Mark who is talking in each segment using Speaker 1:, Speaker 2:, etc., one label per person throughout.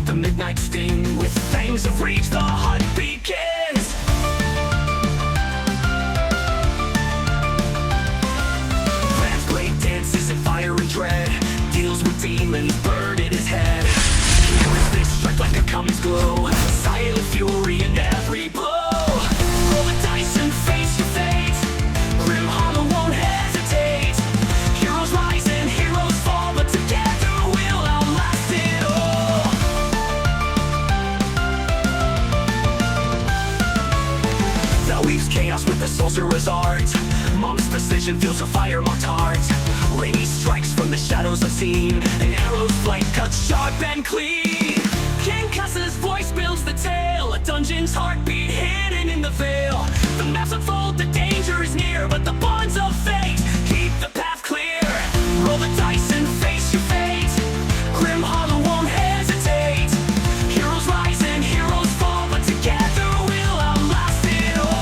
Speaker 1: the midnight sting. With fangs of rage, the hunt begins. Ram's blade dances in fire and dread, deals with demons, burn in his head. With this strike like a comet's glow, silent fury in every blow. Roll the dice and face your fate. Grimhollow won't hesitate. Heroes rise and heroes fall, but together we'll outlast it all. Thou weaves chaos with the sorcerer's art. Mom's precision fills her fire-marked heart. Rainy strikes from the shadows unseen. An arrow's flight cuts sharp and clean. King Cuss's voice builds the tale. A dungeon's heartbeat hidden in the veil. The maps unfold, the danger is near, but the bonds of fate keep the path clear. Roll the dice and face your fate. Grimhollow won't hesitate. Heroes rise and heroes fall, but together we'll outlast it all.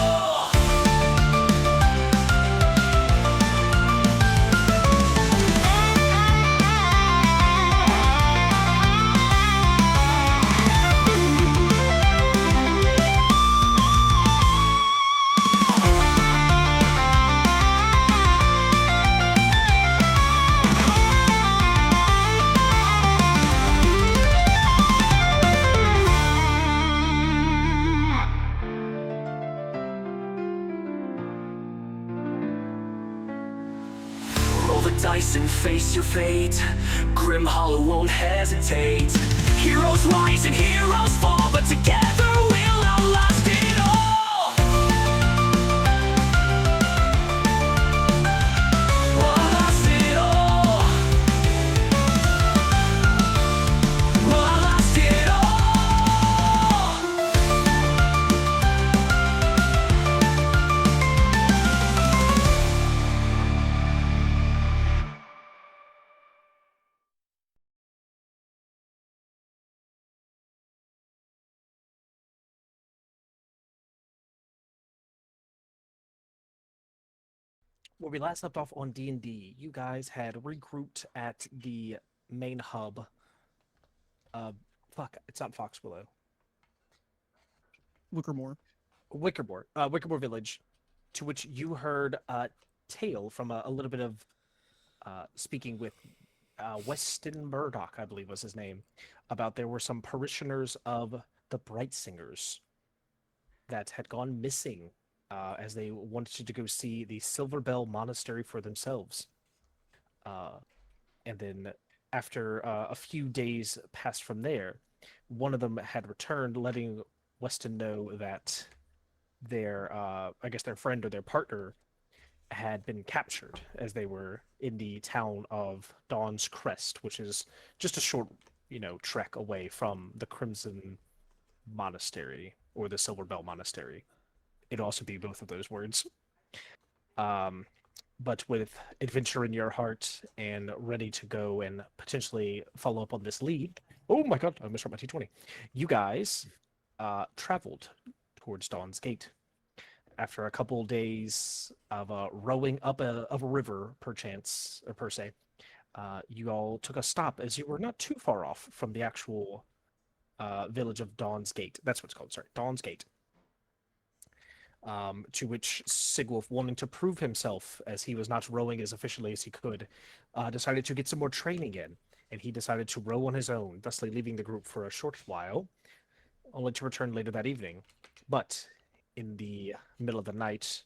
Speaker 1: Roll the dice and face your fate. Grimhollow won't hesitate. Heroes rise and heroes fall, but together we'll outlast it all. We'll outlast it all. We'll outlast it all.
Speaker 2: Where we last left off on D&D, you guys had regrouped at the main hub. Fuck, it's not Foxwillow.
Speaker 3: Wickermore.
Speaker 2: Wickermore Village, to which you heard a tale from a little bit of speaking with Weston Murdoch, I believe was his name, about there were some parishioners of the Bright Singers that had gone missing as they wanted to go see the Silver Bell Monastery for themselves. And then after a few days passed from there, one of them had returned, letting Weston know that their, I guess their friend or their partner had been captured as they were in the town of Dawn's Crest, which is just a short, trek away from the Crimson Monastery or the Silver Bell Monastery. It'd also be both of those words. But with adventure in your heart and ready to go and potentially follow up on this lead, oh my god, I misread my T20. You guys traveled towards Dawn's Gate. After a couple days of rowing up a river, perchance, or per se, you all took a stop as you were not too far off from the actual village of Dawn's Gate. That's what it's called, sorry, Dawn's Gate. To which Sigwolf, wanting to prove himself as he was not rowing as efficiently as he could, decided to get some more training in, and he decided to row on his own, thusly leaving the group for a short while, only to return later that evening. But in the middle of the night,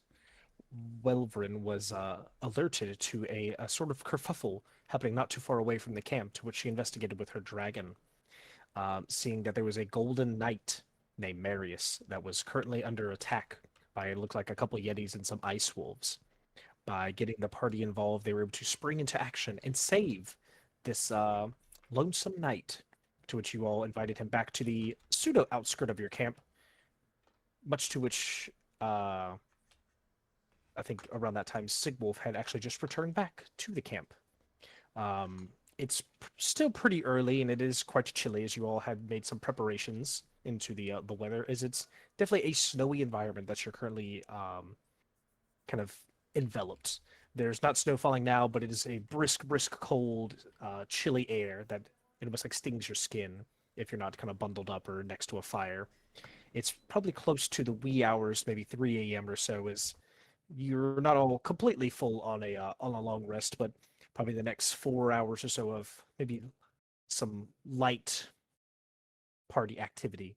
Speaker 2: Welvrin was alerted to a sort of kerfuffle happening not too far away from the camp, to which she investigated with her dragon, seeing that there was a golden knight named Marius that was currently under attack by, it looked like, a couple Yetis and some ice wolves. By getting the party involved, they were able to spring into action and save this lonesome knight, to which you all invited him back to the pseudo outskirt of your camp, much to which I think around that time Sigwolf had actually just returned back to the camp. It's still pretty early and it is quite chilly, as you all had made some preparations into the weather, as it's definitely a snowy environment that you're currently kind of enveloped. There's not snow falling now, but it is a brisk, cold, chilly air that it almost like stings your skin if you're not kind of bundled up or next to a fire. It's probably close to the wee hours, maybe 3 a.m. or so, as you're not all completely full on a long rest, but probably the next 4 hours or so of maybe some light party activity,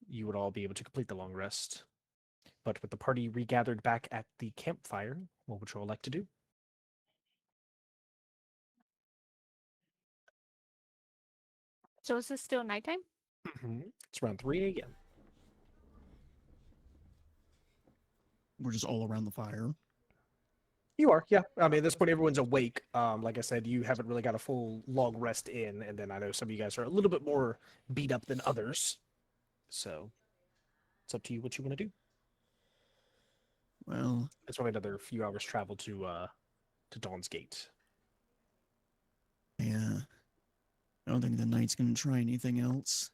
Speaker 2: you would all be able to complete the long rest. But with the party regathered back at the campfire, what would you all like to do?
Speaker 3: So is this still nighttime?
Speaker 2: It's around 3 a.m.
Speaker 4: We're just all around the fire.
Speaker 2: You are, yeah. I mean, at this point, everyone's awake. Like I said, you haven't really got a full long rest in, and then I know some of you guys are a little bit more beat up than others. So it's up to you what you want to do.
Speaker 4: Well,
Speaker 2: It's only another few hours travel to Dawn's Gate.
Speaker 4: yeah. I don't think the knight's gonna try anything else.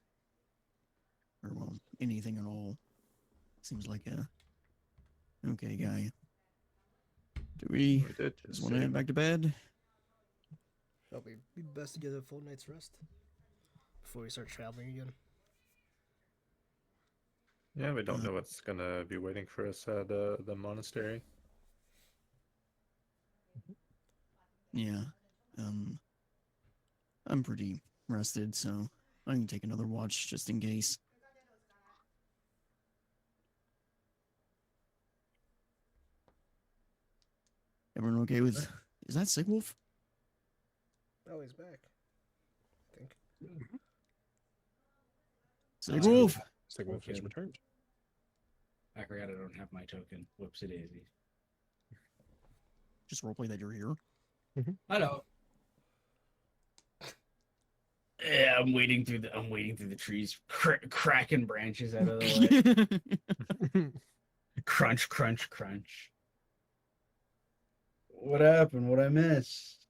Speaker 4: Or, well, anything at all. Seems like a okay guy. Do we
Speaker 5: We did
Speaker 4: just want to head back to bed?
Speaker 6: Probably be best to get a full night's rest before we start traveling again.
Speaker 5: Yeah, we don't know what's gonna be waiting for us at the monastery.
Speaker 4: Yeah. I'm pretty rested, so I can take another watch just in case. Everyone okay with? Is that Sigwolf?
Speaker 6: Oh, he's back. I think.
Speaker 4: Sigwolf.
Speaker 2: Sigwolf has
Speaker 7: Okay.
Speaker 2: returned.
Speaker 7: I forgot I don't have my token. Whoopsie daisy.
Speaker 4: Just roleplay that you're here.
Speaker 7: I know. Yeah, I'm waiting through the trees, cracking branches out of the way. Crunch, crunch, crunch. What happened? What I missed?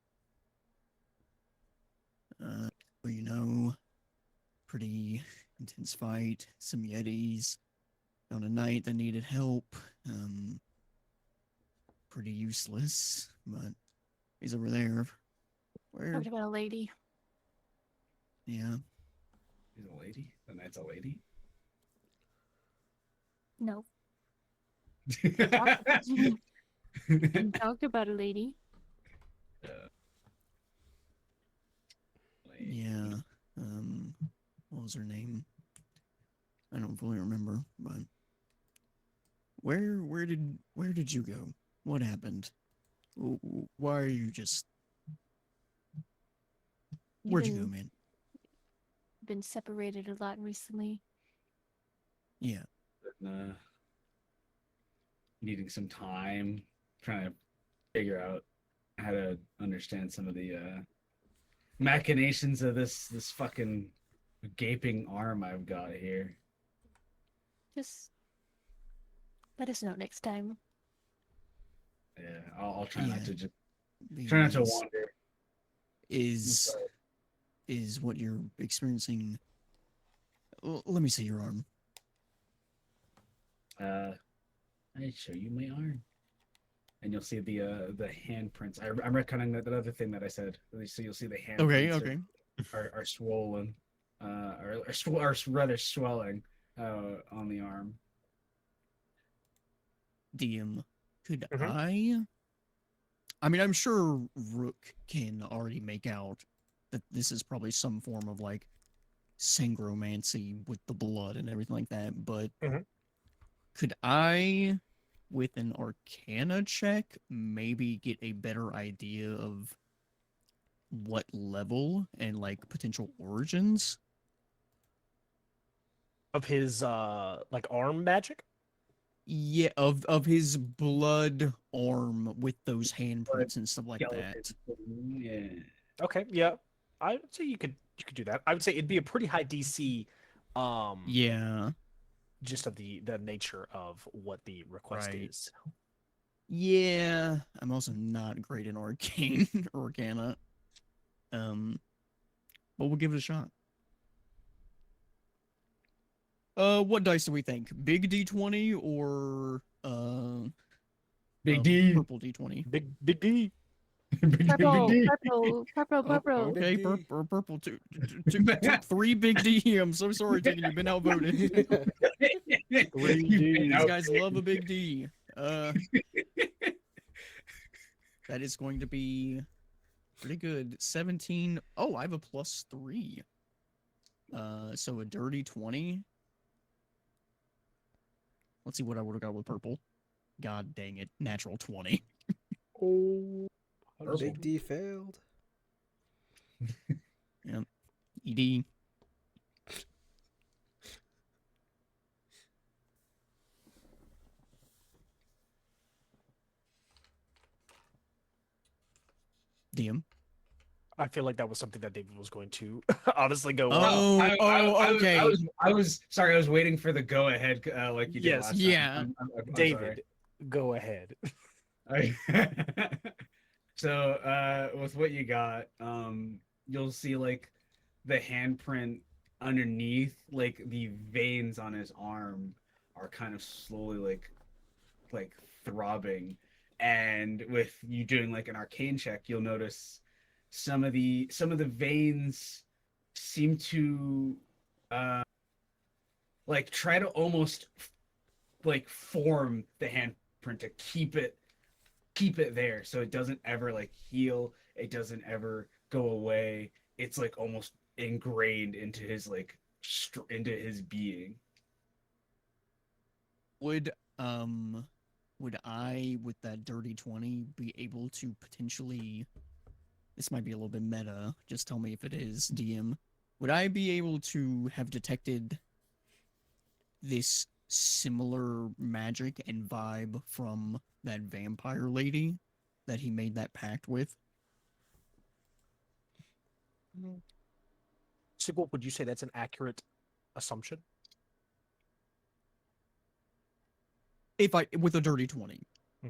Speaker 4: Well, you know, pretty intense fight. Some Yetis. Found a knight that needed help. Pretty useless, but he's over there. Where?
Speaker 3: Talked about a lady.
Speaker 4: Yeah.
Speaker 7: He's a lady. The knight's a lady.
Speaker 3: No. Talked about a lady.
Speaker 4: Yeah. What was her name? I don't fully remember, but where did you go? What happened? Why are you just where'd you go, man?
Speaker 3: Been separated a lot recently.
Speaker 4: Yeah.
Speaker 7: Needing some time, trying to figure out how to understand some of the machinations of this fucking gaping arm I've got here.
Speaker 3: Just let us know next time.
Speaker 7: Yeah, I'll try not
Speaker 4: Yeah.
Speaker 7: to just
Speaker 4: The
Speaker 7: try not to
Speaker 4: is-
Speaker 7: wander.
Speaker 4: Is what you're experiencing. Let me see your arm.
Speaker 7: I show you my arm, and you'll see the handprints. I'm reckoning that other thing that I said. So you'll see the handprints.
Speaker 4: Okay.
Speaker 7: Are swollen, are rather swelling on the arm.
Speaker 4: DM. Could
Speaker 2: Mhm.
Speaker 4: I mean, I'm sure Rook can already make out that this is probably some form of like sangromancy with the blood and everything like that, but
Speaker 2: Mhm.
Speaker 4: could I, with an Arcana check, maybe get a better idea of what level and like potential origins?
Speaker 2: Of his like arm magic?
Speaker 4: Yeah, of his blood arm with those handprints and stuff like that.
Speaker 7: Yeah.
Speaker 2: Okay, yeah. I would say you could do that. I would say it'd be a pretty high DC
Speaker 4: Yeah.
Speaker 2: just of the nature of what the request
Speaker 4: Right.
Speaker 2: is.
Speaker 4: Yeah, I'm also not great in arcane arcana. But we'll give it a shot. What dice do we think? Big D20 or
Speaker 7: Big D.
Speaker 4: purple D20?
Speaker 2: Big D.
Speaker 3: Purple,
Speaker 7: D.
Speaker 3: purple.
Speaker 4: Okay,
Speaker 6: Big D.
Speaker 4: purple took 3 big D. I'm so sorry, Tegan. You've been outvoted. These guys love a big D. That is going to be pretty good. 17. Oh, I have a +3. So a dirty 20. Let's see what I would have got with purple. God dang it. Natural 20.
Speaker 2: Oh,
Speaker 6: Big D failed.
Speaker 4: Yep. ED. DM.
Speaker 2: I feel like that was something that David was going to honestly go.
Speaker 4: Oh, okay.
Speaker 7: I was sorry. I was waiting for the go ahead, like you did
Speaker 2: Yes,
Speaker 7: last
Speaker 4: yeah.
Speaker 7: time. I'm
Speaker 2: David, go ahead.
Speaker 7: sorry. So, with what you got, you'll see like the handprint underneath, like the veins on his arm are kind of slowly like throbbing, and with you doing like an arcane check, you'll notice some of the veins seem to like try to almost like form the handprint to keep it there so it doesn't ever like heal, it doesn't ever go away. It's like almost ingrained into his like into his being.
Speaker 4: Would I, with that dirty 20, be able to potentially, this might be a little bit meta, just tell me if it is, DM, would I be able to have detected this similar magic and vibe from that vampire lady that he made that pact with?
Speaker 2: Sigil, would you say that's an accurate assumption?
Speaker 4: If I, with a dirty 20.
Speaker 2: Do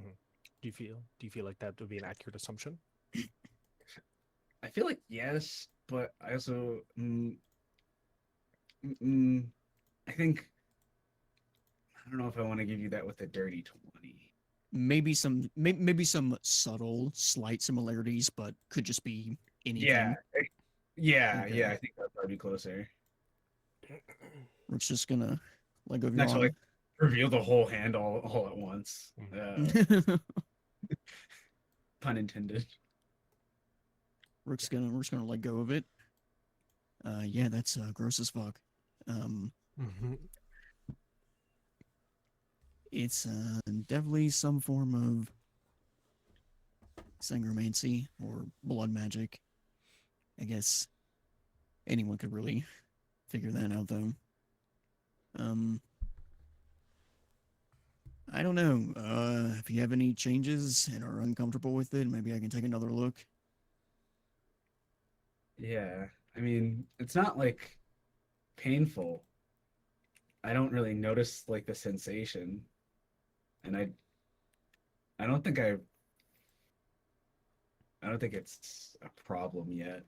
Speaker 2: you feel like that would be an accurate assumption?
Speaker 7: I feel like yes, but I also I think I don't know if I want to give you that with a dirty 20.
Speaker 4: Maybe some subtle, slight similarities, but could just be anything.
Speaker 7: Yeah,
Speaker 4: Okay.
Speaker 7: yeah, I think that'd probably be closer.
Speaker 4: We're just gonna let go of your
Speaker 7: Next,
Speaker 4: arm.
Speaker 7: like reveal the whole hand all at once. Pun intended.
Speaker 4: We're just gonna let go of it. Yeah, that's gross as fuck. It's definitely some form of sangromancy or blood magic. I guess anyone could really figure that out, though. I don't know. If you have any changes and are uncomfortable with it, maybe I can take another look.
Speaker 7: Yeah, I mean, it's not like painful. I don't really notice like the sensation, and I don't think it's a problem yet.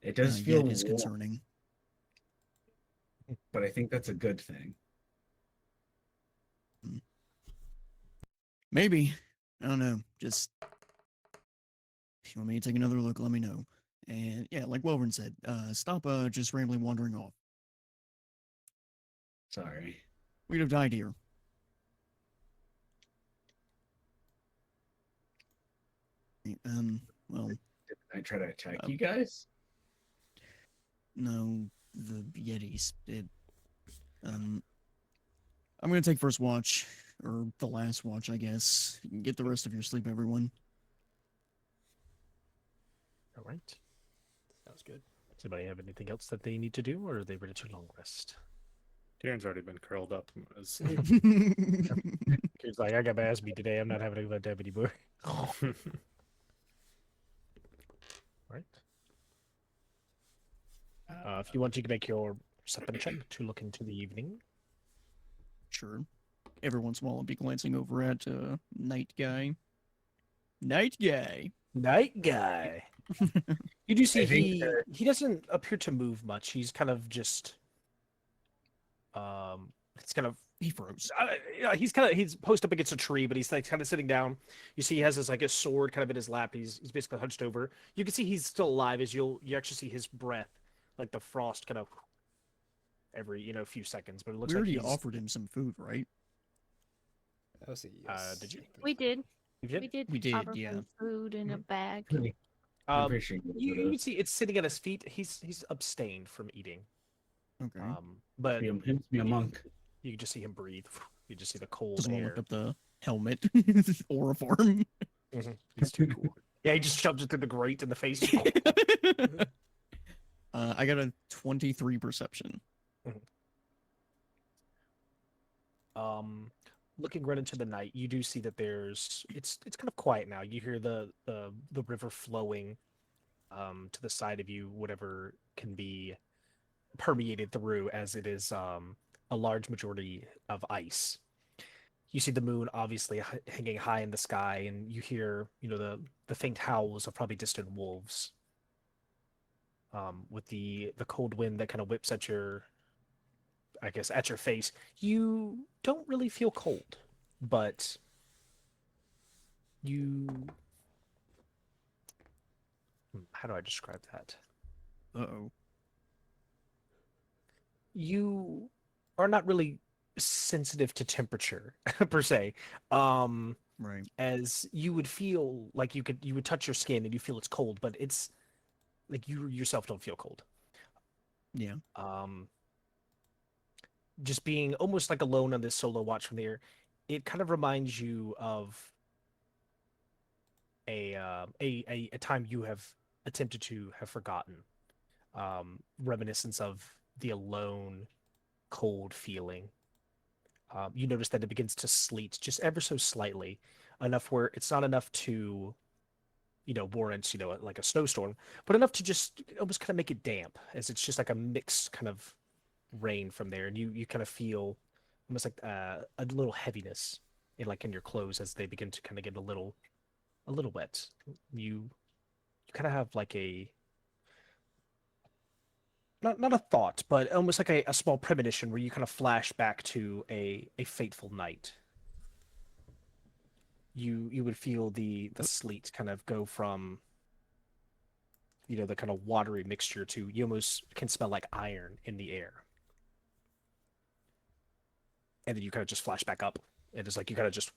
Speaker 7: It does
Speaker 4: Yeah,
Speaker 7: feel
Speaker 4: it is
Speaker 7: warm,
Speaker 4: concerning.
Speaker 7: but I think that's a good thing.
Speaker 4: Maybe. I don't know. Just if you want me to take another look, let me know. And yeah, like Welvern said, stop just randomly wandering off.
Speaker 7: Sorry.
Speaker 4: We'd have died here. Well,
Speaker 7: Did I try to attack you guys?
Speaker 4: no, the Yetis did. I'm gonna take first watch, or the last watch, I guess. Get the rest of your sleep, everyone.
Speaker 2: All right.
Speaker 6: Sounds good.
Speaker 2: Does anybody have anything else that they need to do, or are they ready to long rest?
Speaker 5: Tyrion's already been curled up. As...
Speaker 2: He's like, I got my ass beat today. I'm not having a good time anymore. Right. If you want, you can make your perception check to look into the evening.
Speaker 4: Sure. Every once in a while, I'll be glancing over at Night Guy. Night Guy.
Speaker 2: Night guy. You do see
Speaker 7: I think
Speaker 2: he doesn't appear to move much. He's kind of just it's kind of
Speaker 4: He froze.
Speaker 2: Yeah, he's posted up against a tree, but he's like kind of sitting down. You see, he has his sword kind of in his lap. He's basically hunched over. You can see he's still alive as you actually see his breath, like the frost kind of every few seconds. But it looks
Speaker 4: We
Speaker 2: like
Speaker 4: already
Speaker 2: he's.
Speaker 4: offered him some food, right?
Speaker 6: I'll say yes.
Speaker 2: Did you?
Speaker 3: We did.
Speaker 2: You did?
Speaker 3: We did.
Speaker 4: We did,
Speaker 3: offer
Speaker 4: yeah.
Speaker 3: him food in a bag.
Speaker 7: I'm
Speaker 2: Um,
Speaker 7: pretty sure
Speaker 2: you can see it's sitting at his feet. He's abstained from eating.
Speaker 4: Okay.
Speaker 2: But
Speaker 7: he must be a monk.
Speaker 2: you can just see him breathe. You just see the cold
Speaker 4: Doesn't want to
Speaker 2: air.
Speaker 4: look up the helmet auriform.
Speaker 2: He's too cool. Yeah, he just shoves it through the grate in the face.
Speaker 4: I got a 23 perception.
Speaker 2: Looking right into the night, you do see that it's kind of quiet now. You hear the river flowing to the side of you, whatever can be permeated through, as it is a large majority of ice. You see the moon obviously hanging high in the sky, and you hear the faint howls of probably distant wolves. With the cold wind that kind of whips at your face, you don't really feel cold, but how do I describe that?
Speaker 4: Uh-oh.
Speaker 2: You are not really sensitive to temperature per se.
Speaker 4: Right.
Speaker 2: As you would feel like you would touch your skin and you feel it's cold, but it's like you yourself don't feel cold.
Speaker 4: Yeah.
Speaker 2: Just being almost like alone on this solo watch from there, it kind of reminds you of a time you have attempted to have forgotten. Reminiscence of the alone, cold feeling. You notice that it begins to sleet just ever so slightly, enough where it's not enough to, warrant, like a snowstorm, but enough to just almost kind of make it damp, as it's just like a mixed kind of rain from there, and you kind of feel almost like a little heaviness in your clothes as they begin to kind of get a little wet. You kind of have like a not a thought, but almost like a small premonition where you kind of flash back to a fateful night. You would feel the sleet kind of go from the kind of watery mixture to you almost can smell like iron in the air. And then you kind of just flash back up, and it's like you kind of just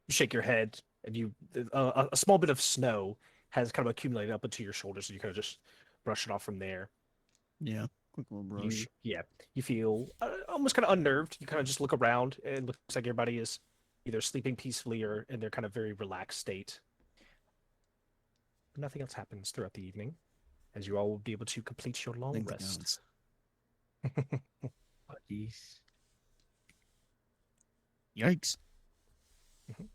Speaker 2: shake your head, and a small bit of snow has kind of accumulated up into your shoulders, and you kind of just brush it off from there.
Speaker 4: Yeah. Quick little brush.
Speaker 2: You feel almost kind of unnerved. You kind of just look around, and it looks like everybody is either sleeping peacefully or in their kind of very relaxed state. But nothing else happens throughout the evening, as you all will be able to complete your long
Speaker 4: Thank the
Speaker 2: rest.
Speaker 4: gods.
Speaker 7: Oh, jeez.
Speaker 4: Yikes.
Speaker 2: Mhm.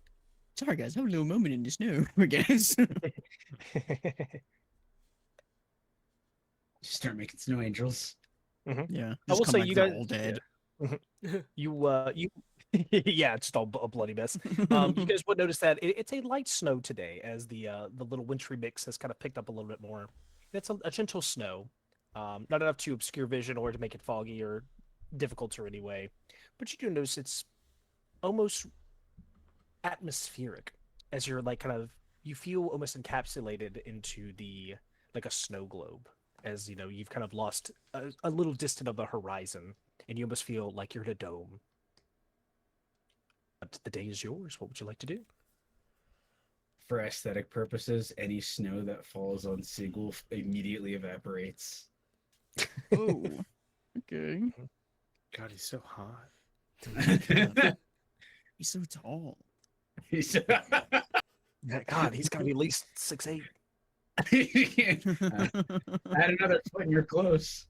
Speaker 4: Sorry, guys. Have a little moment in the snow, I guess.
Speaker 7: Just start making snow angels.
Speaker 4: Yeah.
Speaker 2: I will
Speaker 4: Just come
Speaker 2: say
Speaker 4: back,
Speaker 2: you
Speaker 4: they're
Speaker 2: guys
Speaker 4: all dead.
Speaker 2: you yeah, it's just all a bloody mess. You guys would notice that it's a light snow today, as the little wintry mix has kind of picked up a little bit more. It's a gentle snow, not enough to obscure vision or to make it foggy or difficult in any way, but you do notice it's almost atmospheric, as you're like you feel almost encapsulated into like a snow globe, as you've kind of lost a little distant of the horizon, and you almost feel like you're in a dome. But the day is yours. What would you like to do?
Speaker 7: For aesthetic purposes, any snow that falls on Sigil immediately evaporates.
Speaker 4: Oh. Okay.
Speaker 5: God, he's so hot.
Speaker 4: He's so tall.
Speaker 2: God, he's got to be at least 6'8".
Speaker 7: Add another foot and you're close.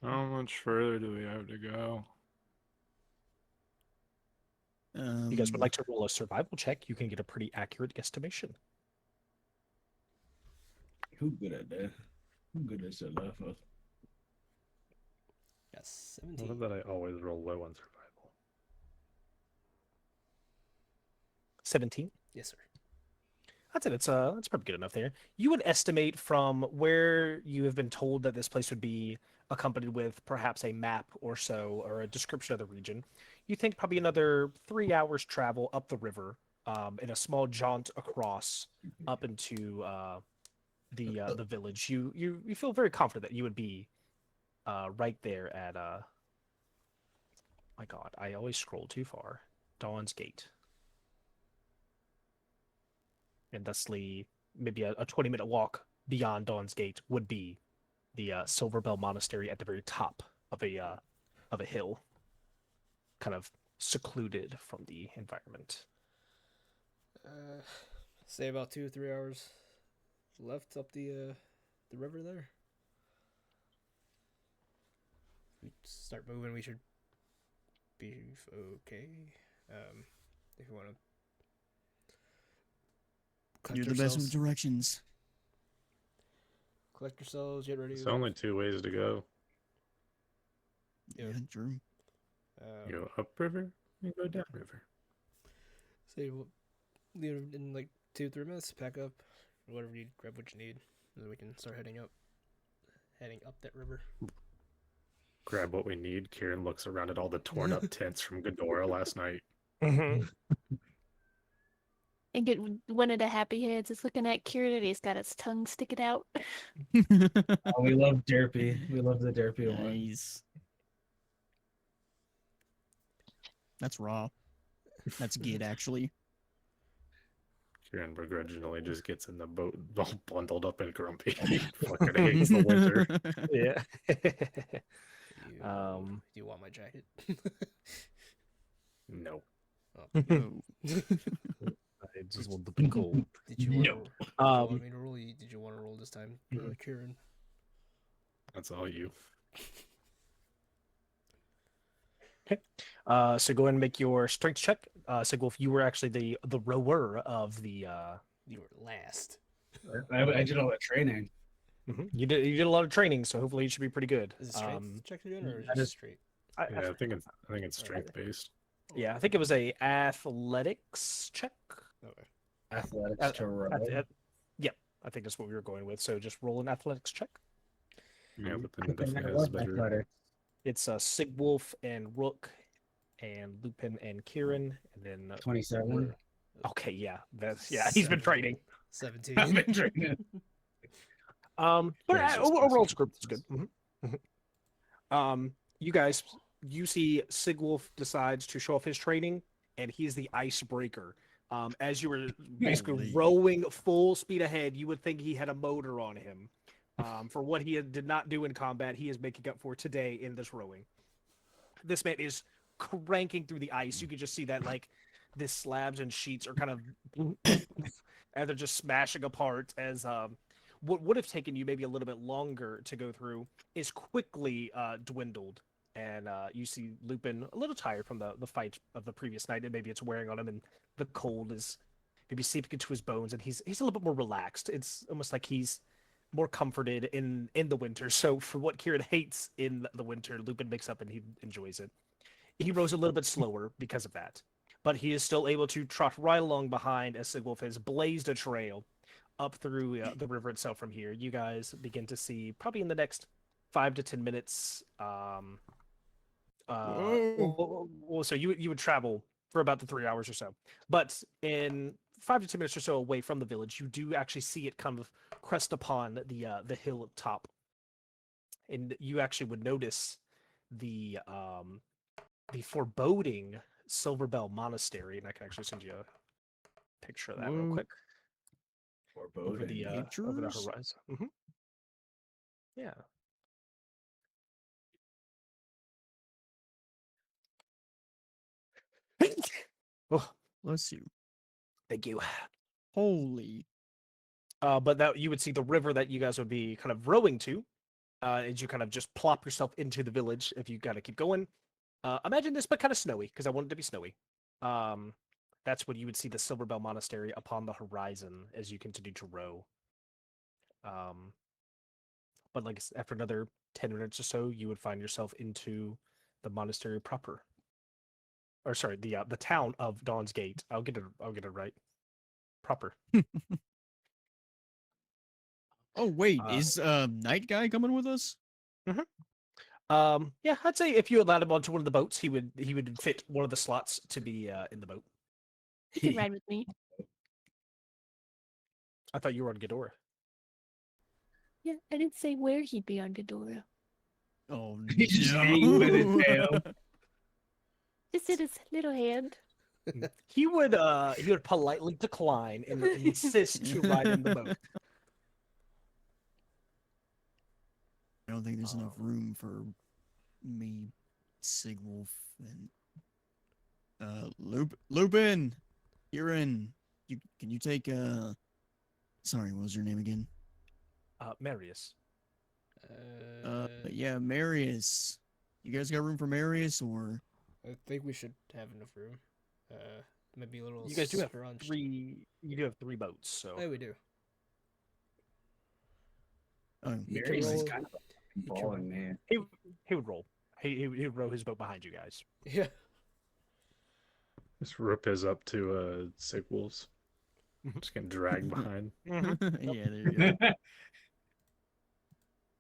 Speaker 5: How much further do we have to go?
Speaker 2: You guys would like to roll a survival check, you can get a pretty accurate guesstimation.
Speaker 7: Who good at that? Who good at that?
Speaker 6: Yes,
Speaker 5: I
Speaker 6: 17.
Speaker 5: love that I always roll low on survival.
Speaker 2: 17.
Speaker 6: Yes, sir.
Speaker 2: That's it. It's probably good enough there. You would estimate from where you have been told that this place would be accompanied with perhaps a map or so, or a description of the region. You think probably another 3 hours travel up the river, in a small jaunt across up into the village. You feel very confident that you would be right there at my God, I always scroll too far. Dawn's Gate. And thusly maybe a 20-minute walk beyond Dawn's Gate would be the Silver Bell Monastery at the very top of a hill, kind of secluded from the environment.
Speaker 6: Say about 2 or 3 hours left up the river there. We start moving. We should be okay. If you want to collect
Speaker 4: You're the best with
Speaker 6: yourselves,
Speaker 4: directions.
Speaker 6: collect yourselves, get ready.
Speaker 5: It's only 2 ways to go.
Speaker 6: Yeah.
Speaker 4: Yeah, true.
Speaker 5: You go upriver, you go downriver.
Speaker 6: So we'll leave in like 2-3 minutes. Pack up, whatever you need, grab what you need, and then we can start heading up that river.
Speaker 5: Grab what we need. Kieran looks around at all the torn up tents from Ghidorah last night.
Speaker 2: Mm-hmm.
Speaker 3: And get one of the happy heads is looking at Kieran and he's got its tongue sticking out.
Speaker 7: Oh, we love Derpy. We love the Derpy one.
Speaker 4: Nice. That's raw. That's good, actually.
Speaker 5: Kieran begrudgingly just gets in the boat all bundled up and grumpy. Fucking hates the winter.
Speaker 2: Yeah.
Speaker 6: Do you want my jacket?
Speaker 5: No.
Speaker 6: Oh.
Speaker 4: No.
Speaker 2: I just want the big gold.
Speaker 6: Did you want
Speaker 2: No.
Speaker 6: me to roll? Did you want to roll this time, Kieran?
Speaker 5: That's all you.
Speaker 2: So go ahead and make your strength check. Sigwolf, you were actually the rower of the.
Speaker 6: You were last.
Speaker 7: I did all that training.
Speaker 2: You did a lot of training, so hopefully you should be pretty good.
Speaker 6: Is it strength check you're doing, or is
Speaker 2: that
Speaker 6: it
Speaker 2: is-
Speaker 6: straight?
Speaker 5: Yeah, I think it's strength based.
Speaker 2: Yeah, I think it was a athletics check.
Speaker 6: Okay.
Speaker 7: Athletics to row.
Speaker 2: Yeah, I think that's what we were going with. So just roll an athletics check.
Speaker 5: Yeah, but then it definitely has better.
Speaker 2: It's Sigwolf and Rook and Lupin and Kieran, and then
Speaker 7: 27.
Speaker 2: Okay, yeah, he's been training.
Speaker 6: 17.
Speaker 7: I've been training.
Speaker 2: But
Speaker 5: Yeah, it's just
Speaker 2: overall,
Speaker 5: basic
Speaker 2: it's good. You guys, you see Sigwolf decides to show off his training, and he's the icebreaker. As you were basically
Speaker 4: Holy.
Speaker 2: rowing full speed ahead, you would think he had a motor on him. For what he did not do in combat, he is making up for today in this rowing. This man is cranking through the ice. You can just see that, like, the slabs and sheets are kind of, and they're just smashing apart as what would have taken you maybe a little bit longer to go through is quickly dwindled. And you see Lupin a little tired from the fight of the previous night, and maybe it's wearing on him, and the cold is maybe seeping into his bones, and he's a little bit more relaxed. It's almost like he's more comforted in the winter. So for what Kieran hates in the winter, Lupin makes up and he enjoys it. He rows a little bit slower because of that, but he is still able to trot right along behind as Sigwolf has blazed a trail up through the river itself from here. You guys begin to see probably in the next 5 to 10 minutes. So you would travel for about the 3 hours or so, but in 5 to 10 minutes or so away from the village, you do actually see it kind of crest upon the hill top, and you actually would notice the foreboding Silver Bell Monastery, and I can actually send you a picture of that real
Speaker 4: Whoa.
Speaker 2: quick over the
Speaker 4: Pictures?
Speaker 2: horizon. Yeah. Oh,
Speaker 4: Bless you.
Speaker 2: thank you.
Speaker 4: Holy.
Speaker 2: But that you would see the river that you guys would be kind of rowing to, as you kind of just plop yourself into the village. If you gotta keep going, imagine this, but kind of snowy, because I want it to be snowy. That's when you would see the Silver Bell Monastery upon the horizon as you continue to row. But like after another 10 minutes or so, you would find yourself into the monastery proper. Or sorry, the town of Dawn's Gate. I'll get it right. proper.
Speaker 4: Oh wait,
Speaker 2: Uh,
Speaker 4: is Night Guy coming with us?
Speaker 2: Yeah, I'd say if you allowed him onto one of the boats, he would fit one of the slots to be in the boat.
Speaker 3: He can ride with me.
Speaker 2: I thought you were on Ghidorah.
Speaker 3: Yeah, I didn't say where he'd be on Ghidorah.
Speaker 4: Oh
Speaker 7: He's just hanging with his
Speaker 4: no!
Speaker 7: tail.
Speaker 3: Just in his little hand.
Speaker 2: He would politely decline and insist to ride in the boat.
Speaker 4: I don't think there's enough
Speaker 2: Um,
Speaker 4: room for me, Sigwolf, and Lupin. You're in. Can you take Sorry, what was your name again?
Speaker 2: Marius.
Speaker 4: Yeah, Marius. You guys got room for Marius or?
Speaker 6: I think we should have enough room. Maybe a little
Speaker 2: You guys do have
Speaker 6: scrunched.
Speaker 2: three. You do have three boats, so
Speaker 6: Oh, we do.
Speaker 4: Oh,
Speaker 6: He can
Speaker 7: Marius is
Speaker 6: roll-
Speaker 7: kind of a
Speaker 6: he can
Speaker 7: balling
Speaker 6: roll.
Speaker 7: man.
Speaker 2: he would roll. He would row his boat behind you guys.
Speaker 6: Yeah.
Speaker 5: Just rip his up to Sigwolf's. Just getting dragged behind.
Speaker 4: yeah, there you go.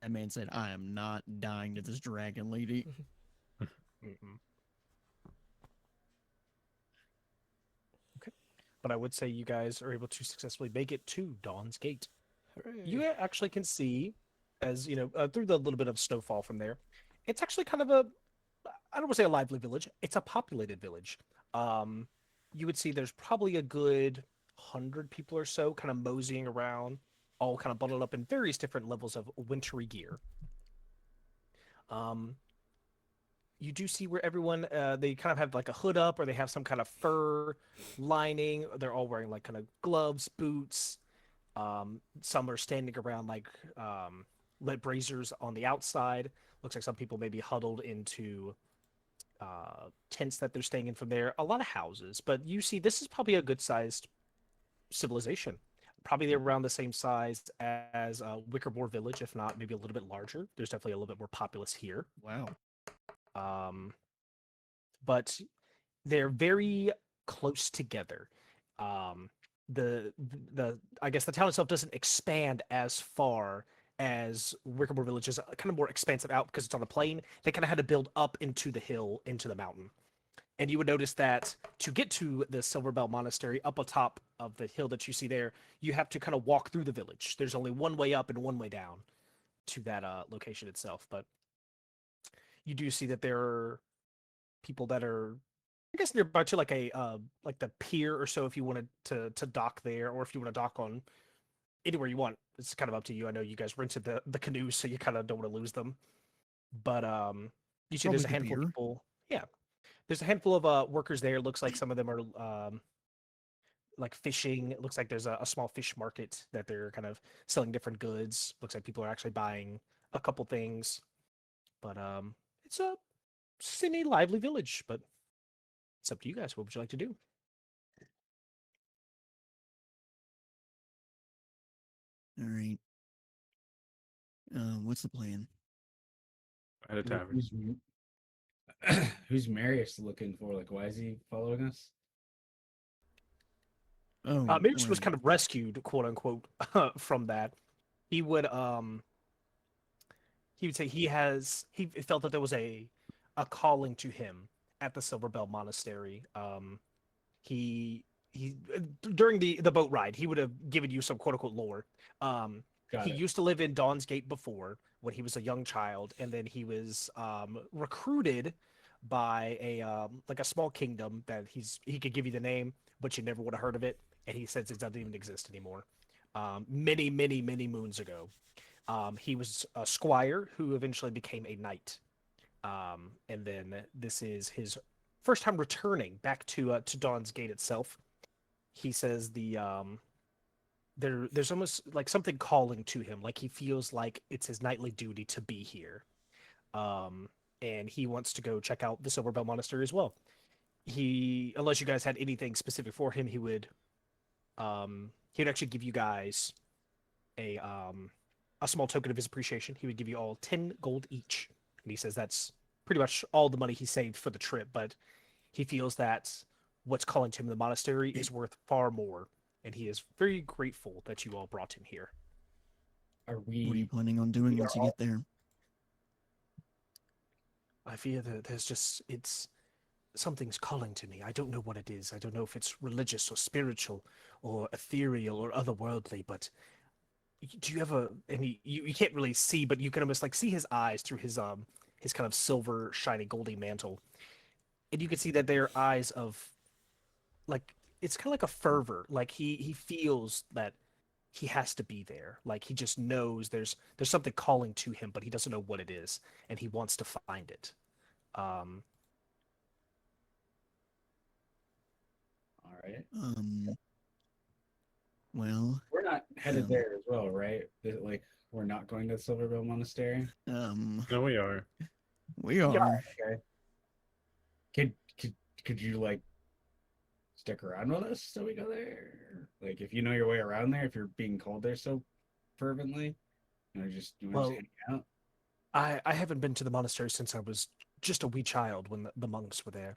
Speaker 4: That man said, "I am not dying to this dragon lady."
Speaker 2: Mhm. Okay, but I would say you guys are able to successfully make it to Dawn's Gate.
Speaker 6: Hooray.
Speaker 2: You actually can see, as you know, through the little bit of snowfall from there, it's actually kind of a, I don't want to say a lively village. It's a populated village. You would see there's probably a good 100 people or so kind of moseying around, all kind of bundled up in various different levels of wintry gear. You do see where everyone, they kind of have like a hood up, or they have some kind of fur lining. They're all wearing like kind of gloves, boots. Some are standing around like lit braziers on the outside. Looks like some people may be huddled into tents that they're staying in from there. A lot of houses, but you see this is probably a good sized civilization. Probably they're around the same size as Wickermore Village, if not maybe a little bit larger. There's definitely a little bit more populous here.
Speaker 4: Wow.
Speaker 2: But they're very close together. The I guess the town itself doesn't expand as far as Wickermore Village is kind of more expansive out because it's on a plain. They kind of had to build up into the hill, into the mountain. And you would notice that to get to the Silver Bell Monastery up atop of the hill that you see there, you have to kind of walk through the village. There's only one way up and one way down to that location itself. But you do see that there are people that are, I guess, nearby to like a like the pier or so if you wanted to dock there, or if you want to dock on anywhere you want. It's kind of up to you. I know you guys rented the canoes, so you kind of don't want to lose them. But you see there's a
Speaker 4: Probably the
Speaker 2: handful of
Speaker 4: pier.
Speaker 2: people. Yeah. There's a handful of workers there. It looks like some of them are like fishing. It looks like there's a small fish market that they're kind of selling different goods. Looks like people are actually buying a couple things. But it's a semi-lively village, but it's up to you guys. What would you like to do?
Speaker 4: All right. What's the plan?
Speaker 5: At a tavern.
Speaker 7: Who's Marius looking for? Like, why is he following us?
Speaker 4: Oh,
Speaker 2: Marius was
Speaker 4: right.
Speaker 2: kind of rescued, quote unquote, from that. He would say he felt that there was a calling to him at the Silver Bell Monastery. He during the boat ride, he would have given you some quote unquote lore.
Speaker 7: Got
Speaker 2: He
Speaker 7: it.
Speaker 2: used to live in Dawn's Gate before when he was a young child, and then he was recruited by a like a small kingdom that he could give you the name, but you never would have heard of it, and he says it doesn't even exist anymore. Many moons ago, he was a squire who eventually became a knight, and then this is his first time returning back to Dawn's Gate itself. He says there's almost like something calling to him, like he feels like it's his nightly duty to be here. And he wants to go check out the Silver Bell Monastery as well. Unless you guys had anything specific for him, he'd actually give you guys a small token of his appreciation. He would give you all 10 gold each. And he says that's pretty much all the money he saved for the trip, but he feels that what's calling to him in the monastery is worth far more and he is very grateful that you all brought him here.
Speaker 7: Are
Speaker 4: What are you
Speaker 7: we?
Speaker 4: planning on doing
Speaker 7: we
Speaker 4: once
Speaker 7: are
Speaker 4: you get there?
Speaker 2: I fear that there's just it's something's calling to me. I don't know what it is. I don't know if it's religious or spiritual or ethereal or otherworldly, but do you ever and you can't really see, but you can almost like see his eyes through his kind of silver shiny goldy mantle. And you can see that they're eyes of like it's kind of like a fervor. Like he feels that he has to be there. Like he just knows there's something calling to him, but he doesn't know what it is, and he wants to find it. Um,
Speaker 7: All right.
Speaker 4: Well,
Speaker 7: We're not headed
Speaker 4: Um,
Speaker 7: there as well, right? Like we're not going to Silverville Monastery.
Speaker 5: No, we are.
Speaker 4: we
Speaker 2: Yeah.
Speaker 4: are.
Speaker 7: Okay. Could could could you like stick around with us so we go there? Like if you know your way around there, if you're being called there so fervently, you want to just
Speaker 2: Well,
Speaker 7: hang out.
Speaker 2: I haven't been to the monastery since I was just a wee child when the monks were there.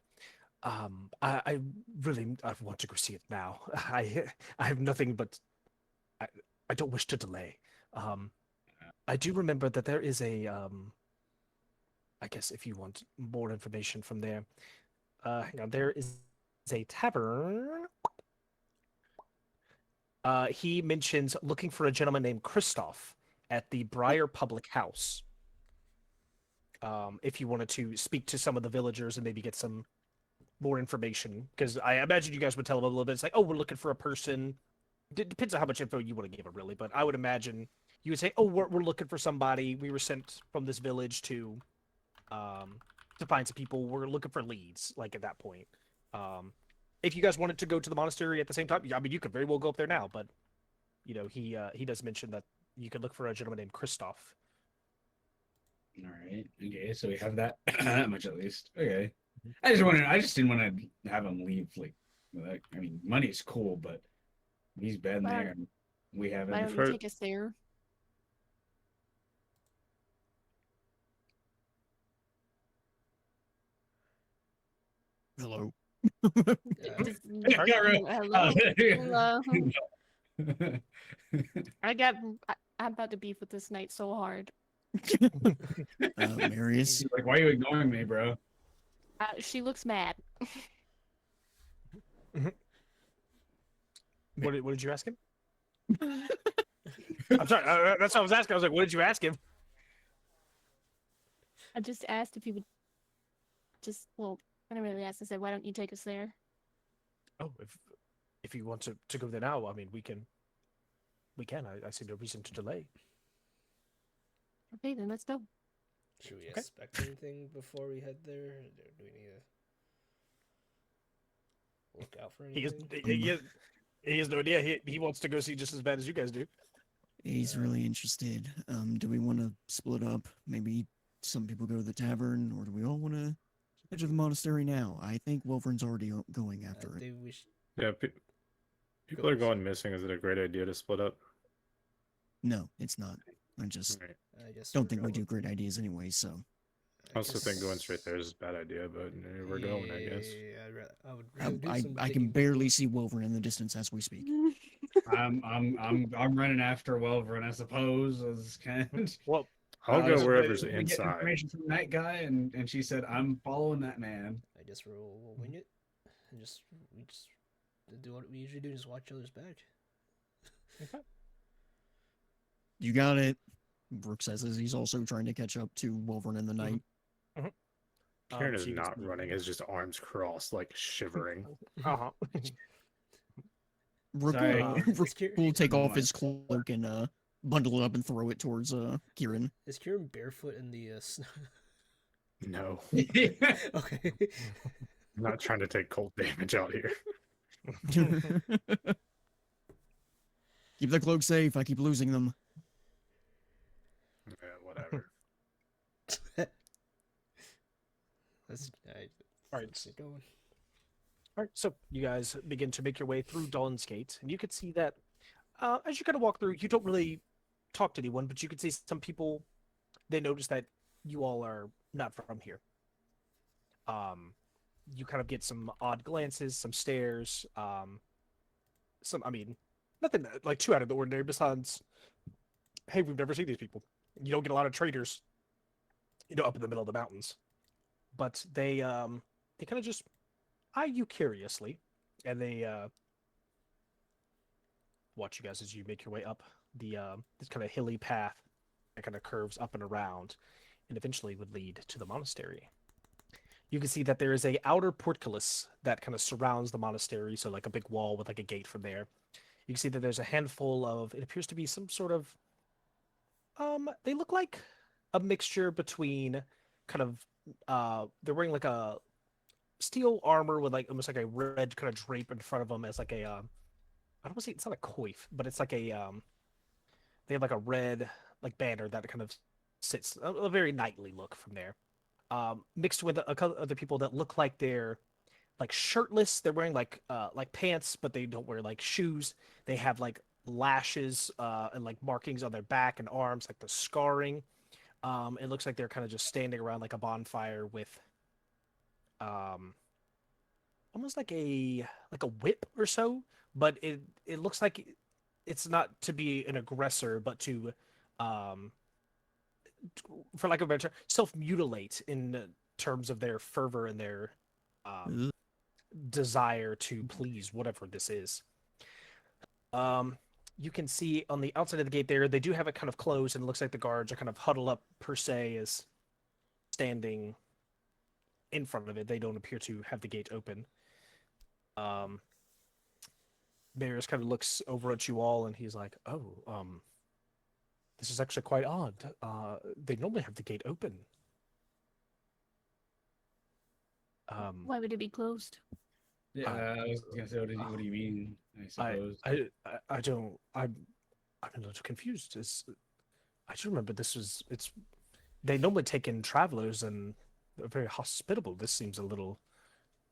Speaker 2: I really I want to go see it now. I have nothing but I, I don't wish to delay. Um, I do remember that there is a I guess if you want more information from there, there is a tavern. He mentions looking for a gentleman named Christoph at the Briar Public House. If you wanted to speak to some of the villagers and maybe get some more information, because I imagine you guys would tell him a little bit. It's like, oh, we're looking for a person. Depends on how much info you want to give him, really. But I would imagine you would say, oh, we're looking for somebody. We were sent from this village to find some people. We're looking for leads. Like at that point, if you guys wanted to go to the monastery at the same time, I mean, you could very well go up there now. But he does mention that you could look for a gentleman named Christoph.
Speaker 7: All right. Okay. So we have that that much at least. Okay. I just didn't want to have him leave. I mean, money's cool, but he's been
Speaker 3: Why
Speaker 7: there and we
Speaker 3: Why
Speaker 7: haven't.
Speaker 3: don't you
Speaker 5: heard-
Speaker 3: take us there?
Speaker 4: Hello.
Speaker 3: Just-
Speaker 7: Hello.
Speaker 3: Hello. I'm about to beef with this knight so hard.
Speaker 4: Marius.
Speaker 7: He's like, why are you ignoring me, bro?
Speaker 3: She looks mad.
Speaker 2: What did you ask him? I'm sorry. That's what I was asking. I was like, what did you ask him?
Speaker 3: I just asked if he would well, I didn't really ask. I said, why don't you take us there?
Speaker 2: Oh, if you want to go there now, I mean, we can. I see no reason to delay.
Speaker 3: Okay, then let's go.
Speaker 6: Should we
Speaker 2: Okay.
Speaker 6: expect anything before we head there? Or do we need to look out for
Speaker 2: He
Speaker 6: anything?
Speaker 2: he has no idea. He wants to go see just as bad as you guys do.
Speaker 4: He's really interested. Do we want to split up? Maybe some people go to the tavern, or do we all want to head to the monastery now? I think Wolvern's already going
Speaker 6: I
Speaker 4: after it.
Speaker 6: think we should.
Speaker 5: Yeah, people are going missing. Is it a great idea to split up?
Speaker 4: No, it's not. I just
Speaker 5: Right.
Speaker 6: I guess
Speaker 4: don't
Speaker 6: we're
Speaker 4: think we
Speaker 6: going-
Speaker 4: do great ideas anyway, so.
Speaker 5: I also think going straight
Speaker 6: guess-
Speaker 5: there is a bad idea, but we're going, I guess.
Speaker 6: Yeah, I would rather do some
Speaker 4: I can
Speaker 6: digging.
Speaker 4: barely see Wolvern in the distance as we speak.
Speaker 7: I'm running after Welvern, I suppose. As kind of,
Speaker 2: Well,
Speaker 5: I'll go
Speaker 7: so
Speaker 5: wherever's
Speaker 7: we get
Speaker 5: inside.
Speaker 7: information from that guy, and she said, "I'm following that man."
Speaker 6: I guess we'll wing it, and we just do what we usually do, just watch each other's back.
Speaker 4: You got it. Brooke says as he's also trying to catch up to Wolvern in the night.
Speaker 5: Kieran is
Speaker 2: so you can
Speaker 5: not
Speaker 2: see-
Speaker 5: running, his just arms crossed, like shivering.
Speaker 2: Uh-huh.
Speaker 4: Rook,
Speaker 7: Sorry.
Speaker 4: Rook
Speaker 6: Is Kier-
Speaker 4: will take off his cloak and bundle it up and throw it towards Kieran.
Speaker 6: Is Kieran barefoot in the snow?
Speaker 5: No,
Speaker 6: Okay.
Speaker 5: I'm not trying to take cold damage out here.
Speaker 4: Keep the cloak safe. I keep losing them.
Speaker 5: Yeah, whatever.
Speaker 6: Let's
Speaker 2: Alright.
Speaker 6: let's get going.
Speaker 2: All right, so you guys begin to make your way through Dawn's Gate, and you can see that as you kind of walk through, you don't really talk to anyone, but you can see some people. They notice that you all are not from here. You kind of get some odd glances, some stares. I mean, nothing like too out of the ordinary. Besides, hey, we've never seen these people. You don't get a lot of traders, up in the middle of the mountains. But they kind of just eye you curiously, and they watch you guys as you make your way up this kind of hilly path that kind of curves up and around, and eventually would lead to the monastery. You can see that there is a outer portcullis that kind of surrounds the monastery, so like a big wall with like a gate from there. You can see that there's a handful of, it appears to be some sort of, they look like a mixture between kind of, they're wearing like a steel armor with like almost like a red kind of drape in front of them as like a, I don't want to say it's not a coif, but it's like a, they have like a red like banner that kind of sits a very knightly look from there. Mixed with a couple other people that look like they're like shirtless. They're wearing like pants, but they don't wear like shoes. They have like lashes and like markings on their back and arms, like the scarring. It looks like they're kind of just standing around like a bonfire with um almost like a whip or so, but it looks like it's not to be an aggressor, but to um for lack of a better term, self-mutilate in terms of their fervor and their um
Speaker 4: Ugh.
Speaker 2: desire to please whatever this is. You can see on the outside of the gate there, they do have it kind of closed, and it looks like the guards are kind of huddled up per se, as standing in front of it. They don't appear to have the gate open. Marius kind of looks over at you all, and he's like, "Oh, this is actually quite odd. They normally have the gate open."
Speaker 3: Why would it be closed?
Speaker 7: Yeah, I was gonna say, what do you mean? I
Speaker 2: I,
Speaker 7: suppose.
Speaker 2: I don't. I'm a little confused. I just remember it's. They normally take in travelers and they're very hospitable. This seems a little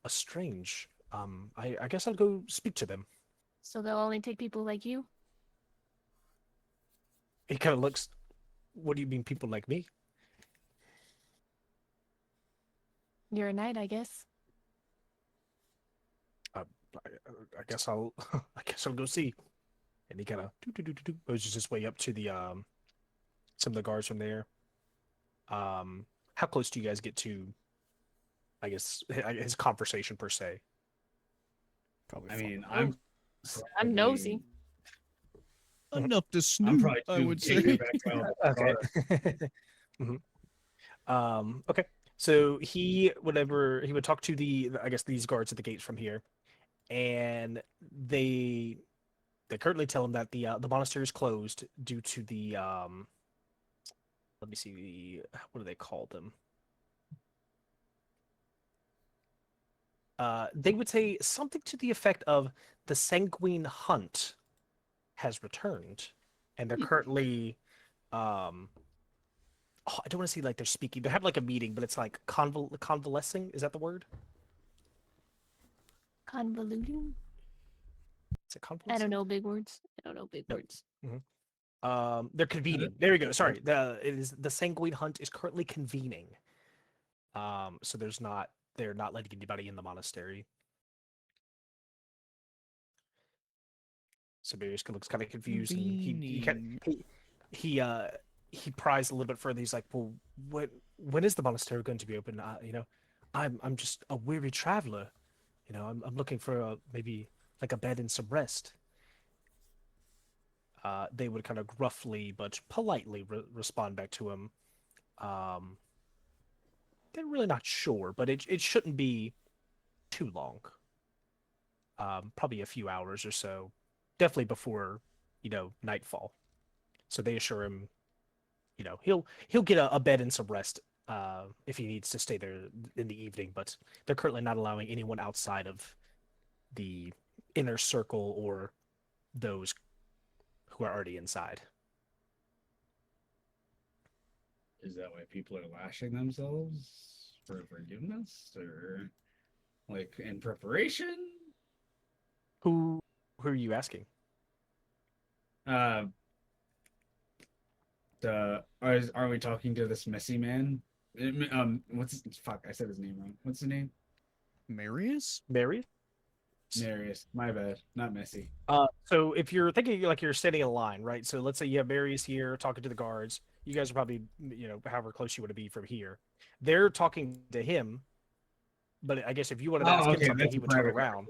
Speaker 2: strange. I guess I'll go speak to them.
Speaker 3: So they'll only take people like you?
Speaker 2: He kind of looks. What do you mean, people like me?
Speaker 3: You're a knight, I guess.
Speaker 2: I, I guess I'll. I guess I'll go see. And he kind of moves his way up to the some of the guards from there. How close do you guys get to? I guess his conversation per se.
Speaker 4: Probably.
Speaker 7: I mean,
Speaker 3: I'm nosy.
Speaker 4: Enough to
Speaker 7: I'm
Speaker 4: snoop,
Speaker 7: probably
Speaker 4: I
Speaker 7: too
Speaker 4: would
Speaker 7: big
Speaker 4: say.
Speaker 7: to back down.
Speaker 2: Okay. Okay. So whenever he would talk to I guess these guards at the gates from here, and they currently tell him that the monastery is closed due to the let me see, what do they call them? They would say something to the effect of the sanguine hunt has returned, and they're currently I don't want to say like they're speaking. They have like a meeting, but it's like convalescing. Is that the word?
Speaker 3: Convoluting?
Speaker 2: Is it
Speaker 3: I
Speaker 2: convalescing?
Speaker 3: don't know big words. I don't know big
Speaker 2: No.
Speaker 3: words.
Speaker 2: They're convening. There we go. Sorry. The sanguine hunt is currently convening. So they're not letting anybody in the monastery. So Marius looks kind of confused, and he pries a little bit further. He's like, "Well, when is the monastery going to be open? I'm just a weary traveler. I'm looking for maybe like a bed and some rest." They would kind of gruffly but politely respond back to him. They're really not sure, but it shouldn't be too long. Probably a few hours or so, definitely before nightfall. So they assure him, he'll get a bed and some rest if he needs to stay there in the evening. But they're currently not allowing anyone outside of the inner circle or those who are already inside.
Speaker 7: Is that why people are lashing themselves for forgiveness, or like in preparation?
Speaker 2: Who are you asking?
Speaker 7: Are we talking to this messy man? Fuck, I said his name wrong. What's his name?
Speaker 4: Marius?
Speaker 2: Mary?
Speaker 7: Marius. My bad. Not Messy.
Speaker 2: So if you're thinking like you're standing in a line, right? So let's say you have Marius here talking to the guards. You guys are probably, however close you want to be from here. They're talking to him, but I guess if you wanted to ask
Speaker 7: Oh,
Speaker 2: him
Speaker 7: okay.
Speaker 2: something,
Speaker 7: That's
Speaker 2: he
Speaker 7: a
Speaker 2: would turn
Speaker 7: private
Speaker 2: around.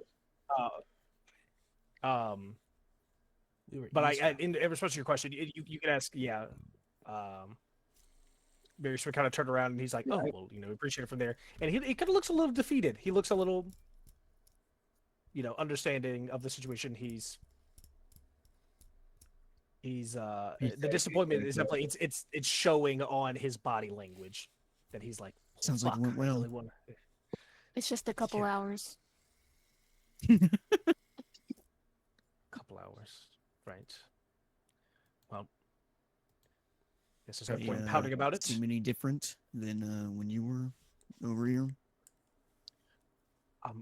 Speaker 6: We were
Speaker 2: But
Speaker 6: eavesdropping.
Speaker 2: in response to your question, you can ask, yeah. Marius would kind of turn around and he's like, "Oh, well, appreciate it from there." And he kind of looks a little defeated. He looks a little, understanding of the situation. He's the disappointment is definitely it's showing on his body language that he's like, "Oh,
Speaker 4: Sounds like it
Speaker 2: fuck,
Speaker 4: went
Speaker 2: I
Speaker 4: well."
Speaker 2: really wanna-"
Speaker 3: It's just a couple hours.
Speaker 2: Couple hours, right? Well, guess there's no
Speaker 4: They,
Speaker 2: point in pouting about it.
Speaker 4: seem any different than when you were over here?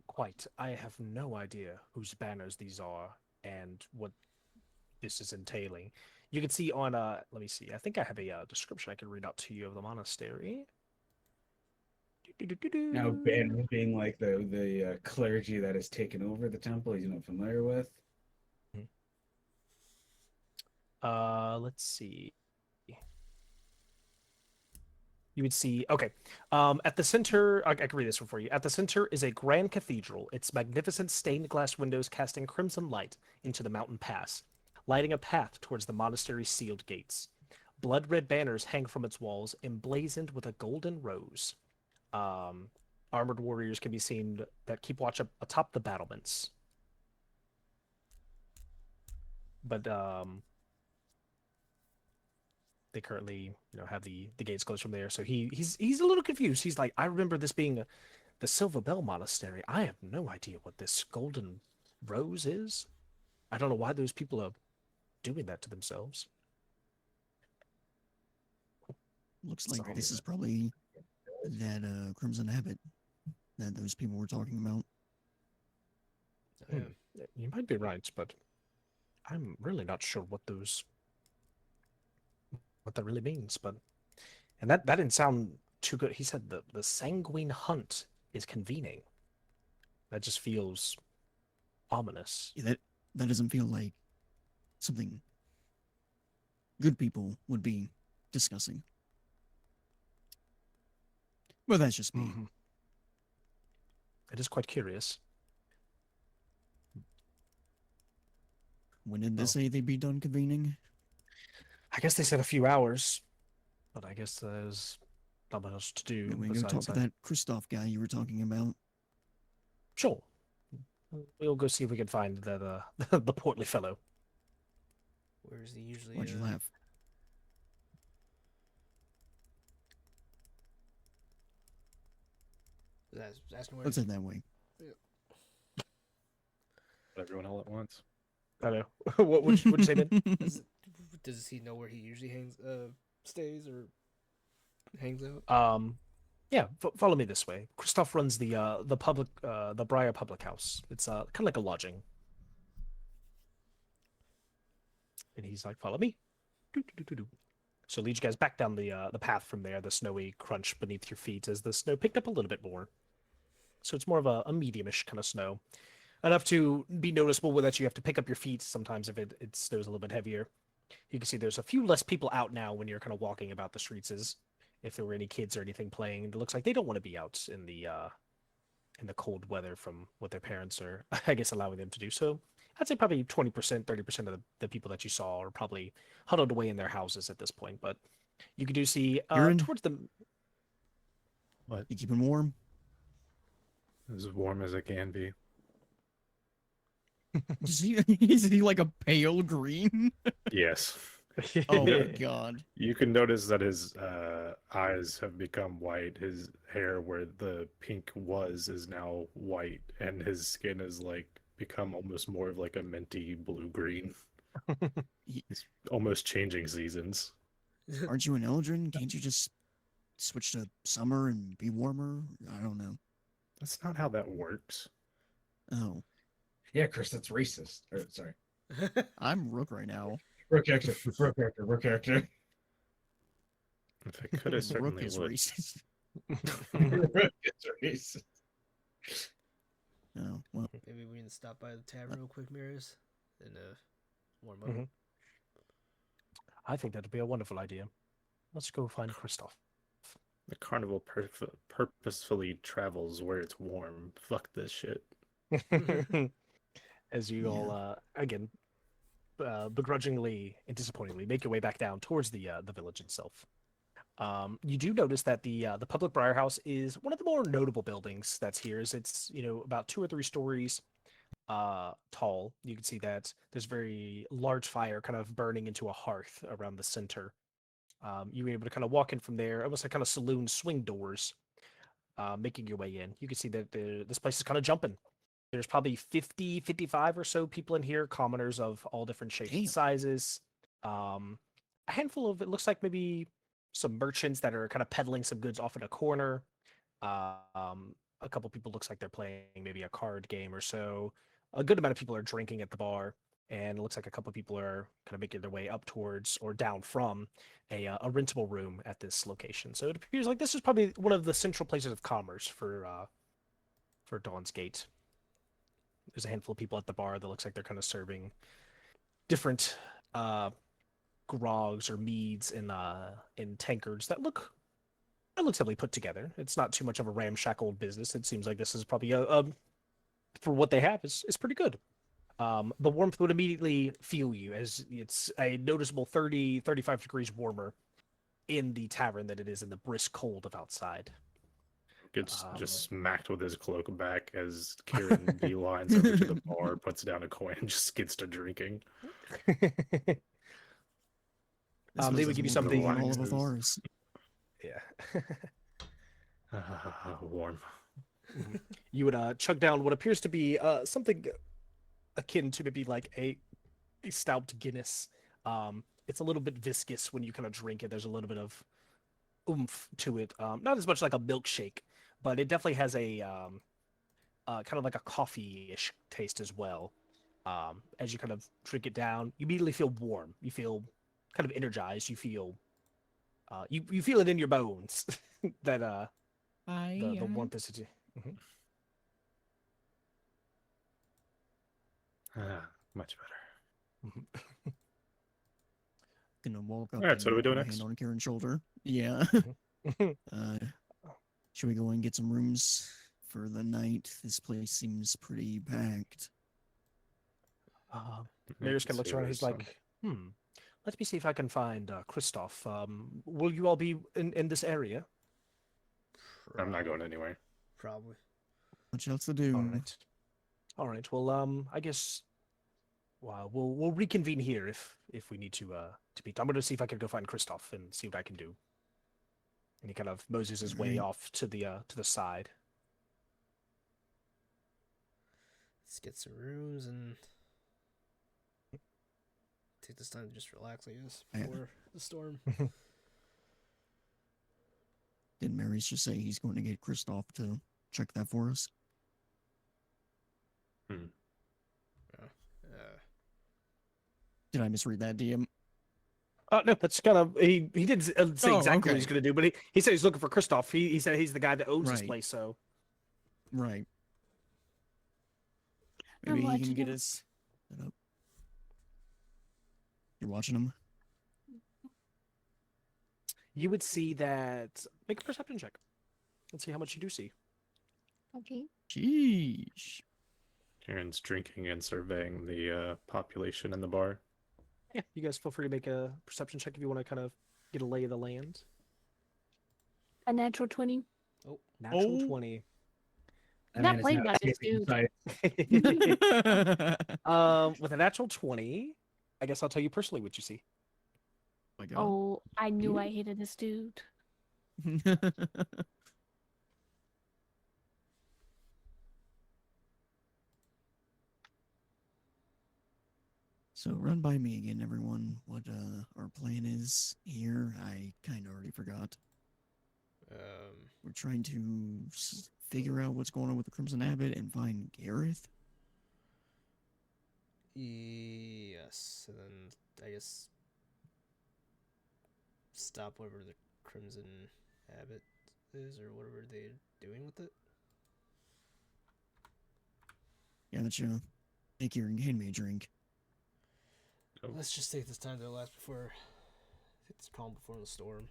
Speaker 2: Quite. I have no idea whose banners these are and what this is entailing. You can see on let me see. I think I have a description I can read out to you of the monastery.
Speaker 7: Now, banners being like the clergy that has taken over the temple, he's not familiar with.
Speaker 2: Let's see. You would see, okay. At the center, I can read this one for you. At the center is a grand cathedral, its magnificent stained glass windows casting crimson light into the mountain pass, lighting a path towards the monastery's sealed gates. Blood-red banners hang from its walls, emblazoned with a golden rose. Armored warriors can be seen that keep watch up atop the battlements. But they currently, have the gates closed from there. So he's a little confused. He's like, I remember this being the Silver Bell Monastery. I have no idea what this golden rose is. I don't know why those people are doing that to themselves.
Speaker 4: Looks like
Speaker 2: Sorry.
Speaker 4: this is probably that Crimson Habit that those people were talking about.
Speaker 6: Yeah.
Speaker 2: You might be right, but I'm really not sure what that really means. But that didn't sound too good. He said the Sanguine Hunt is convening. That just feels ominous.
Speaker 4: Yeah, that doesn't feel like something good people would be discussing. Well, that's just me.
Speaker 2: Mhm. It is quite curious.
Speaker 4: When did they
Speaker 2: Oh.
Speaker 4: say they'd be done convening?
Speaker 2: I guess they said a few hours, but I guess there's not much else to do.
Speaker 4: Maybe we go talk
Speaker 2: besides
Speaker 4: to that Christoph guy you were talking about.
Speaker 2: Sure. We'll go see if we can find that the portly fellow.
Speaker 6: Where's he usually?
Speaker 4: Why'd you laugh?
Speaker 6: Asking where.
Speaker 4: Let's say it that way.
Speaker 5: Everyone all at once.
Speaker 2: I know. what would you say, Ben?
Speaker 6: Does he know where he usually stays or hangs out?
Speaker 2: Yeah. Follow me this way. Christoph runs the public the Briar Public House. It's kind of like a lodging. And he's like, "Follow me." Doo-doo-doo-doo-doo. So lead you guys back down the path from there. The snowy crunch beneath your feet as the snow picked up a little bit more. So it's more of a medium-ish kind of snow. Enough to be noticeable that you have to pick up your feet sometimes if it snows a little bit heavier. You can see there's a few less people out now when you're kind of walking about the streets. As if there were any kids or anything playing, it looks like they don't want to be out in the cold weather from what their parents are, I guess, allowing them to do. So I'd say probably 20%, 30% of the people that you saw are probably huddled away in their houses at this point. But you do see
Speaker 4: Aaron?
Speaker 2: towards the...
Speaker 5: What?
Speaker 4: You keep him warm?
Speaker 5: As warm as it can be.
Speaker 4: Is he like a pale green?
Speaker 5: Yes.
Speaker 4: Oh my god.
Speaker 5: You can notice that his eyes have become white. His hair, where the pink was, is now white, and his skin is like become almost more of like a minty blue-green. He's almost changing seasons.
Speaker 4: Aren't you an Eldrin? Can't you just switch to summer and be warmer? I don't know.
Speaker 5: That's not how that works.
Speaker 4: Oh,
Speaker 7: Yeah, Chris, that's racist. Or, sorry.
Speaker 4: I'm Rook right now.
Speaker 7: Rook character. Rook character. Rook character.
Speaker 5: If it could have
Speaker 4: Rook
Speaker 5: certainly
Speaker 4: is
Speaker 5: would.
Speaker 4: racist.
Speaker 7: Rook is racist.
Speaker 4: Oh, well,
Speaker 6: Maybe we can stop by the tavern real quick, Mirrors, and warm up.
Speaker 2: Mhm. I think that'd be a wonderful idea. Let's go find Kristoff.
Speaker 5: The carnival purposefully travels where it's warm. Fuck this shit.
Speaker 2: As you all, again, begrudgingly and disappointingly make your way back down towards the village itself. You do notice that the public briar house is one of the more notable buildings that's here. It's about 2 or 3 stories tall. You can see that there's a very large fire kind of burning into a hearth around the center. You were able to kind of walk in from there, almost like kind of saloon swing doors, making your way in. You can see that this place is kind of jumping. There's probably 50, 55 or so people in here, commoners of all different shapes and
Speaker 4: Damn.
Speaker 2: sizes. A handful of, it looks like maybe some merchants that are kind of peddling some goods off in a corner. A couple people looks like they're playing maybe a card game or so. A good amount of people are drinking at the bar, and it looks like a couple of people are kind of making their way up towards or down from a rentable room at this location. So it appears like this is probably one of the central places of commerce for Dawn's Gate. There's a handful of people at the bar that looks like they're kind of serving different grogs or meads in tankards that look relatively put together. It's not too much of a ramshackle business. It seems like this is probably for what they have is pretty good. The warmth would immediately feel you, as it's a noticeable 30, 35 degrees warmer in the tavern than it is in the brisk cold of outside.
Speaker 5: Gets just smacked with his cloak back as Kieran beelines over to the bar, puts down a coin, and just gets to drinking.
Speaker 4: this
Speaker 2: They would give you something.
Speaker 4: on all of
Speaker 5: relaxes.
Speaker 4: ours.
Speaker 2: Yeah.
Speaker 5: Warm.
Speaker 2: You would chug down what appears to be something akin to maybe like a stout Guinness. It's a little bit viscous when you kind of drink it. There's a little bit of oomph to it. Not as much like a milkshake, but it definitely has a kind of like a coffee-ish taste as well. As you kind of drink it down, you immediately feel warm. You feel kind of energized. You feel you feel it in your bones that the warmth is. Mhm.
Speaker 5: Much better.
Speaker 4: Gonna walk up.
Speaker 5: Alright, so what are we
Speaker 4: and
Speaker 5: doing
Speaker 4: put my
Speaker 5: next?
Speaker 4: hand on Karen's shoulder. Yeah. Should we go and get some rooms for the night? This place seems pretty packed.
Speaker 2: Mayor's kind of looks around. He's like, let me see if I can find Kristoff. Will you all be in this area?
Speaker 5: I'm not going anywhere.
Speaker 6: Probably.
Speaker 4: Much else to do.
Speaker 2: All right. All right. Well, I guess we'll reconvene here if we need to meet. I'm going to see if I can go find Kristoff and see what I can do. And he kind of moses his way
Speaker 4: Alright.
Speaker 2: off to the side.
Speaker 6: Let's get some rooms and take this time to just relax, I guess,
Speaker 4: Yeah.
Speaker 6: before the storm.
Speaker 4: Did Mary's just say he's going to get Kristoff to check that for us? Did I misread that, DM?
Speaker 2: No, that's kind of he didn't say
Speaker 4: Oh,
Speaker 2: exactly what
Speaker 4: okay.
Speaker 2: he's going to do, but he said he's looking for Kristoff. He said he's the guy that owns this
Speaker 4: Right.
Speaker 2: place, so
Speaker 4: Right.
Speaker 3: I'm
Speaker 4: Maybe he can
Speaker 3: watching
Speaker 4: get
Speaker 3: him.
Speaker 4: us set up. You're watching him?
Speaker 2: you would see that. Make a perception check. Let's see how much you do see.
Speaker 3: Okay.
Speaker 4: Sheesh.
Speaker 5: Kieran's drinking and surveying the population in the bar.
Speaker 2: Yeah, you guys feel free to make a perception check if you want to kind of get a lay of the land.
Speaker 3: A natural 20.
Speaker 2: Natural
Speaker 4: Oh.
Speaker 2: 20.
Speaker 7: That
Speaker 3: Not
Speaker 7: man is
Speaker 3: played
Speaker 7: now
Speaker 3: by this
Speaker 7: taking
Speaker 3: dude.
Speaker 7: sight.
Speaker 2: With a natural 20, I guess I'll tell you personally what you see.
Speaker 4: My God.
Speaker 3: Oh, I knew I hated this dude.
Speaker 4: So run by me again, everyone. What our plan is here. I kind of already forgot. We're trying to figure out what's going on with the Crimson Abbot and find Gareth.
Speaker 6: Yes, and then I guess stop whatever the Crimson Abbot is, or whatever they're doing with it.
Speaker 4: Gotcha. Take your hand me a drink.
Speaker 6: Let's just take this time to last before it's calm before the storm.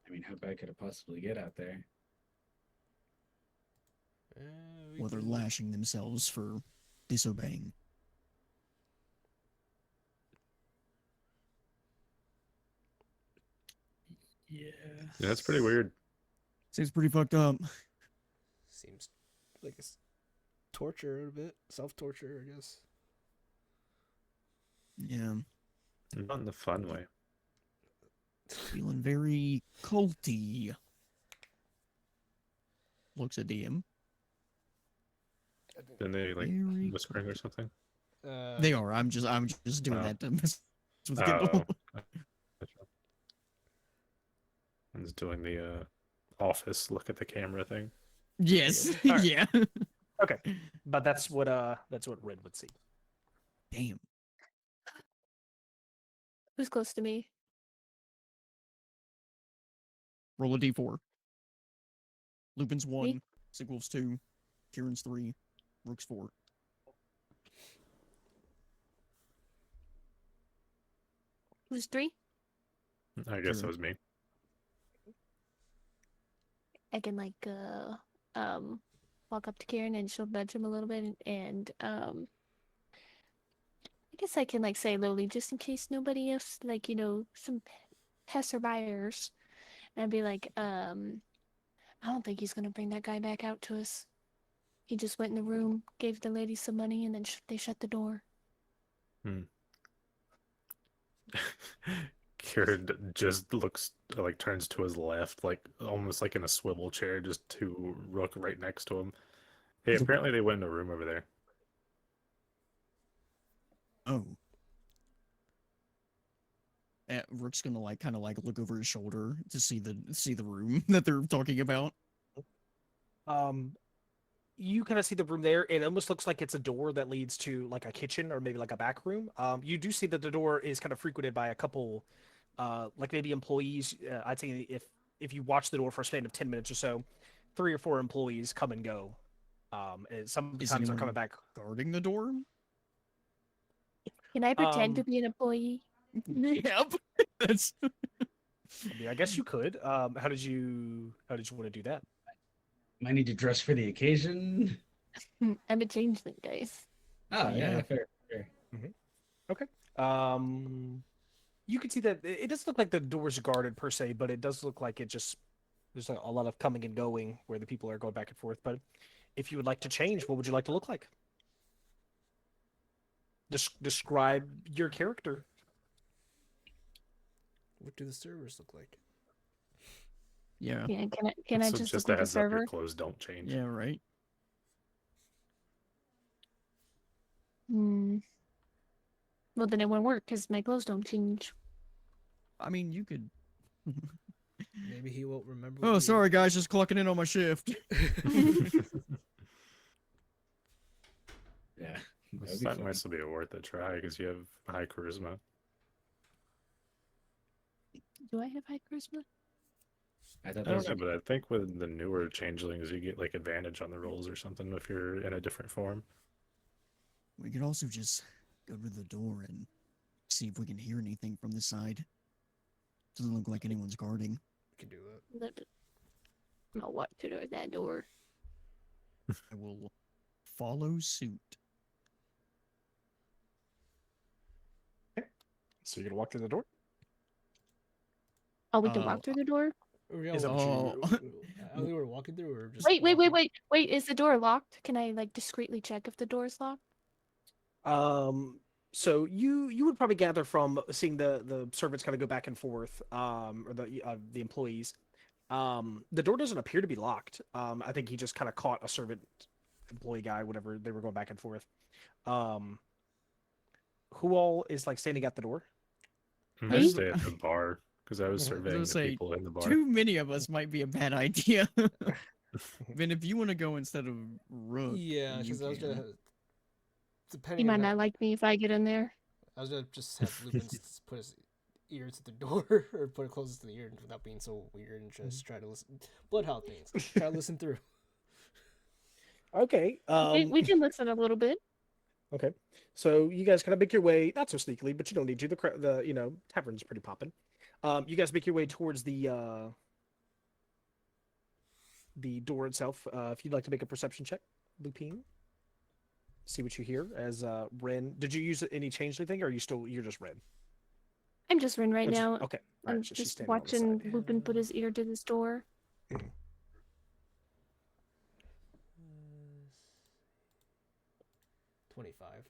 Speaker 7: I mean, how bad could it possibly get out there?
Speaker 6: We
Speaker 4: Well, they're
Speaker 6: can-
Speaker 4: lashing themselves for disobeying.
Speaker 5: Yeah, that's pretty weird.
Speaker 4: Seems pretty fucked up.
Speaker 6: Seems like it's torture a bit, self-torture, I guess.
Speaker 4: Yeah,
Speaker 5: Not in the fun way.
Speaker 4: feeling very culty. Looks at DM.
Speaker 5: Then they like
Speaker 4: Very
Speaker 5: whispering or something.
Speaker 4: They are. I'm just doing
Speaker 5: Oh.
Speaker 4: that to mess with
Speaker 5: Oh,
Speaker 4: Kindle.
Speaker 5: gotcha. I'm just doing the office look at the camera thing.
Speaker 4: Yes.
Speaker 2: Alright.
Speaker 4: Yeah.
Speaker 2: Okay, but that's what Red would see.
Speaker 4: Damn.
Speaker 3: Who's close to me?
Speaker 4: Roll a d4. Lupin's 1, Sigwolf's 2, Kieran's 3, Rook's 4.
Speaker 3: Who's 3?
Speaker 5: I guess
Speaker 4: Sure.
Speaker 5: that was me.
Speaker 3: I can like walk up to Kieran and she'll nudge him a little bit and I guess I can like say lowly just in case nobody else like some passerbyers and be like I don't think he's gonna bring that guy back out to us. He just went in the room, gave the lady some money, and then they shut the door.
Speaker 5: Kieran just looks like turns to his left, like almost like in a swivel chair, just to Rook right next to him. Hey, apparently they went in a room over there.
Speaker 4: Oh. Rook's gonna like kind of like look over his shoulder to see the room that they're talking about.
Speaker 2: You kind of see the room there. It almost looks like it's a door that leads to like a kitchen or maybe like a back room. You do see that the door is kind of frequented by a couple, like maybe employees. I'd say if you watch the door for a span of 10 minutes or so, 3 or 4 employees come and go. And
Speaker 4: Is
Speaker 2: sometimes they're
Speaker 4: anyone
Speaker 2: coming back.
Speaker 4: guarding the door?
Speaker 3: Can I pretend to
Speaker 2: Um,
Speaker 3: be an employee?
Speaker 4: Yep. That's
Speaker 2: I mean, I guess you could. How did you want to do that?
Speaker 7: Might need to dress for the occasion.
Speaker 3: I'm a changeling, guys.
Speaker 7: Oh, yeah,
Speaker 4: Yeah.
Speaker 7: fair.
Speaker 2: Okay. You can see that it doesn't look like the door's guarded per se, but it does look like there's a lot of coming and going where the people are going back and forth. But if you would like to change, what would you like to look like? Describe your character.
Speaker 6: What do the servers look like?
Speaker 4: yeah.
Speaker 3: Yeah, can I
Speaker 5: So
Speaker 3: just
Speaker 5: just
Speaker 3: look
Speaker 5: a
Speaker 3: like a
Speaker 5: heads up, your
Speaker 3: server?
Speaker 5: clothes don't change.
Speaker 4: Yeah, right.
Speaker 3: Hmm. Well, then it won't work because my clothes don't change.
Speaker 4: I mean, you could.
Speaker 6: Maybe he won't remember. what
Speaker 4: Oh,
Speaker 6: we-
Speaker 4: sorry guys, just clocking in on my shift.
Speaker 7: Yeah.
Speaker 5: This
Speaker 7: That'd be
Speaker 5: that
Speaker 7: fun.
Speaker 5: might still be worth a try because you have high charisma.
Speaker 3: Do I have high charisma?
Speaker 7: I thought
Speaker 5: I
Speaker 7: that
Speaker 5: don't
Speaker 7: was
Speaker 5: know, but I think with the newer changelings, you get like advantage on the rolls or something if you're in a different form.
Speaker 4: We could also just go to the door and see if we can hear anything from the side. Doesn't look like anyone's guarding.
Speaker 6: We can do that.
Speaker 3: I'll walk to that door.
Speaker 4: I will follow suit.
Speaker 2: So you're gonna walk through the door.
Speaker 3: Oh, we can walk
Speaker 4: Oh,
Speaker 3: through the door?
Speaker 6: Or
Speaker 2: Is that
Speaker 4: what
Speaker 6: Are we were walking through, or just
Speaker 3: Wait,
Speaker 6: walking?
Speaker 3: wait. Is the door locked? Can I like discreetly check if the door is locked?
Speaker 2: So you would probably gather from seeing the servants kind of go back and forth, or the employees. The door doesn't appear to be locked. I think he just kind of caught a servant employee guy, whatever they were going back and forth. Who all is like standing at the door?
Speaker 5: I
Speaker 3: Me?
Speaker 5: stay at the bar because I was
Speaker 2: Mhm. I was
Speaker 5: surveying
Speaker 4: gonna
Speaker 5: the
Speaker 4: say,
Speaker 5: people in the bar.
Speaker 4: Too many of us might be a bad idea. Then if you want to go instead of Rook,
Speaker 6: Yeah,
Speaker 4: you
Speaker 6: because I was
Speaker 4: can.
Speaker 6: gonna.
Speaker 3: He
Speaker 6: Depending
Speaker 3: might
Speaker 6: on
Speaker 3: not
Speaker 6: that,
Speaker 3: like me if I get in there.
Speaker 6: I was gonna just have Lupin put his ear to the door, or put it closest to the ear without being so weird, and just try to listen. Bloodhound things. Try to listen through.
Speaker 2: Okay.
Speaker 3: We can listen a little bit.
Speaker 2: Okay. So you guys kind of make your way, not so sneakily, but you don't need to. The tavern's pretty popping. You guys make your way towards the door itself. If you'd like to make a perception check, Lupine. See what you hear as Ren. Did you use any change anything, or are you're just Ren?
Speaker 3: I'm just Rin right
Speaker 2: Or just-
Speaker 3: now.
Speaker 2: okay.
Speaker 3: I'm
Speaker 2: Alright, so she's
Speaker 3: just
Speaker 2: standing on the
Speaker 3: watching
Speaker 2: side.
Speaker 3: Lupin put his ear to this door.
Speaker 6: 25.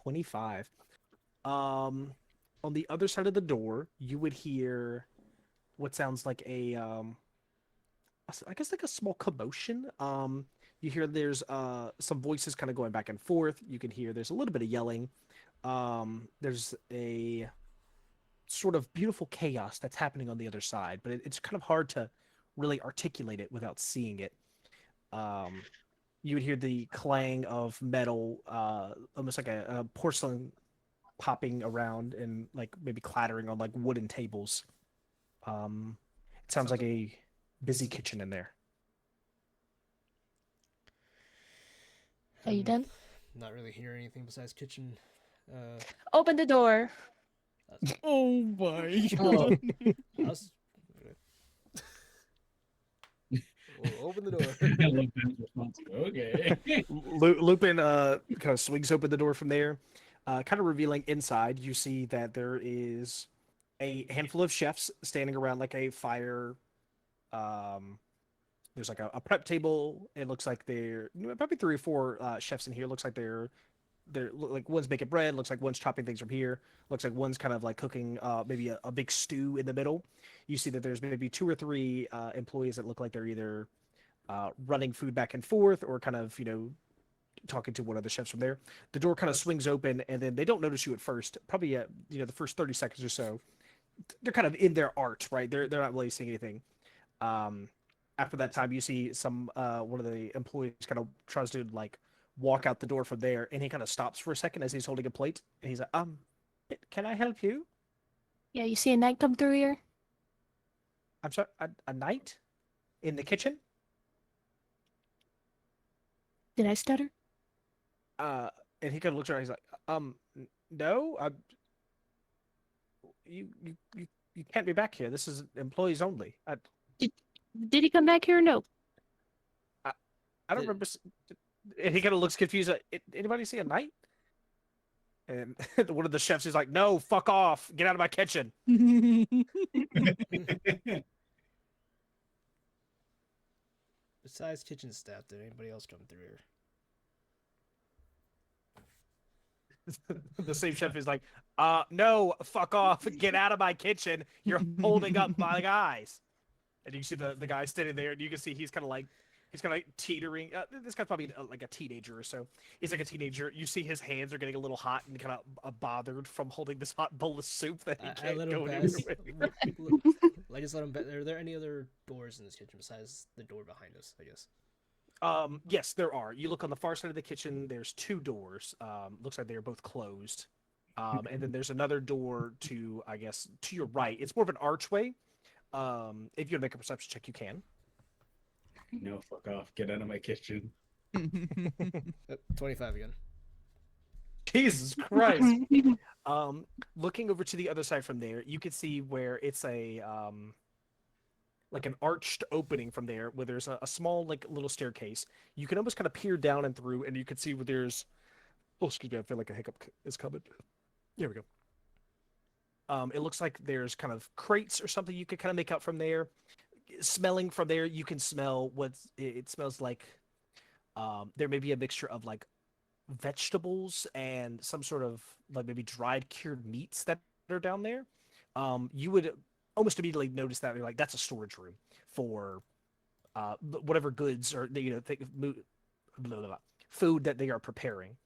Speaker 2: 25. On the other side of the door, you would hear what sounds like I guess like a small commotion. You hear there's some voices kind of going back and forth. You can hear there's a little bit of yelling. There's a sort of beautiful chaos that's happening on the other side, but it's kind of hard to really articulate it without seeing it. You would hear the clang of metal, almost like a porcelain popping around and like maybe clattering on like wooden tables. It sounds like a busy kitchen in there.
Speaker 3: Are you done?
Speaker 6: Not really hear anything besides kitchen.
Speaker 3: Open the door.
Speaker 4: Oh my
Speaker 6: Oh.
Speaker 4: god.
Speaker 6: I was... We'll open the door.
Speaker 7: I love Ben's response. Okay.
Speaker 2: Lupin kind of swings open the door from there, kind of revealing inside. You see that there is a handful of chefs standing around like a fire. There's like a prep table. It looks like they're probably 3 or 4 chefs in here. Looks like they're like one's making bread. Looks like one's chopping things from here. Looks like one's kind of like cooking maybe a big stew in the middle. You see that there's maybe 2 or 3 employees that look like they're either running food back and forth or kind of talking to one of the chefs from there. The door kind of swings open, and then they don't notice you at first. Probably the first 30 seconds or so, they're kind of in their art, right? They're not really seeing anything. After that time, you see some one of the employees kind of tries to like walk out the door from there, and he kind of stops for a second as he's holding a plate, and he's like, can I help you?
Speaker 3: Yeah, you see a knight come through here?
Speaker 2: I'm sorry, a knight in the kitchen?
Speaker 3: Did I stutter?
Speaker 2: And he kind of looks around. He's like, no, you can't be back here. This is employees only.
Speaker 3: Did he come back here or no?
Speaker 2: I don't remember. And he kind of looks confused. Like, anybody see a knight? And one of the chefs is like, no, fuck off. Get out of my kitchen.
Speaker 6: Besides kitchen staff, did anybody else come through here?
Speaker 2: The same chef is like, no, fuck off. Get out of my kitchen. You're holding up my guys. And you see the guy standing there, and you can see he's kind of like teetering. This guy's probably like a teenager or so. He's like a teenager. You see his hands are getting a little hot and kind of bothered from holding this hot bowl of soup that he
Speaker 6: I
Speaker 2: can't
Speaker 6: let
Speaker 2: go
Speaker 6: him
Speaker 2: anywhere
Speaker 6: pass.
Speaker 2: with.
Speaker 6: I just let him pass. Are there any other doors in this kitchen besides the door behind us, I guess?
Speaker 2: Yes, there are. You look on the far side of the kitchen, there's 2 doors. Looks like they're both closed. And then there's another door to, I guess, to your right. It's more of an archway. If you want to make a perception check, you can.
Speaker 7: No, fuck off. Get out of my kitchen.
Speaker 6: 25 again.
Speaker 2: Jesus Christ. Looking over to the other side from there, you can see where it's a like an arched opening from there, where there's a small like little staircase. You can almost kind of peer down and through, and you can see where there's. Oh, excuse me. I feel like a hiccup is coming. Here we go. It looks like there's kind of crates or something you could kind of make out from there. Smelling from there, you can smell what it smells like. There may be a mixture of like vegetables and some sort of like maybe dried cured meats that are down there. You would almost immediately notice that you're like, that's a storage room for whatever goods or food that they are preparing.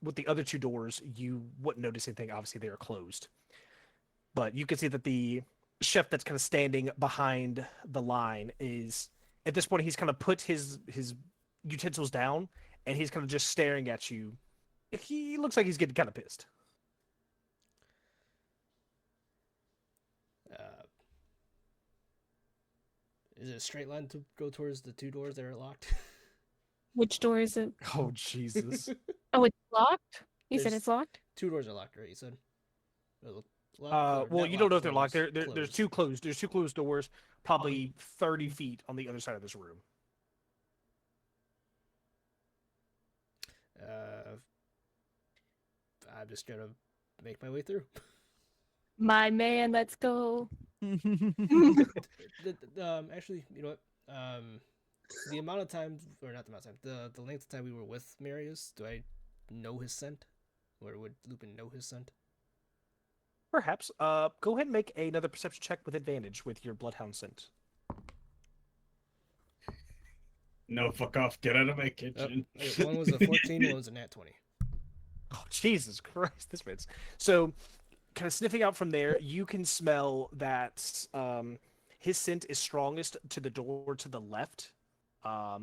Speaker 2: With the other 2 doors, you wouldn't notice anything. Obviously, they are closed. But you can see that the chef that's kind of standing behind the line is, at this point, he's kind of put his utensils down, and he's kind of just staring at you. He looks like he's getting kind of pissed.
Speaker 6: Is it a straight line to go towards the 2 doors that are locked?
Speaker 3: Which door is it?
Speaker 2: Oh Jesus!
Speaker 3: Oh, it's locked. You said
Speaker 6: There's-
Speaker 3: it's locked.
Speaker 6: 2 doors are locked, right? You said. Or locked, or
Speaker 2: Well,
Speaker 6: not
Speaker 2: you don't know if
Speaker 6: locked,
Speaker 2: they're locked.
Speaker 6: closed,
Speaker 2: There's
Speaker 6: closed.
Speaker 2: 2 closed. There's 2 closed doors, probably 30 feet on the other side of this room.
Speaker 6: I'm just gonna make my way through.
Speaker 3: My man, let's go.
Speaker 6: Actually, you know what? The amount of time, or not the amount of time, the length of time we were with Marius, do I know his scent? Or would Lupin know his scent?
Speaker 2: Perhaps. Go ahead and make another perception check with advantage with your bloodhound scent.
Speaker 7: No, fuck off. Get out of my
Speaker 6: Oh,
Speaker 7: kitchen.
Speaker 6: okay, one was a 14, one was a nat 20.
Speaker 2: Oh Jesus Christ! This man's so kind of sniffing out from there. You can smell that his scent is strongest to the door to the left.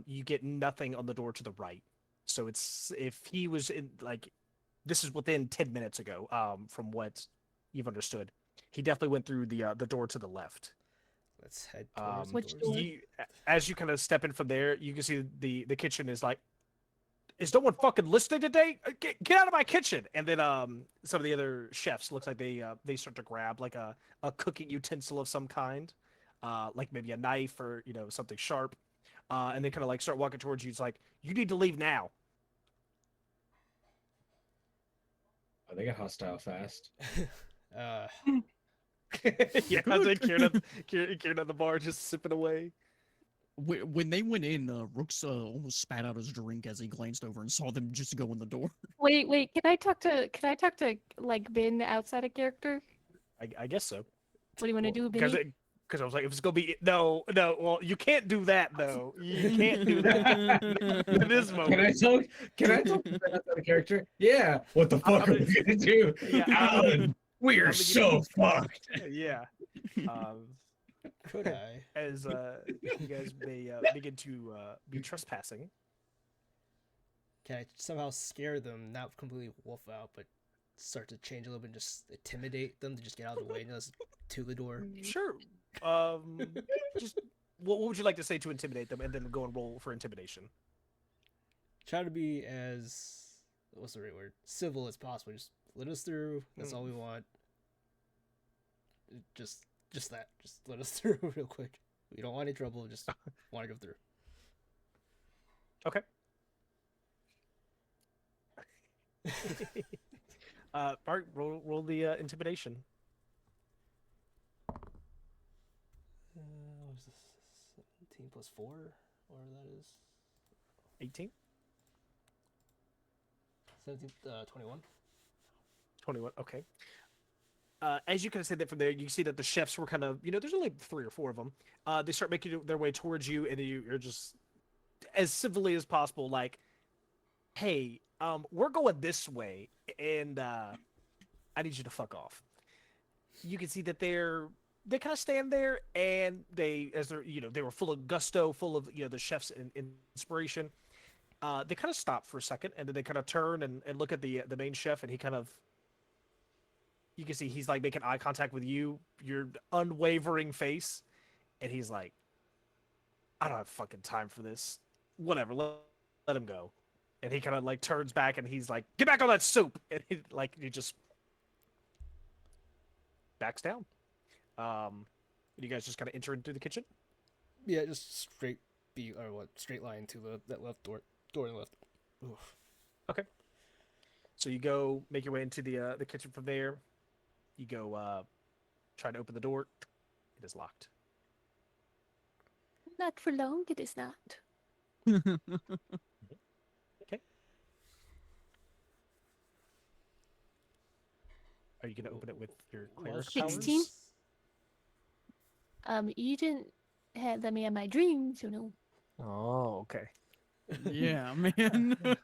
Speaker 2: You get nothing on the door to the right. So it's if he was in like this is within 10 minutes ago. From what you've understood, he definitely went through the door to the left.
Speaker 6: Let's head towards
Speaker 3: Which
Speaker 6: the
Speaker 3: door?
Speaker 6: doors.
Speaker 2: As you kind of step in from there, you can see the kitchen is like, is no one fucking listening today? Get out of my kitchen! And then some of the other chefs looks like they start to grab like a cooking utensil of some kind, like maybe a knife or something sharp, and they kind of like start walking towards you. It's like you need to leave now.
Speaker 7: Oh, they get hostile fast.
Speaker 6: Uh,
Speaker 2: Yeah, I think Kieran at the bar just sipping away.
Speaker 4: When they went in, Rooks almost spat out his drink as he glanced over and saw them just go in the door.
Speaker 3: Wait. Can I talk to like Ben outside of character?
Speaker 2: I guess so.
Speaker 3: What do you want to do,
Speaker 2: Because
Speaker 3: Benny?
Speaker 2: because I was like, if it's gonna be no. Well, you can't do that though. You can't do that in this moment.
Speaker 7: Can I talk? Can I talk to Ben outside of character? Yeah. What the fuck
Speaker 2: I'm
Speaker 7: are we gonna do?
Speaker 2: Yeah,
Speaker 7: Alan, we are
Speaker 2: I'm
Speaker 7: so fucked.
Speaker 2: Yeah.
Speaker 6: could I?
Speaker 2: As you guys may begin to be trespassing.
Speaker 6: Can I somehow scare them, not completely wolf out, but start to change a little bit and just intimidate them to just get out of the way and just to the door?
Speaker 2: Sure. Just what would you like to say to intimidate them, and then go and roll for intimidation?
Speaker 6: Try to be as, what's the right word? Civil as possible. Just let us through. That's all we want. Just that. Just let us through real quick. We don't want any trouble. Just want to go through.
Speaker 2: Okay. Bart, roll the intimidation.
Speaker 6: What is this? 17 plus 4? Or that is
Speaker 2: 18,
Speaker 6: 17, 21.
Speaker 2: 21. Okay. As you kind of say that from there, you see that the chefs were kind of, there's only 3 or 4 of them. They start making their way towards you, and you're just as civilly as possible, like, hey, we're going this way, and I need you to fuck off. You can see that they kind of stand there, and they were full of gusto, full of the chef's inspiration. They kind of stop for a second, and then they kind of turn and look at the main chef, and he kind of, you can see he's like making eye contact with you, your unwavering face, and he's like, I don't have fucking time for this. Whatever, let him go. And he kind of like turns back, and he's like, get back on that soup, and he just backs down. You guys just kind of enter into the kitchen.
Speaker 6: Yeah, just straight line to that left door. Door on the left. Oof.
Speaker 2: Okay. So you go make your way into the kitchen from there. You go try to open the door. It is locked.
Speaker 3: Not for long, it is not.
Speaker 2: Okay. Are you gonna open it with your cleric powers?
Speaker 3: 16? You didn't let me have my dreams,
Speaker 2: Oh, okay.
Speaker 4: Yeah, man.
Speaker 2: I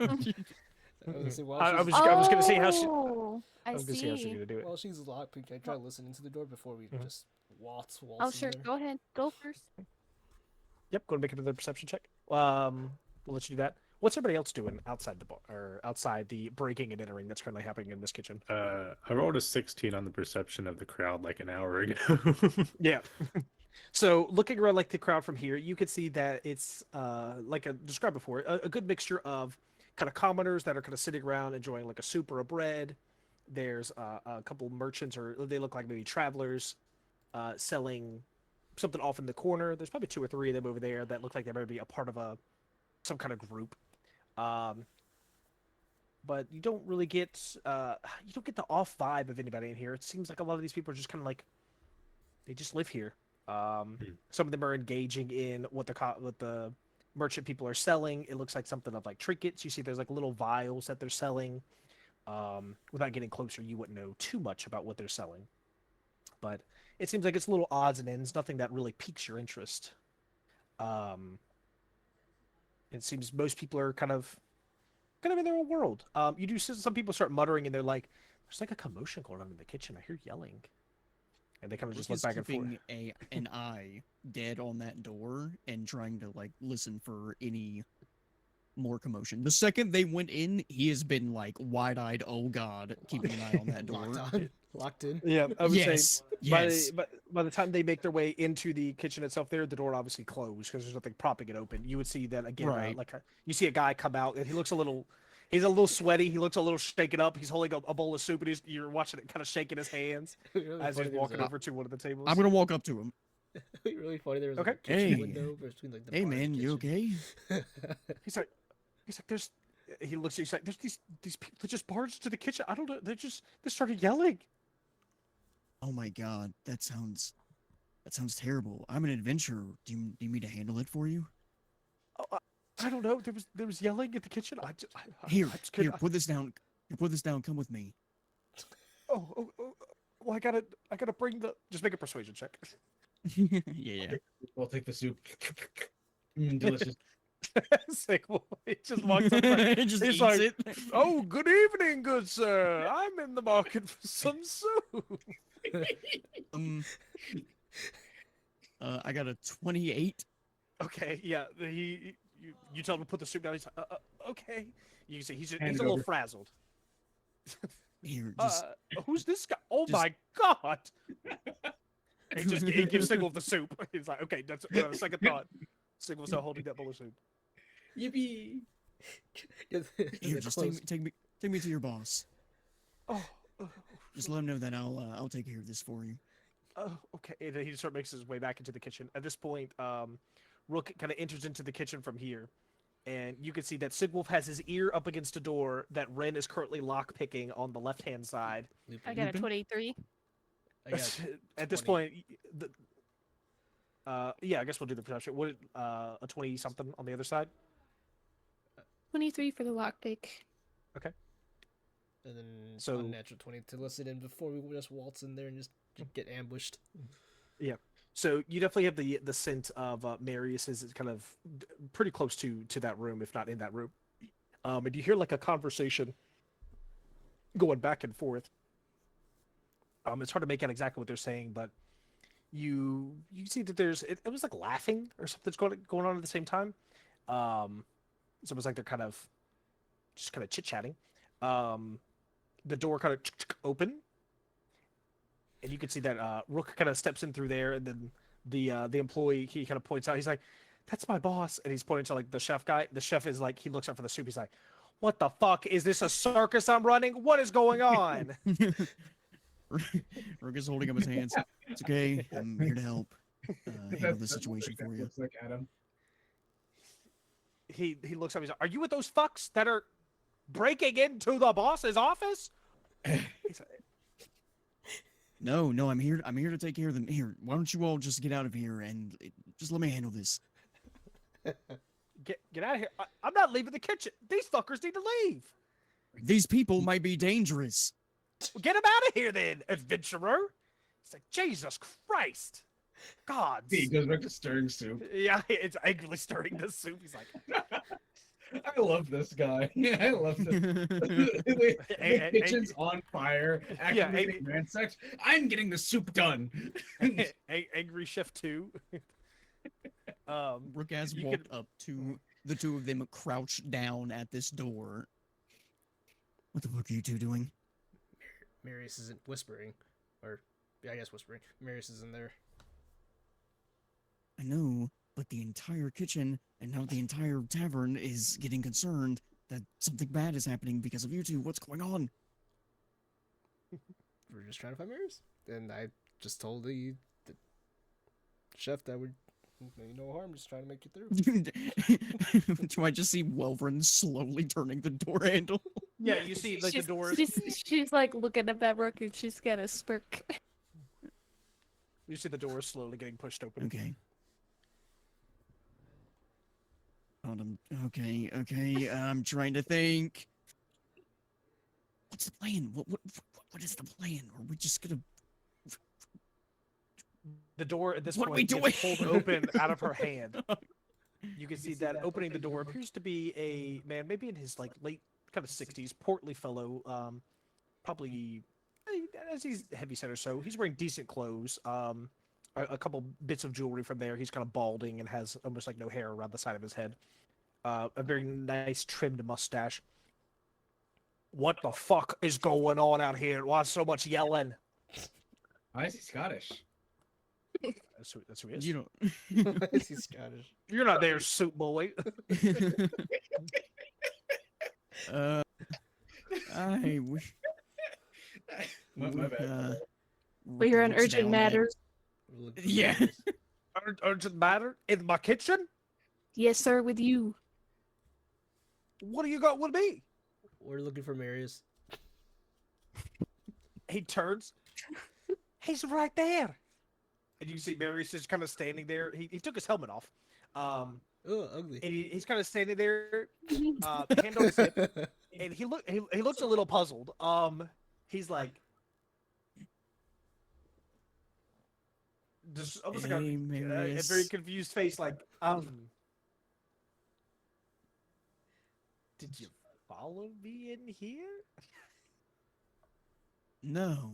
Speaker 2: was gonna see how she.
Speaker 3: I
Speaker 2: I was gonna see how she's
Speaker 3: see.
Speaker 2: gonna do it.
Speaker 6: While she's locked, can I try listening to the door before we
Speaker 2: Mhm.
Speaker 6: just waltz
Speaker 3: Oh,
Speaker 6: in
Speaker 3: sure.
Speaker 6: there?
Speaker 3: Go ahead. Go first.
Speaker 2: Yep. Go and make another perception check. We'll let you do that. What's everybody else doing outside the bar or outside the breaking and entering that's currently happening in this kitchen?
Speaker 5: I rolled a 16 on the perception of the crowd like an hour ago.
Speaker 2: Yeah. So looking around like the crowd from here, you can see that it's like I described before, a good mixture of kind of commoners that are kind of sitting around enjoying like a soup or a bread. There's a couple merchants, or they look like maybe travelers, selling something off in the corner. There's probably two or three of them over there that look like they might be a part of a some kind of group. Um, but you don't get the off vibe of anybody in here. It seems like a lot of these people are just kind of like they just live here. Some of them are engaging in what the merchant people are selling. It looks like something of like trinkets. You see, there's like little vials that they're selling. Without getting closer, you wouldn't know too much about what they're selling, but it seems like it's little odds and ends, nothing that really piques your interest. Um, it seems most people are kind of in their own world. You do see some people start muttering, and they're like, "There's like a commotion going on in the kitchen. I hear yelling," and they kind of just
Speaker 4: Rook
Speaker 2: look
Speaker 4: is
Speaker 2: back and forth.
Speaker 4: keeping an eye dead on that door and trying to like listen for any more commotion. The second they went in, he has been like wide-eyed, oh god, keeping an eye on that door.
Speaker 6: Locked on, locked in.
Speaker 2: Yeah, I would say
Speaker 4: Yes, yes.
Speaker 2: by the time they make their way into the kitchen itself, there the door obviously closed because there's nothing propping it open. You would see that again,
Speaker 4: Right.
Speaker 2: you see a guy come out and he's a little sweaty. He looks a little shaken up. He's holding a bowl of soup and you're watching it kind of shaking his hands
Speaker 6: Really
Speaker 2: as
Speaker 6: funny,
Speaker 2: he's walking over to one of the tables.
Speaker 4: I'm gonna walk up to him.
Speaker 6: Really funny. There was
Speaker 2: Okay.
Speaker 6: like, a kitchen
Speaker 4: Hey.
Speaker 6: window between like the
Speaker 4: Hey
Speaker 6: bar and
Speaker 4: man,
Speaker 6: the
Speaker 4: you
Speaker 6: kitchen.
Speaker 4: okay?
Speaker 2: He's like there's. He looks. He's like there's these people that just barged to the kitchen. I don't know. They started yelling.
Speaker 4: Oh my god, that sounds terrible. I'm an adventurer. Do you need me to handle it for you?
Speaker 2: Oh, I don't know. There was yelling at the kitchen.
Speaker 4: Here,
Speaker 2: I just couldn't-
Speaker 4: here, put this down. Here, put this down. Come with me.
Speaker 2: Well, I gotta bring the. Just make a persuasion check.
Speaker 4: Yeah.
Speaker 7: We'll take the soup. Delicious.
Speaker 2: Sick boy. He just walks up. Like,
Speaker 4: Just
Speaker 2: he's
Speaker 4: eats
Speaker 2: like,
Speaker 4: it.
Speaker 2: "Oh, good evening, good sir. I'm in the market for some soup."
Speaker 4: Um, I got a 28.
Speaker 2: Okay, yeah. You tell him to put the soup down. He's like, okay. You can see he's
Speaker 7: Hand
Speaker 2: a
Speaker 7: it
Speaker 2: little
Speaker 7: over.
Speaker 2: frazzled.
Speaker 4: Here, just
Speaker 2: Who's this guy? Oh
Speaker 4: just-
Speaker 2: my god! He gives Signal the soup. He's like, okay, that's second thought. Signal's not holding that bowl of soup.
Speaker 7: Yippee!
Speaker 4: here, just take me to your boss.
Speaker 2: Oh,
Speaker 4: Just let him know that I'll take care of this for you.
Speaker 2: okay. And then he just makes his way back into the kitchen. At this point, Rook kind of enters into the kitchen from here, and you can see that Sigwolf has his ear up against a door that Ren is currently lock picking on the left hand side.
Speaker 3: I got a
Speaker 4: Lupin?
Speaker 3: 23.
Speaker 6: I got
Speaker 2: At this
Speaker 6: 20.
Speaker 2: point, yeah, I guess we'll do the perception. What a 20 something on the other side?
Speaker 3: 23 for the lockpick.
Speaker 6: And then
Speaker 2: So-
Speaker 6: unnatural 20 to listen in before we just waltz in there and just get ambushed.
Speaker 2: So you definitely have the scent of Marius is kind of pretty close to that room, if not in that room. And you hear like a conversation going back and forth. It's hard to make out exactly what they're saying, but you see that it was like laughing or something's going on at the same time. It's almost like they're kind of chit chatting. The door kind of open, and you can see that Rook kind of steps in through there, and then the employee he kind of points out. He's like, "That's my boss," and he's pointing to like the chef guy. The chef is like, he looks up for the soup. He's like, "What the fuck is this? A circus I'm running? What is going on?"
Speaker 4: Rook is holding up his hands. It's okay. I'm here to help handle the situation for you.
Speaker 7: Looks like Adam.
Speaker 2: He looks up. He's like, "Are you with those fucks that are breaking into the boss's office?" He's like,
Speaker 4: No, I'm here. I'm here to take care of them. Here, why don't you all just get out of here and just let me handle this?
Speaker 2: Get out of here! I'm not leaving the kitchen. These fuckers need to leave.
Speaker 4: These people might be dangerous.
Speaker 2: Get him out of here, then, adventurer. It's like, Jesus Christ, God.
Speaker 7: He goes back to stirring soup.
Speaker 2: Yeah, it's angrily stirring the soup. He's like,
Speaker 7: I love this guy. Yeah, I love this. the kitchen's on fire.
Speaker 2: Yeah,
Speaker 7: Actively being ransacked. I'm getting the soup done.
Speaker 2: Angry Chef 2.
Speaker 4: Rook has
Speaker 2: You
Speaker 4: walked up to the two of them crouched down at this door. What the fuck are you two doing?
Speaker 6: Marius isn't whispering, or yeah, I guess whispering. Marius is in there.
Speaker 4: I know, but the entire kitchen and now the entire tavern is getting concerned that something bad is happening because of you two. What's going on?
Speaker 6: We're just trying to find mirrors. And I just told the chef that we're no harm, just trying to make you through.
Speaker 4: Do I just see Welvrin slowly turning the door handle?
Speaker 2: Yeah, you see like the door.
Speaker 3: She's like looking at that rook and she's got a smirk.
Speaker 2: You see the door slowly getting pushed open.
Speaker 4: Okay. Okay. I'm trying to think. What's the plan? What is the plan? Are we just gonna?
Speaker 2: The door at this
Speaker 4: What are we
Speaker 2: point gets
Speaker 4: doing?
Speaker 2: pulled open out of her hand. You can see that opening the door appears to be a man, maybe in his like late kind of 60s, portly fellow, probably as he's heavy set or so. He's wearing decent clothes. A couple bits of jewelry from there. He's kind of balding and has almost like no hair around the side of his head. A very nice trimmed mustache. What the fuck is going on out here? Why so much yelling?
Speaker 7: Why is he Scottish?
Speaker 2: That's who he is.
Speaker 4: You
Speaker 6: Why is he Scottish?
Speaker 2: You're not there, soup boy.
Speaker 4: don't. I wish.
Speaker 7: My bad.
Speaker 3: We're on
Speaker 4: looks
Speaker 3: urgent
Speaker 4: down at-
Speaker 3: matters.
Speaker 6: We're looking for
Speaker 4: Yeah.
Speaker 6: mirrors.
Speaker 2: Urgent matter in my kitchen.
Speaker 3: Yes, sir, with you.
Speaker 2: What do you got with me?
Speaker 6: We're looking for mirrors.
Speaker 2: He turns. He's right there. And you see Marius just kind of standing there. He took his helmet off.
Speaker 6: Oh, ugly.
Speaker 2: And he's kind of standing there, hand on his hip, and he looks a little puzzled. He's like, just almost like
Speaker 4: Hey,
Speaker 2: a
Speaker 4: Marius.
Speaker 2: very confused face, like, did you follow me in here?
Speaker 4: No.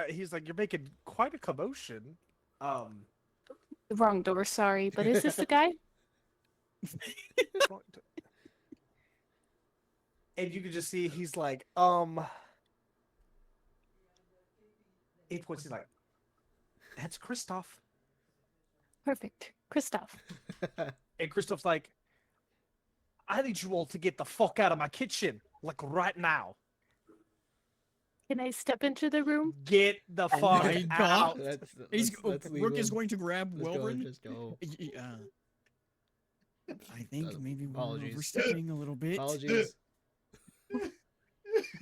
Speaker 2: He's like, you're making quite a commotion.
Speaker 3: The wrong door, sorry, but is this the guy?
Speaker 2: And you can just see he's like, he points, he's like, that's Christoph.
Speaker 3: Perfect. Christoph.
Speaker 2: And Christoph's like, I need you all to get the fuck out of my kitchen, like right now.
Speaker 3: Can I step into the room?
Speaker 2: Get the fuck
Speaker 4: my
Speaker 2: out.
Speaker 4: God. Rook is
Speaker 6: legal.
Speaker 4: going to grab
Speaker 6: Let's go and
Speaker 4: Welvrin.
Speaker 6: just go.
Speaker 4: I think maybe we're
Speaker 6: Apologies.
Speaker 4: overstepping a little bit.
Speaker 6: Apologies.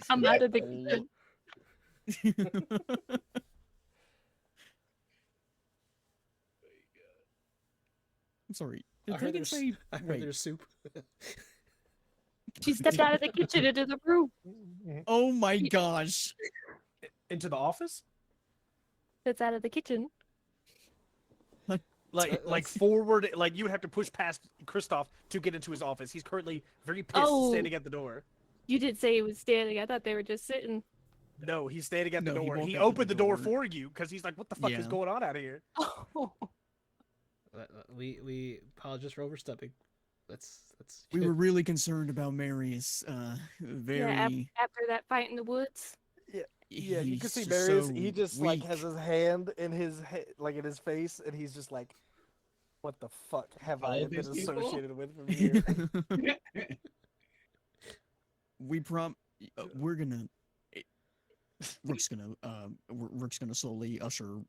Speaker 3: I'm out of the kitchen.
Speaker 4: I'm sorry.
Speaker 6: I
Speaker 4: Did
Speaker 6: heard
Speaker 4: Tegan
Speaker 6: there's,
Speaker 4: say?
Speaker 6: I heard
Speaker 4: Wait.
Speaker 6: there's soup.
Speaker 3: She stepped out of the kitchen into the room.
Speaker 4: Oh my gosh.
Speaker 2: Into the office?
Speaker 3: That's out of the kitchen.
Speaker 2: Like
Speaker 6: Let's-
Speaker 2: forward, like you would have to push past Christoph to get into his office. He's currently very pissed
Speaker 3: Oh.
Speaker 2: standing at the door.
Speaker 3: You did say he was standing. I thought they were just sitting.
Speaker 2: No, he's standing at the
Speaker 4: No, he
Speaker 2: door.
Speaker 4: walked
Speaker 2: He
Speaker 4: up to
Speaker 2: opened
Speaker 4: the
Speaker 2: the door
Speaker 4: door.
Speaker 2: for you because he's like, what the fuck is
Speaker 4: Yeah.
Speaker 2: going on out here?
Speaker 3: Oh.
Speaker 6: We apologize for overstepping. That's
Speaker 4: We were really concerned about Marius. Very.
Speaker 3: Yeah, after that fight in the woods.
Speaker 2: Yeah, you can see
Speaker 4: he's
Speaker 2: Marius.
Speaker 4: so
Speaker 2: He just like
Speaker 4: weak.
Speaker 2: has his hand in his like in his face, and he's just like, "What the fuck have I
Speaker 7: All
Speaker 2: been
Speaker 7: these people?
Speaker 2: associated with from here?"
Speaker 4: We're gonna. Rook's gonna slowly usher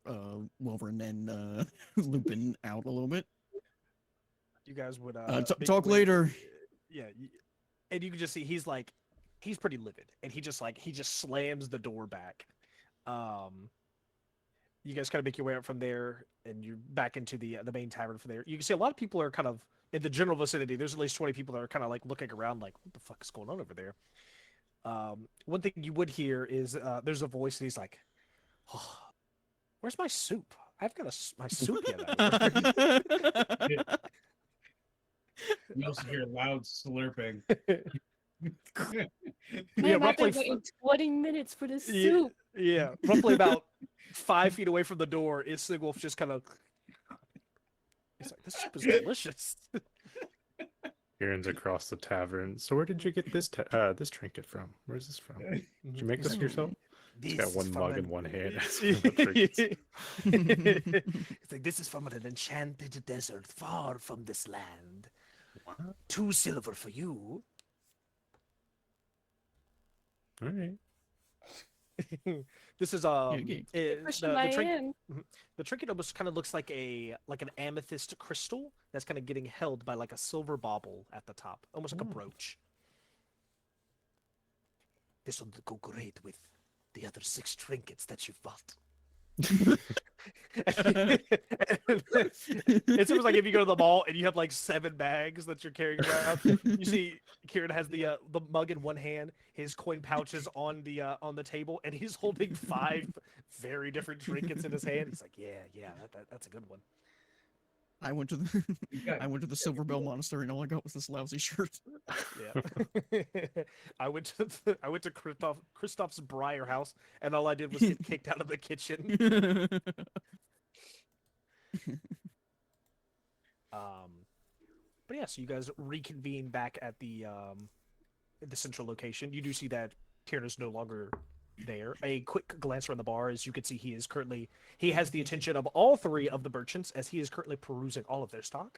Speaker 4: Welvrin and Lupin out a little bit.
Speaker 2: You guys would make
Speaker 4: Talk
Speaker 2: your way-
Speaker 4: later.
Speaker 2: Yeah, and you can just see he's pretty livid, and he just slams the door back. You guys kind of make your way up from there, and you're back into the main tavern from there. You can see a lot of people are kind of in the general vicinity. There's at least 20 people that are kind of like looking around, like, what the fuck is going on over there? One thing you would hear is there's a voice, and he's like, oh, "Where's my soup? I've got my soup yet."
Speaker 7: You also hear loud slurping.
Speaker 3: Man,
Speaker 2: Yeah,
Speaker 3: I've
Speaker 2: roughly.
Speaker 3: been waiting 20 minutes for this
Speaker 2: Yeah.
Speaker 3: soup.
Speaker 2: Yeah, roughly about 5 feet away from the door is Sigwolf just kind of. He's like, "This soup is delicious."
Speaker 5: Aaron's across the tavern. So where did you get this this trinket from? Where's this from? Did you make this yourself? He's
Speaker 2: This
Speaker 5: got
Speaker 2: is
Speaker 5: one
Speaker 2: from
Speaker 5: mug
Speaker 2: an-
Speaker 5: in one hand. asking for trinkets.
Speaker 2: It's like, this is from an enchanted desert far from this land.
Speaker 5: What?
Speaker 2: 2 silver for you.
Speaker 5: All right.
Speaker 2: This is
Speaker 4: okay.
Speaker 3: Pushing my hand.
Speaker 2: the trinket almost kind of looks like an amethyst crystal that's kind of getting held by like a silver bauble at the top, almost like a brooch. This will go great with the other 6 trinkets that you've bought. It's almost like if you go to the mall and you have like 7 bags that you're carrying around. You see, Kieran has the mug in one hand, his coin pouches on the table, and he's holding 5 very different trinkets in his hand. He's like, yeah, that's a good one.
Speaker 4: I went to the Silver Bell Monastery and all I got was this lousy shirt.
Speaker 2: Yeah. I went to Christoph's Briar house, and all I did was get kicked out of the kitchen. But yeah, so you guys reconvene back at the central location. You do see that Tierna's no longer there. A quick glance around the bar, as you can see, he has the attention of all 3 of the merchants, as he is currently perusing all of their stock.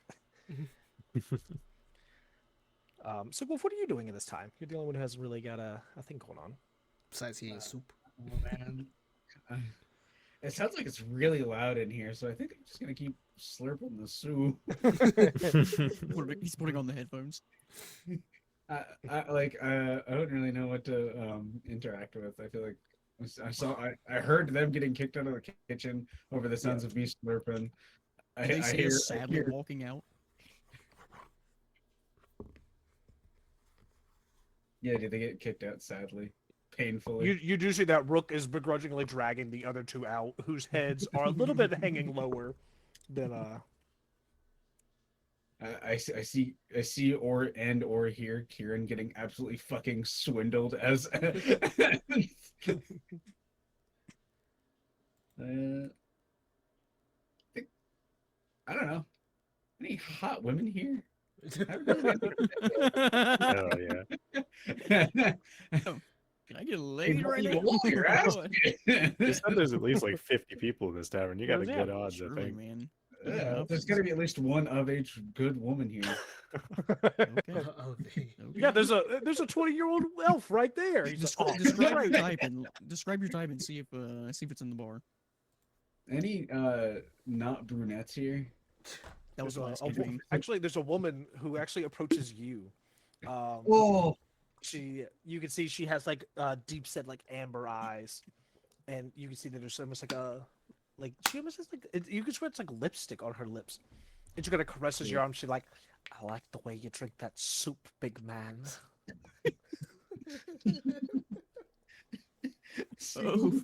Speaker 2: So, Wolf, what are you doing at this time? You're the only one who hasn't really got a thing going on.
Speaker 6: Besides eating soup.
Speaker 7: Oh man. It sounds like it's really loud in here, so I think I'm just gonna keep slurping the soup.
Speaker 4: He's putting on the headphones.
Speaker 7: I don't really know what to interact with. I feel like I heard them getting kicked out of the kitchen over the sounds of me slurping.
Speaker 4: They see us sadly walking out.
Speaker 7: Yeah, did they get kicked out sadly? Painfully.
Speaker 2: You do see that Rook is begrudgingly dragging the other 2 out, whose heads are a little bit hanging lower than
Speaker 7: I see or hear Kieran getting absolutely fucking swindled as I don't know. Any hot women here?
Speaker 5: Oh yeah.
Speaker 4: Can I get laid right now?
Speaker 7: You're asking.
Speaker 5: You said there's at least like 50 people in this tavern. You got a
Speaker 2: Yeah,
Speaker 5: good odds, I
Speaker 4: Surely,
Speaker 5: think.
Speaker 4: man.
Speaker 7: Yeah, there's got to be at least one of age good woman here.
Speaker 4: Okay.
Speaker 2: Yeah, there's a 20-year-old elf right there. He's just,
Speaker 4: Describe your type and see if it's in the bar.
Speaker 7: Any not brunettes here?
Speaker 4: That was the last
Speaker 2: a
Speaker 4: game.
Speaker 2: actually, there's a woman who actually approaches you.
Speaker 7: Oh,
Speaker 2: You can see she has like deep set like amber eyes, and you can see that there's almost she almost has you can swear it's like lipstick on her lips. And she kind of caresses your arm. She's like, "I like the way you drink that soup, big man."
Speaker 4: Oh.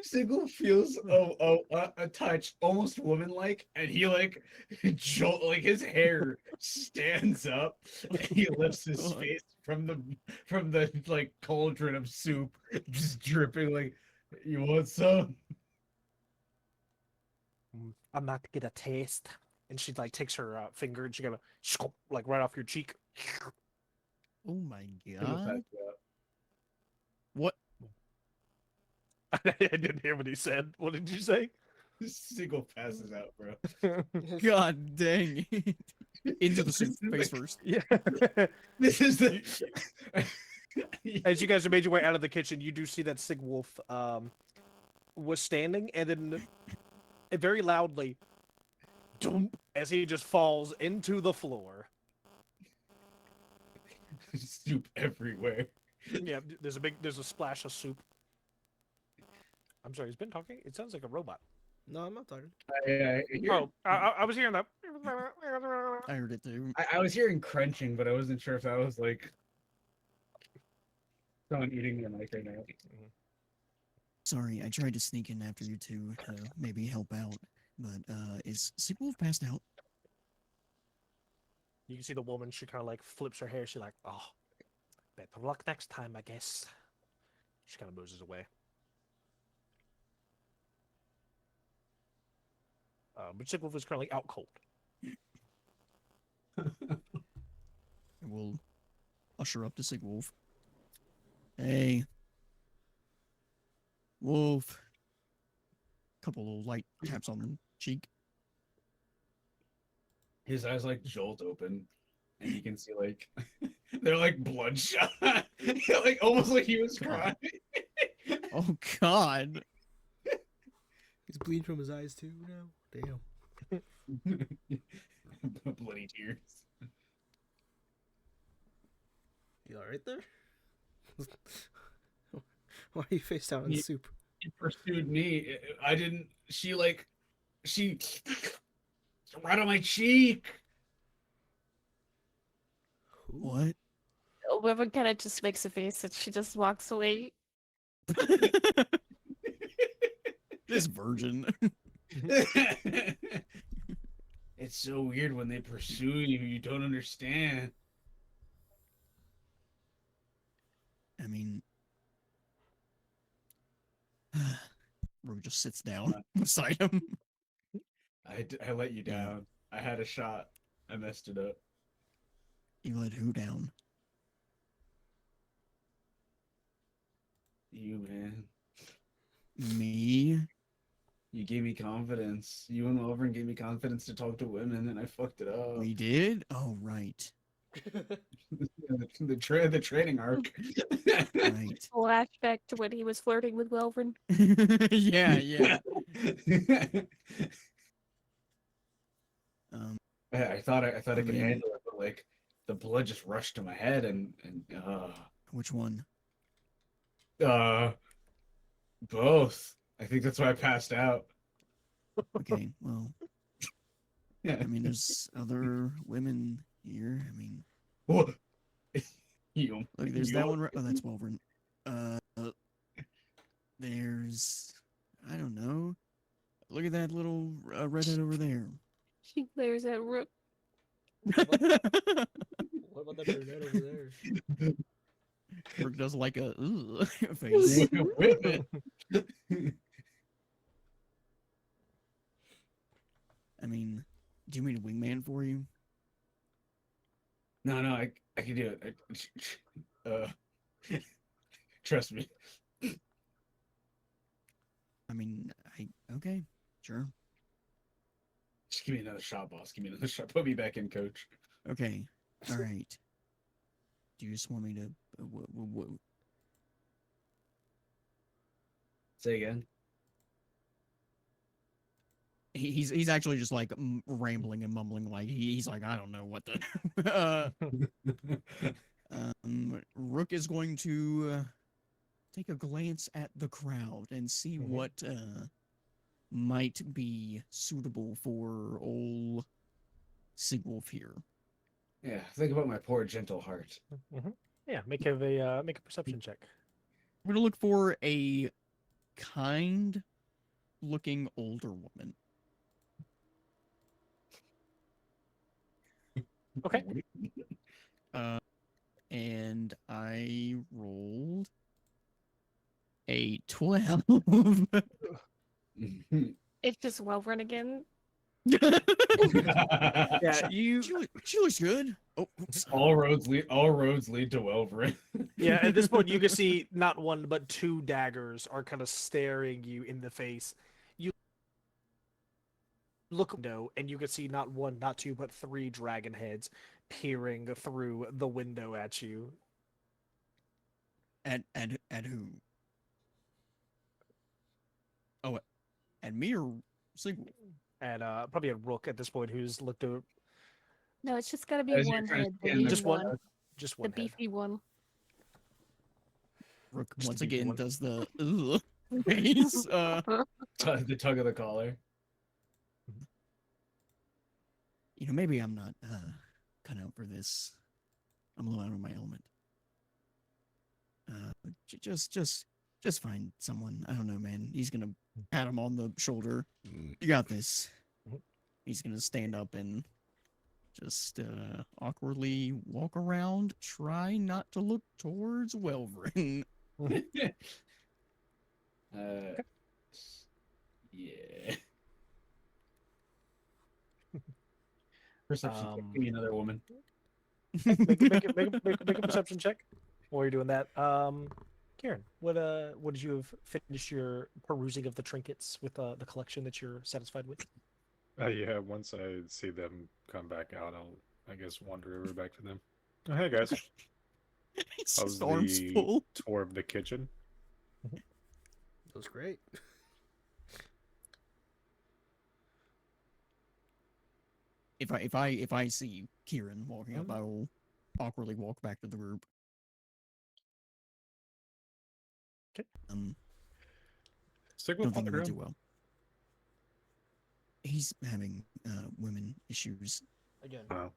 Speaker 7: Sigil feels a touch almost woman-like, and he like his hair stands up, and he lifts his face from the like cauldron of soup, just dripping like, "You want some?"
Speaker 2: I might get a taste. And she like takes her finger and she kind of like right off your cheek.
Speaker 4: Oh my god. What?
Speaker 2: I didn't hear what he said. What did you say?
Speaker 7: Sigil passes out, bro.
Speaker 4: God dang it. Into the soup face first.
Speaker 2: Yeah.
Speaker 7: This is the.
Speaker 2: As you guys are made your way out of the kitchen, you do see that Sigwolf was standing, and then very loudly, "Dump," as he just falls into the floor.
Speaker 7: Soup everywhere.
Speaker 2: Yeah, there's a splash of soup. I'm sorry, he's been talking. It sounds like a robot.
Speaker 6: No, I'm not talking.
Speaker 2: I was hearing that.
Speaker 4: I heard it too.
Speaker 7: I was hearing crunching, but I wasn't sure if that was like someone eating the mic right now.
Speaker 4: Sorry, I tried to sneak in after you two to maybe help out, but is Sigwolf passed out?
Speaker 2: You can see the woman. She kind of like flips her hair. She's like, "Oh, better luck next time, I guess." She kind of moves away. But Sigwolf is currently out cold.
Speaker 4: We'll usher up to Sigwolf. Hey, Wolf. Couple little light taps on the cheek.
Speaker 7: His eyes like jolt open, and you can see like they're like bloodshot, like almost like he was crying.
Speaker 4: Oh God.
Speaker 6: He's bleeding from his eyes too now. Damn.
Speaker 7: Bloody tears.
Speaker 6: You alright there? Why are you face down in
Speaker 7: Ye-
Speaker 6: soup?
Speaker 7: He pursued me. I didn't. She right on my cheek.
Speaker 6: Who?
Speaker 4: What?
Speaker 3: Woman kind of just makes a face and she just walks away.
Speaker 4: This virgin.
Speaker 7: It's so weird when they pursue you. You don't understand.
Speaker 4: I mean, Rogue just sits down beside him.
Speaker 7: I let you down. I had a shot. I messed it up.
Speaker 4: You let who down?
Speaker 7: You, man.
Speaker 4: Me?
Speaker 7: You gave me confidence. You went over and gave me confidence to talk to women, and I fucked it up.
Speaker 4: We did? Oh, right.
Speaker 7: the training arc.
Speaker 4: Right.
Speaker 3: Flashback to when he was flirting with Welvin.
Speaker 4: Yeah.
Speaker 7: I thought I could
Speaker 4: mean-
Speaker 7: handle it, but like the blood just rushed to my head, and
Speaker 4: Which one?
Speaker 7: both. I think that's why I passed out.
Speaker 4: Okay, well,
Speaker 7: Yeah.
Speaker 4: I mean, there's other women here. I mean,
Speaker 7: What? You.
Speaker 4: look, there's
Speaker 7: you-
Speaker 4: that one. Oh, that's Wolverine. There's, I don't know. Look at that little redhead over there.
Speaker 3: She glares at Rook.
Speaker 6: What about that brunette over there?
Speaker 4: Rook does like a ugh face.
Speaker 7: Whip it.
Speaker 4: I mean, do you mean a wingman for you?
Speaker 7: No, I can do it. Trust me.
Speaker 4: I mean, okay, sure.
Speaker 7: Just give me another shot, boss. Give me another shot. Put me back in, coach.
Speaker 4: Okay, all right. Do you just want me to?
Speaker 7: Say again.
Speaker 4: He's actually just like rambling and mumbling, like he's like, I don't know what the. Rook is going to take a glance at the crowd and see what might be suitable for old Sigwolf here.
Speaker 7: Yeah, think about my poor gentle heart.
Speaker 2: Yeah, make a perception check.
Speaker 4: We're gonna look for a kind-looking older woman.
Speaker 2: Okay.
Speaker 4: And I rolled a 12.
Speaker 3: It's just Welvin again.
Speaker 2: Yeah,
Speaker 4: She looks good. Oh, oops.
Speaker 7: All roads lead to Welverin.
Speaker 2: yeah. At this point, you can see not one but two daggers are kind of staring you in the face. You look window, and you can see not one, not two, but three dragon heads peering through the window at you.
Speaker 4: At who? Oh, at me or Sigwolf?
Speaker 2: And probably a Rook at this point who's looked over
Speaker 3: No, it's just gotta be
Speaker 7: As you're
Speaker 3: one
Speaker 7: trying to
Speaker 3: head.
Speaker 7: stand
Speaker 3: The
Speaker 7: there
Speaker 2: just
Speaker 3: main
Speaker 2: one,
Speaker 3: one.
Speaker 2: just
Speaker 3: The
Speaker 2: one head.
Speaker 3: beefy one.
Speaker 4: Rook
Speaker 2: Just
Speaker 4: once
Speaker 2: the beefy
Speaker 4: again
Speaker 2: one.
Speaker 4: does the ugh face.
Speaker 7: The tug of the collar.
Speaker 4: You know, maybe I'm not cut out for this. I'm a little out of my element. Just find someone. I don't know, man. He's gonna pat him on the shoulder. You got this.
Speaker 2: Mhm.
Speaker 4: He's gonna stand up and just awkwardly walk around. Try not to look towards Welverin.
Speaker 7: Yeah. Perception.
Speaker 2: Um,
Speaker 7: Give me another woman.
Speaker 2: make a perception check while you're doing that. Karen, what did you have finished your perusing of the trinkets with the collection that you're satisfied with?
Speaker 5: Yeah, once I see them come back out, I'll, I guess, wander over back to them. Oh, hey, guys.
Speaker 4: His
Speaker 5: How's
Speaker 4: arms
Speaker 5: the
Speaker 4: full.
Speaker 5: tour of the kitchen?
Speaker 6: That was great.
Speaker 4: If I see Kieran walking up,
Speaker 2: Mhm.
Speaker 4: I will awkwardly walk back to the group.
Speaker 2: Okay.
Speaker 5: Stick
Speaker 4: Don't
Speaker 5: with
Speaker 4: think it went too
Speaker 5: Waterground.
Speaker 4: well. He's having women issues.
Speaker 6: Again.
Speaker 5: Oh.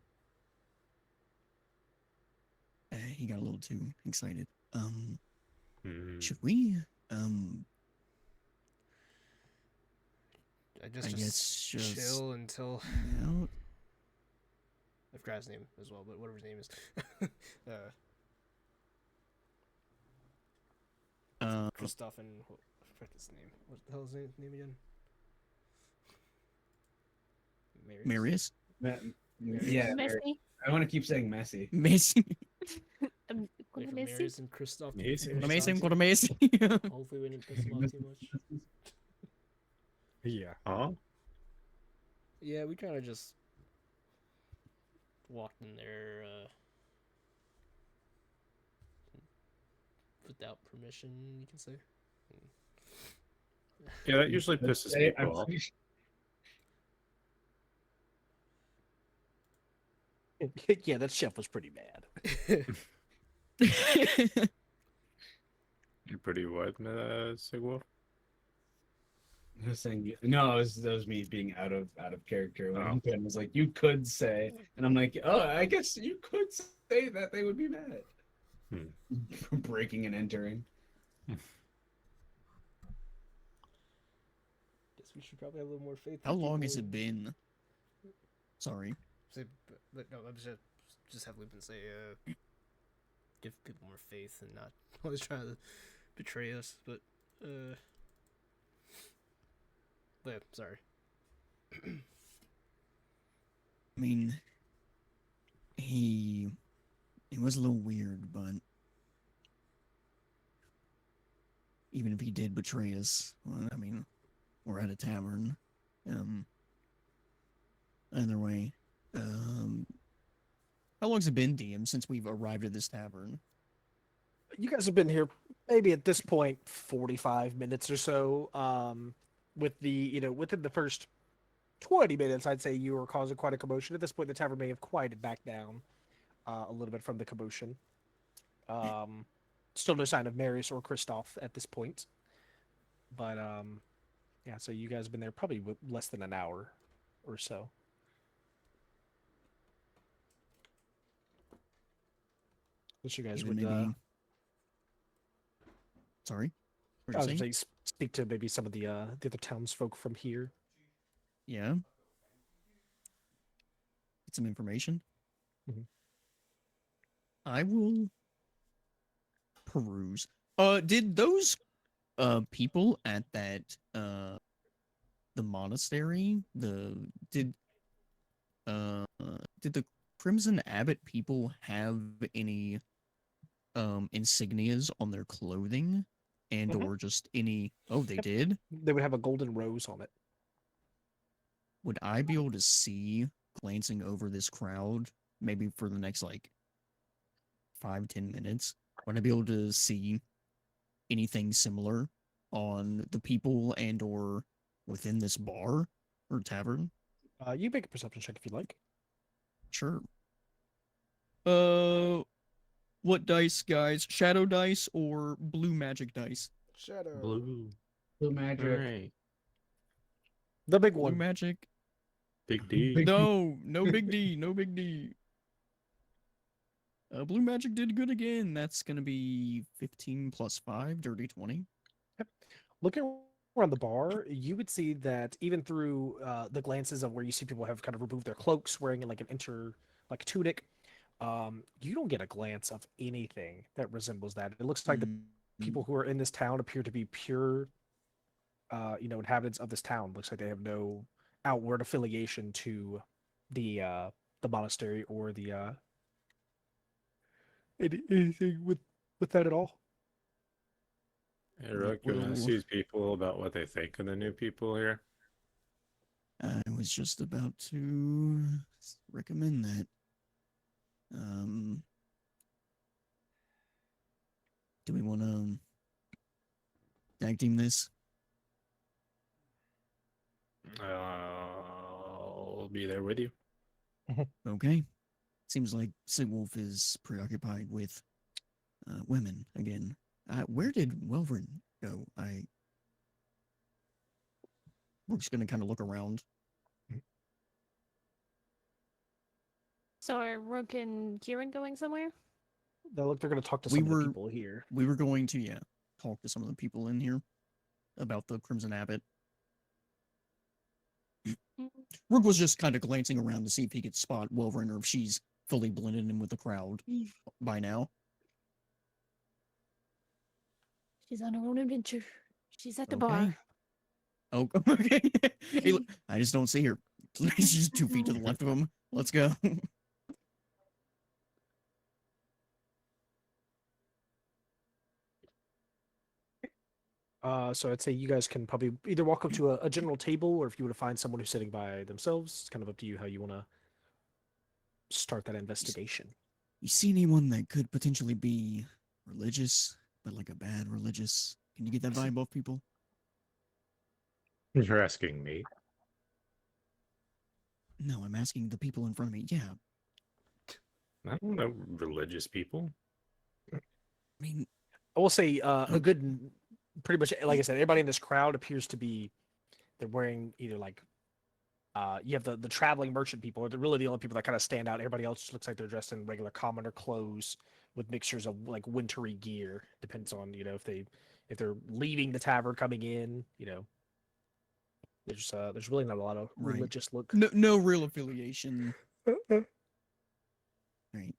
Speaker 4: He got a little too excited.
Speaker 5: Hmm.
Speaker 4: Should we?
Speaker 6: I
Speaker 4: I
Speaker 6: just
Speaker 4: guess just
Speaker 6: chill until
Speaker 4: out.
Speaker 6: I forgot his name as well, but whatever his name is. Christoph and I forgot his name. What the hell is his name again?
Speaker 4: Marius?
Speaker 7: Yeah,
Speaker 3: Messi.
Speaker 7: I want to keep saying messy.
Speaker 4: Messi.
Speaker 6: Wait for
Speaker 3: Messi.
Speaker 6: Marius and Christoph. to
Speaker 5: Messi.
Speaker 6: finish
Speaker 4: Amazing,
Speaker 6: talking.
Speaker 4: what amazing.
Speaker 6: Hopefully we didn't piss him off too much.
Speaker 2: Yeah.
Speaker 5: Huh?
Speaker 6: Yeah, we kind of just walked in there without permission, you can say.
Speaker 5: Yeah, that usually pisses
Speaker 7: Hey,
Speaker 5: people off.
Speaker 2: Yeah, that chef was pretty bad.
Speaker 5: You're pretty what, Sigwolf?
Speaker 7: I was saying no, that was me being out of character. When
Speaker 5: Oh.
Speaker 7: Ben was like, "You could say," and I'm like, "Oh, I guess you could say that they would be mad." For breaking and entering.
Speaker 6: Guess we should probably have a little more faith.
Speaker 4: How
Speaker 6: in
Speaker 4: long
Speaker 6: people
Speaker 4: has it
Speaker 6: and
Speaker 4: been? Sorry.
Speaker 6: Say, but no, I'm just have Lupin say, give people more faith and not always trying to betray us. But yeah, sorry.
Speaker 4: I mean, he was a little weird, but even if he did betray us, well, I mean, we're at a tavern. Either way, how long's it been, DM, since we've arrived at this tavern?
Speaker 2: You guys have been here maybe at this point 45 minutes or so. With the within the first 20 minutes, I'd say you were causing quite a commotion. At this point, the tavern may have quieted back down a little bit from the commotion. Still no sign of Marius or Christoph at this point. But yeah, so you guys have been there probably less than an hour or so. Wish you guys
Speaker 4: Even
Speaker 2: would
Speaker 4: maybe. Sorry. What
Speaker 2: I
Speaker 4: were
Speaker 2: was
Speaker 4: you
Speaker 2: gonna
Speaker 4: saying?
Speaker 2: say, speak to maybe some of the other townsfolk from here.
Speaker 4: Yeah. Get some information.
Speaker 2: Mhm.
Speaker 4: I will peruse. Did those people at that the monastery did the Crimson Abbot people have any insignias on their clothing and
Speaker 2: Mhm.
Speaker 4: or just any they
Speaker 2: Yep.
Speaker 4: did?
Speaker 2: They would have a golden rose on it.
Speaker 4: Would I be able to see glancing over this crowd maybe for the next like 5-10 minutes? Would I be able to see anything similar on the people and or within this bar or tavern?
Speaker 2: You make a perception check if you like.
Speaker 4: Sure. What dice, guys? Shadow dice or blue magic dice?
Speaker 6: Shadow.
Speaker 5: Blue.
Speaker 7: Blue magic.
Speaker 5: Alright.
Speaker 2: The big
Speaker 4: Blue
Speaker 2: one.
Speaker 4: magic?
Speaker 5: Big D.
Speaker 7: Big-
Speaker 4: No big D, no big D. Blue magic did good again. That's gonna be 15 plus 5, dirty 20.
Speaker 2: Looking around the bar, you would see that even through the glances of where you see people have kind of removed their cloaks, wearing like like a tunic, you don't get a glance of anything that resembles that. It looks like the people who are in this town appear to be pure, inhabitants of this town. Looks like they have no outward affiliation to the monastery or the anything with that at all.
Speaker 5: Hey, Rook, you want to
Speaker 4: Whoa.
Speaker 5: see people about what they think of the new people here?
Speaker 4: I was just about to recommend that. Do we want to tag team this?
Speaker 5: I'll be there with you.
Speaker 4: Okay. Seems like Sigwolf is preoccupied with women again. Where did Welvern go? We're just gonna kind of look around.
Speaker 3: So are Rook and Kieran going somewhere?
Speaker 2: They look, they're going to talk to
Speaker 4: We
Speaker 2: some of
Speaker 4: were-
Speaker 2: the people here.
Speaker 4: We were going to, talk to some of the people in here about the Crimson Abbot. Rook was just kind of glancing around to see if he could spot Welvern or if she's fully blended in with the crowd by now.
Speaker 3: She's on her own adventure. She's at the
Speaker 4: Okay.
Speaker 3: bar.
Speaker 4: Oh, okay. Hey, look, I just don't see her. She's 2 feet to the left of him. Let's go.
Speaker 2: So I'd say you guys can probably either walk up to a general table, or if you want to find someone who's sitting by themselves, it's kind of up to you how you want to start that investigation.
Speaker 4: You see anyone that could potentially be religious, but like a bad religious? Can you get that vibe off people?
Speaker 5: You're asking me.
Speaker 4: No, I'm asking the people in front of me. Yeah,
Speaker 5: I don't know religious people.
Speaker 4: I mean,
Speaker 2: I will say a good, pretty much like I said, everybody in this crowd appears to be, they're wearing either like, you have the traveling merchant people, or they're really the only people that kind of stand out. Everybody else looks like they're dressed in regular commoner clothes with mixtures of like wintry gear. Depends on, if they're leaving the tavern, coming in, there's really not a lot of
Speaker 4: Right.
Speaker 2: religious look.
Speaker 4: no real affiliation. Right.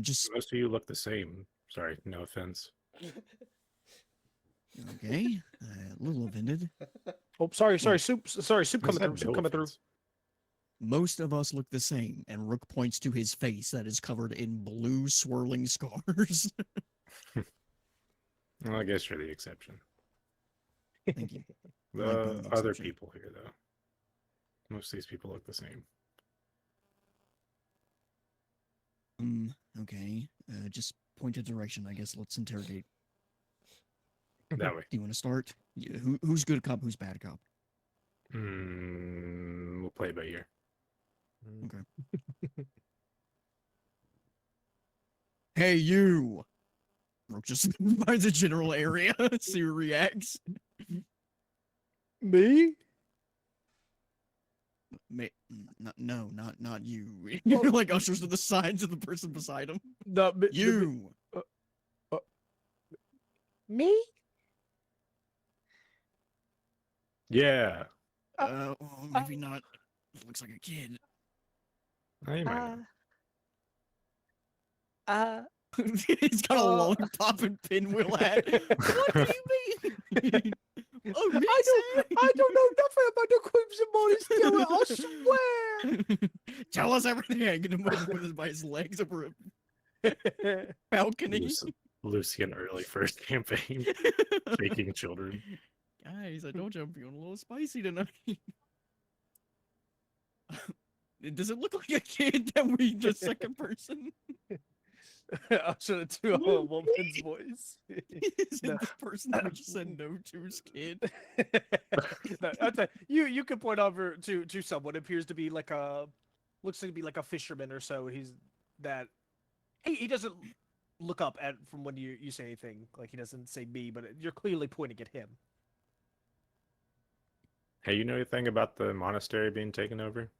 Speaker 4: Just
Speaker 5: Most of you look the same. Sorry, no offense.
Speaker 4: okay. A little offended.
Speaker 2: Oh, sorry, soup
Speaker 5: I
Speaker 2: coming
Speaker 5: said
Speaker 2: through,
Speaker 5: no
Speaker 2: coming through.
Speaker 5: offense.
Speaker 4: Most of us look the same, and Rook points to his face that is covered in blue swirling scars.
Speaker 5: Well, I guess you're the exception.
Speaker 4: Thank you.
Speaker 5: The
Speaker 4: Like being the
Speaker 5: other
Speaker 4: exception.
Speaker 5: people here, though. Most of these people look the same.
Speaker 4: Okay. Just point a direction. I guess let's interrogate.
Speaker 5: That way.
Speaker 4: Do you want to start? Yeah, who's good cop? Who's bad cop?
Speaker 5: We'll play it by ear.
Speaker 4: Hey, you! Rook just finds a general area. See who reacts.
Speaker 2: Me?
Speaker 4: Not you. You're like ushers to the sides of the person beside him.
Speaker 2: No,
Speaker 4: You.
Speaker 2: me?
Speaker 5: Yeah.
Speaker 4: Well, maybe not. Looks like a kid.
Speaker 5: I might know.
Speaker 4: He's got a long popping pinwheel hat. What do you mean? Oh, me
Speaker 2: I don't know nothing about the Crimson Monastery, I swear.
Speaker 4: Tell us everything. Hanging him over by his legs over a balcony.
Speaker 5: Lucian early first campaign. Faking children.
Speaker 4: Guys, I told you I'm feeling a little spicy tonight. Does it look like a kid that we just second person?
Speaker 2: I should have do a woman's voice.
Speaker 4: Is it
Speaker 2: No.
Speaker 4: the person that we just said no to's kid?
Speaker 2: No, I'll tell you can point over to someone. It appears to be like looks to be like a fisherman or so. He doesn't look up at from when you say anything. Like he doesn't say me, but you're clearly pointing at him.
Speaker 5: Hey, you know anything about the monastery being taken over?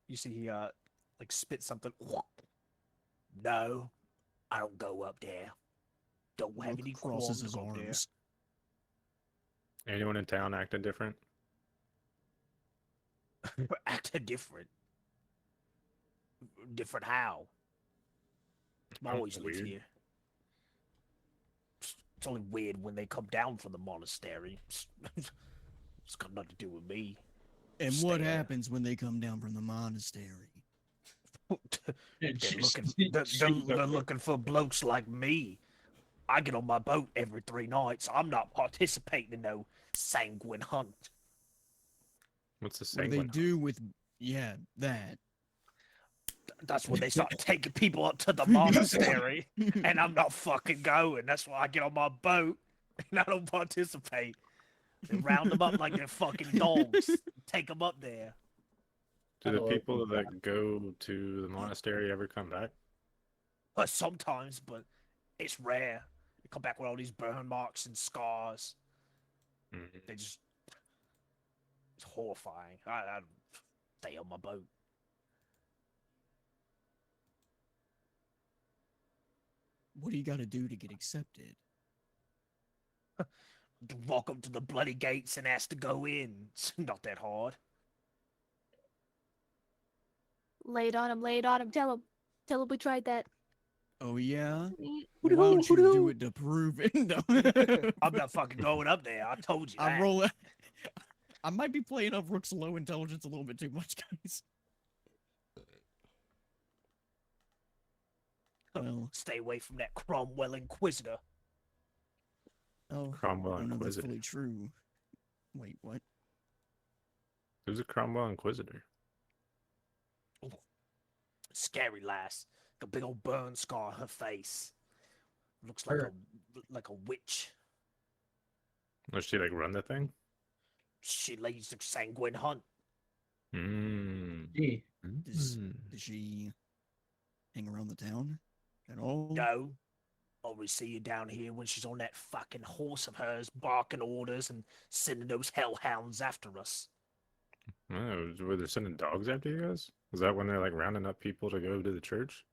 Speaker 2: You see he like spit something. No, I don't go up there. Don't have
Speaker 4: Rook
Speaker 2: any
Speaker 4: crosses his
Speaker 2: qualms up
Speaker 4: arms.
Speaker 5: Anyone in town acting different?
Speaker 2: there. Acting different. Different how? I
Speaker 5: Oh,
Speaker 2: always live
Speaker 5: weird.
Speaker 2: here. It's only weird when they come down from the monastery. It's got nothing to do with me.
Speaker 4: And what
Speaker 2: Stare.
Speaker 4: happens when they come down from the monastery?
Speaker 2: They're looking for blokes like me. I get on my boat every 3 nights. I'm not participating in no sanguine hunt.
Speaker 5: What's the
Speaker 4: What do they
Speaker 5: sanguine?
Speaker 4: do with? Yeah, that.
Speaker 2: That's when they start taking people up to the monastery, and I'm not fucking going. That's why I get on my boat and I don't participate. They round them up like they're fucking dogs. Take them up there.
Speaker 5: Do the
Speaker 7: Hello,
Speaker 5: people
Speaker 7: Jack.
Speaker 5: that go to the monastery ever come back?
Speaker 2: Sometimes, but it's rare. They come back with all these burn marks and scars.
Speaker 5: Mhm.
Speaker 2: They just. It's horrifying. I stay on my boat.
Speaker 4: What do you got to do to get accepted?
Speaker 2: Walk up to the bloody gates and ask to go in. It's not that hard.
Speaker 3: Lay it on him, lay it on him. Tell him we tried that.
Speaker 4: Oh yeah.
Speaker 3: Hoo-doo,
Speaker 4: Why don't you do
Speaker 3: hoo-doo.
Speaker 4: it to prove it? No.
Speaker 2: I'm not fucking going up there. I told you that.
Speaker 4: I'm rolling. I might be playing up Rook's low intelligence a little bit too much, guys. Well,
Speaker 2: Stay away from that Cromwell Inquisitor.
Speaker 4: oh,
Speaker 5: Cromwell
Speaker 4: I don't know if that's
Speaker 5: Inquisitor.
Speaker 4: fully true. Wait, what?
Speaker 5: Who's a Cromwell Inquisitor?
Speaker 2: Scary lass. Got a big old burn scar on her face. Looks
Speaker 7: Her.
Speaker 2: like a witch.
Speaker 5: Does she like run the thing?
Speaker 2: She leads the sanguine hunt.
Speaker 5: Mm.
Speaker 7: Gee,
Speaker 4: Does,
Speaker 5: Mm.
Speaker 4: does she hang around the town at all?
Speaker 2: No. Always see you down here when she's on that fucking horse of hers, barking orders and sending those hellhounds after us.
Speaker 5: Oh, were they sending dogs after you guys? Is that when they're like rounding up people to go to the church,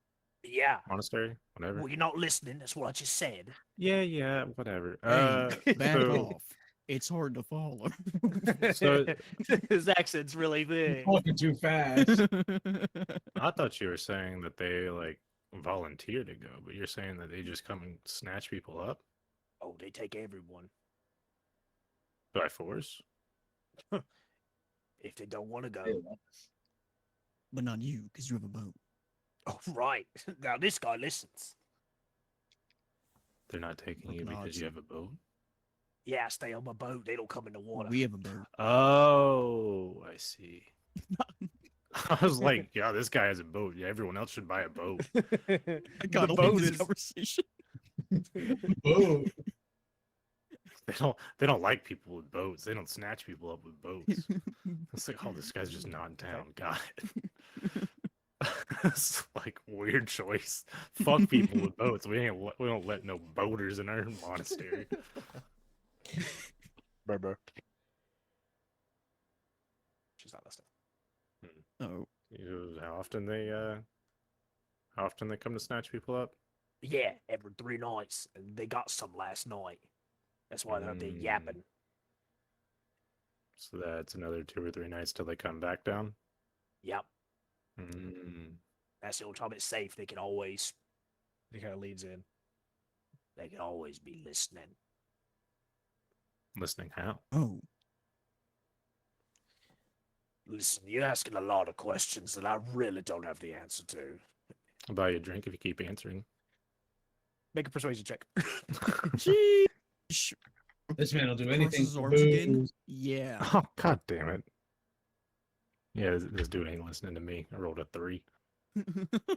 Speaker 2: Yeah.
Speaker 5: monastery, whatever?
Speaker 2: Well, you're not listening. That's what I just said.
Speaker 5: Yeah, whatever.
Speaker 4: Hey, back
Speaker 5: so-
Speaker 4: off. It's hard to follow.
Speaker 5: So-
Speaker 2: His accent's really
Speaker 7: you're
Speaker 2: big.
Speaker 7: talking too fast.
Speaker 5: I thought you were saying that they like volunteer to go, but you're saying that they just come and snatch people up
Speaker 2: Oh, they take everyone.
Speaker 5: by force?
Speaker 2: If they don't want to go.
Speaker 4: But not you, because you have a boat.
Speaker 2: Oh, right. Now this guy listens.
Speaker 5: They're not taking you
Speaker 4: Fucking
Speaker 5: because you
Speaker 4: odds.
Speaker 5: have a boat?
Speaker 2: Yeah, I stay on my boat. They don't come in the water.
Speaker 4: We have a boat.
Speaker 5: Oh, I see. I was like, yeah, this guy has a boat. Yeah, everyone else should buy a boat.
Speaker 4: I got
Speaker 2: The
Speaker 4: a
Speaker 2: boat
Speaker 4: this
Speaker 2: is-
Speaker 4: conversation.
Speaker 7: Whoa.
Speaker 5: They don't like people with boats. They don't snatch people up with boats. It's like, oh, this guy's just not in town. Got it. It's like weird choice. Fuck people with boats. We don't let no boaters in our monastery.
Speaker 2: Berber. She's not listening.
Speaker 4: Oh,
Speaker 5: How often they come to snatch people up?
Speaker 2: Yeah, every 3 nights. And they got some last night. That's why they're up there
Speaker 5: Mm.
Speaker 2: yapping.
Speaker 5: So that's another 2 or 3 nights till they come back down.
Speaker 2: Yep.
Speaker 5: Mm.
Speaker 2: That's the only time it's safe. They can always. He kind of leads in. They can always be listening.
Speaker 5: Listening how?
Speaker 4: oh.
Speaker 2: Listen, you're asking a lot of questions that I really don't have the answer to.
Speaker 5: I'll buy you a drink if you keep answering.
Speaker 2: Make a persuasion check.
Speaker 4: Sheesh.
Speaker 7: This man will do
Speaker 4: Crosses
Speaker 7: anything.
Speaker 4: his
Speaker 7: for
Speaker 4: arms again?
Speaker 7: booze.
Speaker 4: Yeah.
Speaker 5: Oh, god damn it. Yeah, this dude ain't listening to me. I rolled a 3.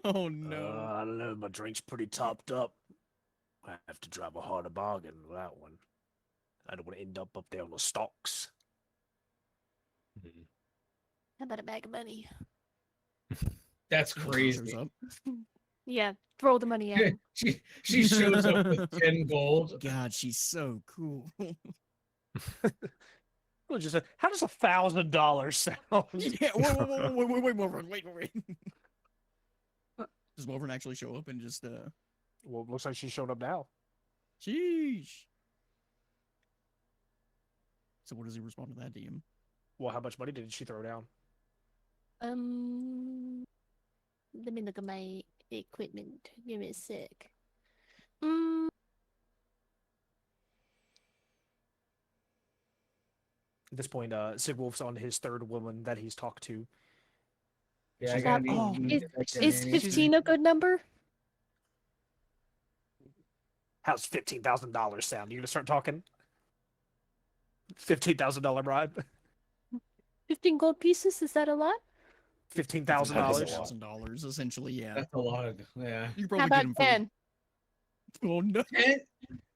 Speaker 4: Oh no.
Speaker 2: I don't know. My drink's pretty topped up. I have to drive a harder bargain with that one. I don't want to end up there on the stocks.
Speaker 5: Mhm.
Speaker 3: How about a bag of money?
Speaker 7: That's
Speaker 4: Shows
Speaker 7: crazy.
Speaker 4: up.
Speaker 3: Yeah, throw the money at him.
Speaker 7: She shows up with 10 gold.
Speaker 4: God, she's so cool.
Speaker 2: Well, just how does $1,000 sound?
Speaker 4: Yeah, wait. Does Wolverine actually show up and just
Speaker 2: Well, it looks like she showed up now.
Speaker 4: sheesh? So what does he respond to that, DM?
Speaker 2: Well, how much money did she throw down?
Speaker 3: Let me look at my equipment. Give me a sec.
Speaker 2: At this point, Sigwolf's on his 3rd woman that he's talked to.
Speaker 7: Yeah, I
Speaker 2: She's
Speaker 7: gotta
Speaker 2: like,
Speaker 7: be.
Speaker 2: "Oh,
Speaker 3: Is 15 a good number?
Speaker 2: How's $15,000 sound? You gonna start talking? $15,000 bribe.
Speaker 3: 15 gold pieces, is that a lot?
Speaker 2: $15,000.
Speaker 5: $15,000.
Speaker 4: Essentially, yeah.
Speaker 7: That's a lot. Yeah.
Speaker 4: You
Speaker 3: How
Speaker 4: probably get
Speaker 3: about
Speaker 4: him for.
Speaker 3: 10?
Speaker 4: Oh no.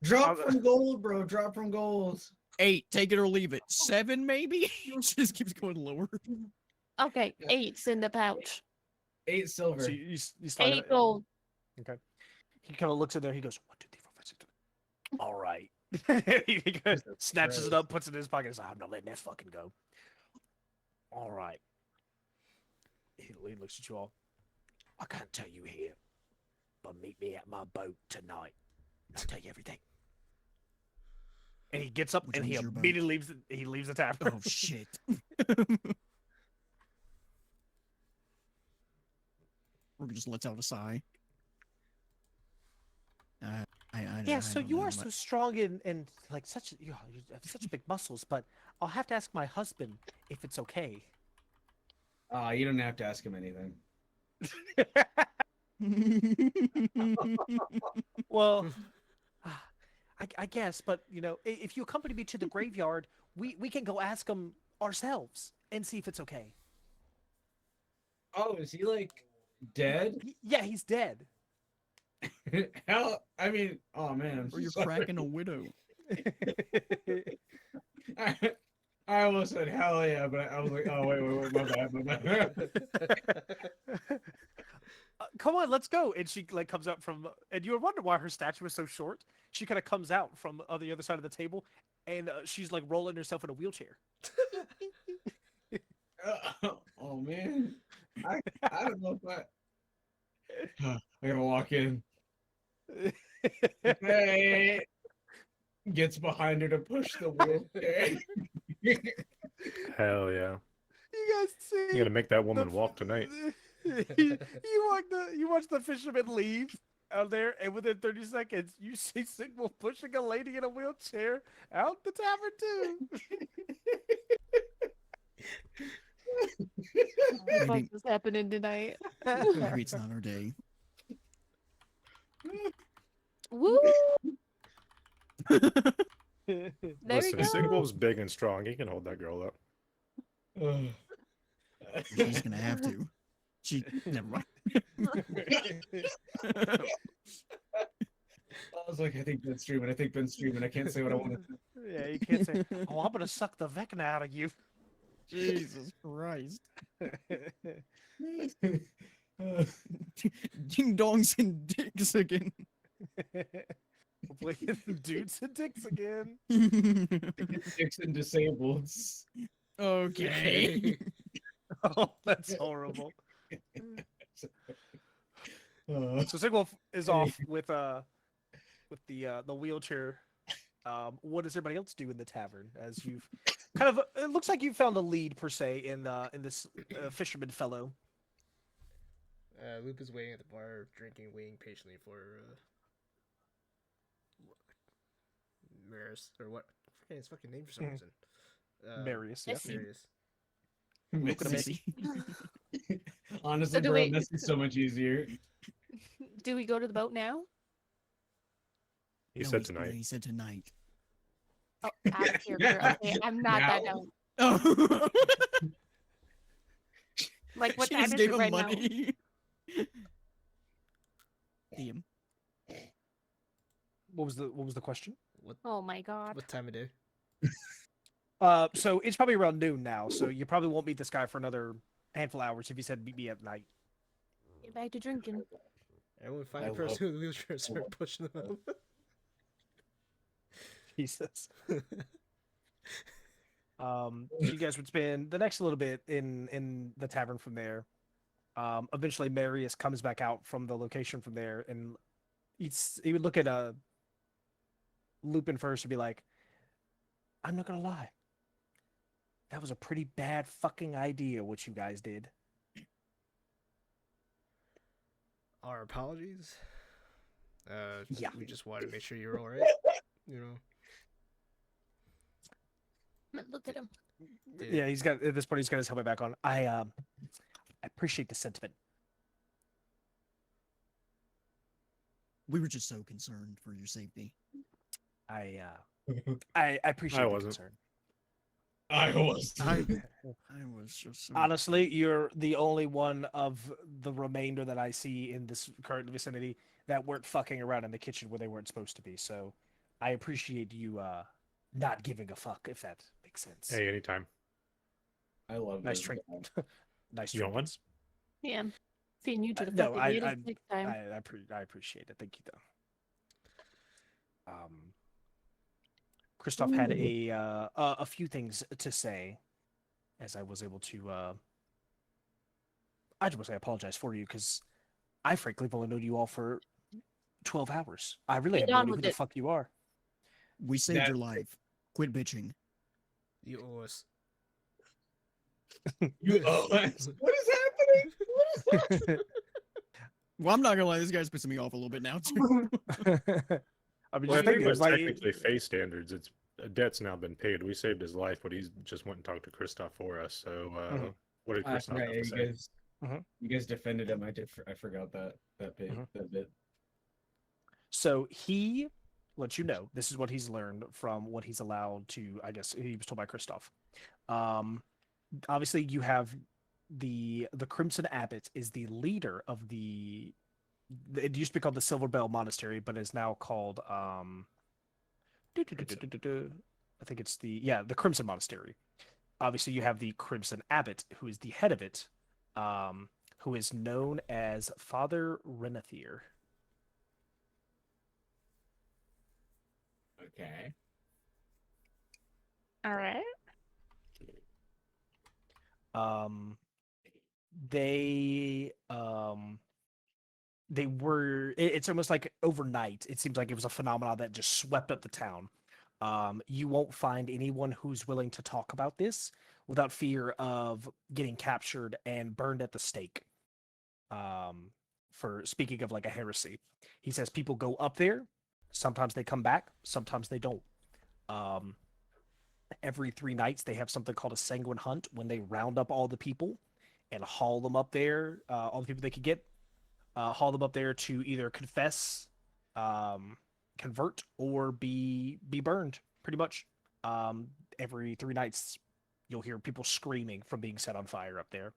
Speaker 7: Drop from gold, bro. Drop from gold.
Speaker 4: 8, take it or leave it. 7, maybe. Just keeps going lower.
Speaker 3: Okay,
Speaker 7: Yeah.
Speaker 3: 8's in the pouch.
Speaker 7: 8 silver.
Speaker 2: So you slide
Speaker 3: 8
Speaker 2: it.
Speaker 3: gold.
Speaker 2: Okay. He kind of looks in there. He goes, 1, 2, 3, 4, 5, 6, 7. All right. He goes, snatches it up, puts it in his pocket. He's like, I'm not letting that fucking go. All right. He looks at you all. I can't tell you here, but meet me at my boat tonight. I'll tell you everything. And he gets up
Speaker 4: Which
Speaker 2: and he
Speaker 4: one's your boat?
Speaker 2: immediately leaves. He leaves the tavern.
Speaker 4: Oh shit. Or just lets out a sigh.
Speaker 2: Yeah,
Speaker 4: I
Speaker 2: so
Speaker 4: don't
Speaker 2: you
Speaker 4: know
Speaker 2: are
Speaker 4: much.
Speaker 2: so strong and like such you have such big muscles, but I'll have to ask my husband if it's okay.
Speaker 7: You don't have to ask him anything.
Speaker 2: Well, I guess, but you know, if you accompany me to the graveyard, we can go ask him ourselves and see if it's okay.
Speaker 7: Oh, is he like dead?
Speaker 2: Yeah, he's dead.
Speaker 7: Hell, I mean, oh man, I'm
Speaker 4: Or you're
Speaker 7: sorry.
Speaker 4: cracking a widow.
Speaker 7: I almost said hell yeah, but I was like, oh wait, my bad.
Speaker 2: Come on, let's go. And she like comes out from, and you were wondering why her statue was so short. She kind of comes out from on the other side of the table, and she's like rolling herself in a wheelchair.
Speaker 7: Oh man, I don't know if I gotta walk in. Hey, gets behind her to push the wheelchair.
Speaker 5: Hell yeah.
Speaker 2: You guys see?
Speaker 5: You gotta make that woman walk tonight.
Speaker 2: you watch the fisherman leave out there, and within 30 seconds, you see Sigmund pushing a lady in a wheelchair out the tavern too.
Speaker 3: What the fuck
Speaker 4: Maybe-
Speaker 3: is happening tonight?
Speaker 4: Maybe it's not our day.
Speaker 3: Woo! There
Speaker 5: Listen,
Speaker 3: we go.
Speaker 5: Sigwolf's big and strong. He can hold that girl up.
Speaker 4: She's gonna have to. She never mind.
Speaker 7: I was like, I think Ben's streaming. I can't say what I want to.
Speaker 2: Yeah, you can't say, "Oh, I'm gonna suck the Vecna out of you."
Speaker 4: Jesus Christ. Ding dongs and dicks again.
Speaker 2: We're playing dudes and dicks again.
Speaker 7: Dixon disabled.
Speaker 4: Okay.
Speaker 2: Oh, that's horrible. So Sigwolf is off with the wheelchair. What does everybody else do in the tavern? As you've kind of, it looks like you found a lead per se in this fisherman fellow.
Speaker 6: Loop is waiting at the bar, drinking, waiting patiently for Maris, or what? I forget his fucking name for some reason.
Speaker 2: Marius, yeah.
Speaker 3: Messi.
Speaker 6: Marius.
Speaker 4: Messy.
Speaker 7: Honestly,
Speaker 3: So do
Speaker 7: bro,
Speaker 3: we-
Speaker 7: this is so much easier.
Speaker 3: Do we go to the boat now?
Speaker 5: He
Speaker 4: No,
Speaker 5: said
Speaker 4: he-
Speaker 5: tonight.
Speaker 4: He said tonight.
Speaker 3: Oh, out of here, girl. Okay, I'm not that
Speaker 7: Now?
Speaker 3: dumb.
Speaker 4: Oh.
Speaker 3: Like, what
Speaker 4: She
Speaker 3: time
Speaker 4: just
Speaker 3: is
Speaker 4: gave
Speaker 3: it
Speaker 4: him
Speaker 3: right now?
Speaker 4: money. Damn.
Speaker 2: What was the question?
Speaker 3: Oh my god.
Speaker 6: What time of day?
Speaker 2: So it's probably around noon now. So you probably won't meet this guy for another handful of hours if you said meet me at night.
Speaker 3: Get back to drinking.
Speaker 6: Everyone find
Speaker 7: I
Speaker 6: a person
Speaker 7: love-
Speaker 6: with a wheelchair and start pushing them up.
Speaker 2: Jesus. You guys would spend the next little bit in the tavern from there. Eventually, Marius comes back out from the location from there, and he would look at Lupin first and be like, "I'm not gonna lie, that was a pretty bad fucking idea what you guys did."
Speaker 6: Our apologies.
Speaker 2: Yeah.
Speaker 6: We just wanted to make sure you're all right. You know.
Speaker 3: Look at him.
Speaker 2: Yeah, he's got at this point he's got his helmet back on. I appreciate the sentiment.
Speaker 4: We were just so concerned for your safety.
Speaker 2: I appreciate
Speaker 5: I
Speaker 2: the
Speaker 5: wasn't.
Speaker 2: concern.
Speaker 7: I was.
Speaker 4: I was just so
Speaker 2: Honestly, you're the only one of the remainder that I see in this current vicinity that weren't fucking around in the kitchen where they weren't supposed to be. So I appreciate you not giving a fuck, if that makes sense.
Speaker 5: Hey, anytime.
Speaker 7: I love
Speaker 2: Nice
Speaker 7: this
Speaker 2: drink.
Speaker 7: guy.
Speaker 2: Nice
Speaker 5: You want one?
Speaker 2: trinkets.
Speaker 3: Yeah. Feeding you to the
Speaker 2: No,
Speaker 3: fucking natives next time.
Speaker 2: I appreciate it. Thank you, though. Christoph had a few things to say, as I was able to. I just want to say I apologize for you because I frankly have only known you all for 12 hours. I really
Speaker 3: Get
Speaker 2: have no
Speaker 3: on
Speaker 2: idea who
Speaker 3: with
Speaker 2: the
Speaker 3: it.
Speaker 2: fuck you are.
Speaker 4: we saved
Speaker 7: That-
Speaker 4: your life. Quit bitching.
Speaker 6: You owe us.
Speaker 7: You what is happening? What is that?
Speaker 4: Well, I'm not gonna lie, this guy's pissing me off a little bit now too.
Speaker 2: I mean,
Speaker 5: Well, I
Speaker 2: just
Speaker 5: think
Speaker 2: think
Speaker 5: it's
Speaker 2: like
Speaker 5: technically face standards. It's a debt's now been paid. We saved his life, but he's just went and talked to Christoph for us. So,
Speaker 2: Mhm.
Speaker 5: what did
Speaker 7: That's
Speaker 5: Christoph
Speaker 7: right.
Speaker 5: have
Speaker 7: You
Speaker 5: to say?
Speaker 7: guys,
Speaker 2: Mhm.
Speaker 7: you guys defended him. I forgot that bit.
Speaker 2: Mhm.
Speaker 7: That bit.
Speaker 2: so he lets you know this is what he's learned from what he's allowed to. I guess he was told by Christoph. Obviously, you have the Crimson Abbot is the leader of the. It used to be called the Silver Bell Monastery, but is now called I think it's the Crimson Monastery. Obviously, you have the Crimson Abbot, who is the head of it, who is known as Father Renathier.
Speaker 7: Okay.
Speaker 3: All right.
Speaker 2: Um, they were. It's almost like overnight. It seems like it was a phenomenon that just swept up the town. You won't find anyone who's willing to talk about this without fear of getting captured and burned at the stake. For speaking of like a heresy, he says people go up there. Sometimes they come back. Sometimes they don't. Um, every 3 nights they have something called a sanguine hunt when they round up all the people and haul them up there. All the people they could get, haul them up there to either confess, convert, or be burned. Pretty much, every 3 nights, you'll hear people screaming from being set on fire up there.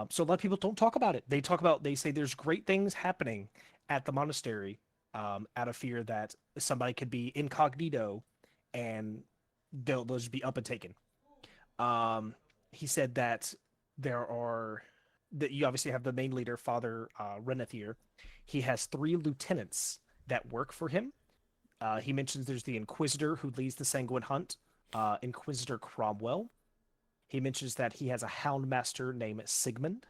Speaker 2: So a lot of people don't talk about it. They say there's great things happening at the monastery, out of fear that somebody could be incognito, and they'll just be up and taken. He said that that you obviously have the main leader, Father Renathier. He has 3 lieutenants that work for him. He mentions there's the Inquisitor who leads the Sanguine Hunt, Inquisitor Cromwell. He mentions that he has a Houndmaster named Sigmund.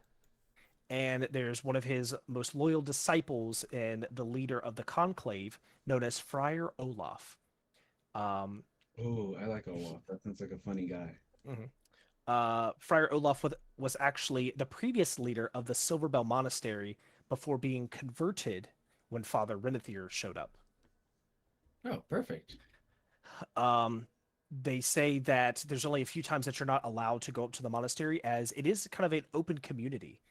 Speaker 2: And there's one of his most loyal disciples and the leader of the Conclave, known as Friar Olaf. Um,
Speaker 7: Oh, I like Olaf. That sounds like a funny guy.
Speaker 2: Friar Olaf was actually the previous leader of the Silverbell Monastery before being converted when Father Renathier showed up.
Speaker 7: Oh, perfect.
Speaker 2: They say that there's only a few times that you're not allowed to go up to the monastery, as it is kind of an open community.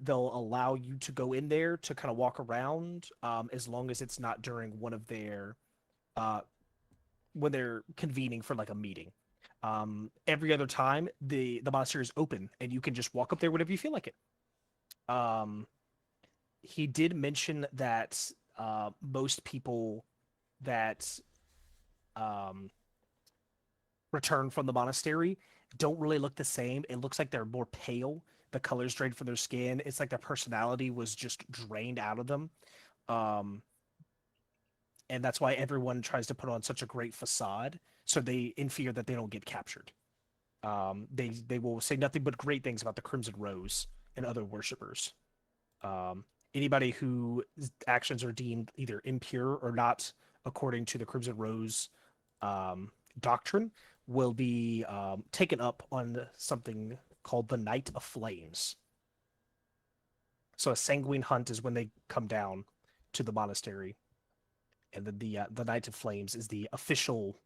Speaker 2: They'll allow you to go in there to kind of walk around, as long as it's not during one of their when they're convening for like a meeting. Every other time, the monastery is open, and you can just walk up there whenever you feel like it. He did mention that most people that return from the monastery don't really look the same. It looks like they're more pale. The color's drained from their skin. It's like their personality was just drained out of them. And that's why everyone tries to put on such a great facade, so they in fear that they don't get captured. They will say nothing but great things about the Crimson Rose and other worshippers. Anybody whose actions are deemed either impure or not according to the Crimson Rose doctrine will be taken up on something called the Night of Flames. So a sanguine hunt is when they come down to the monastery, and then the Night of Flames is the official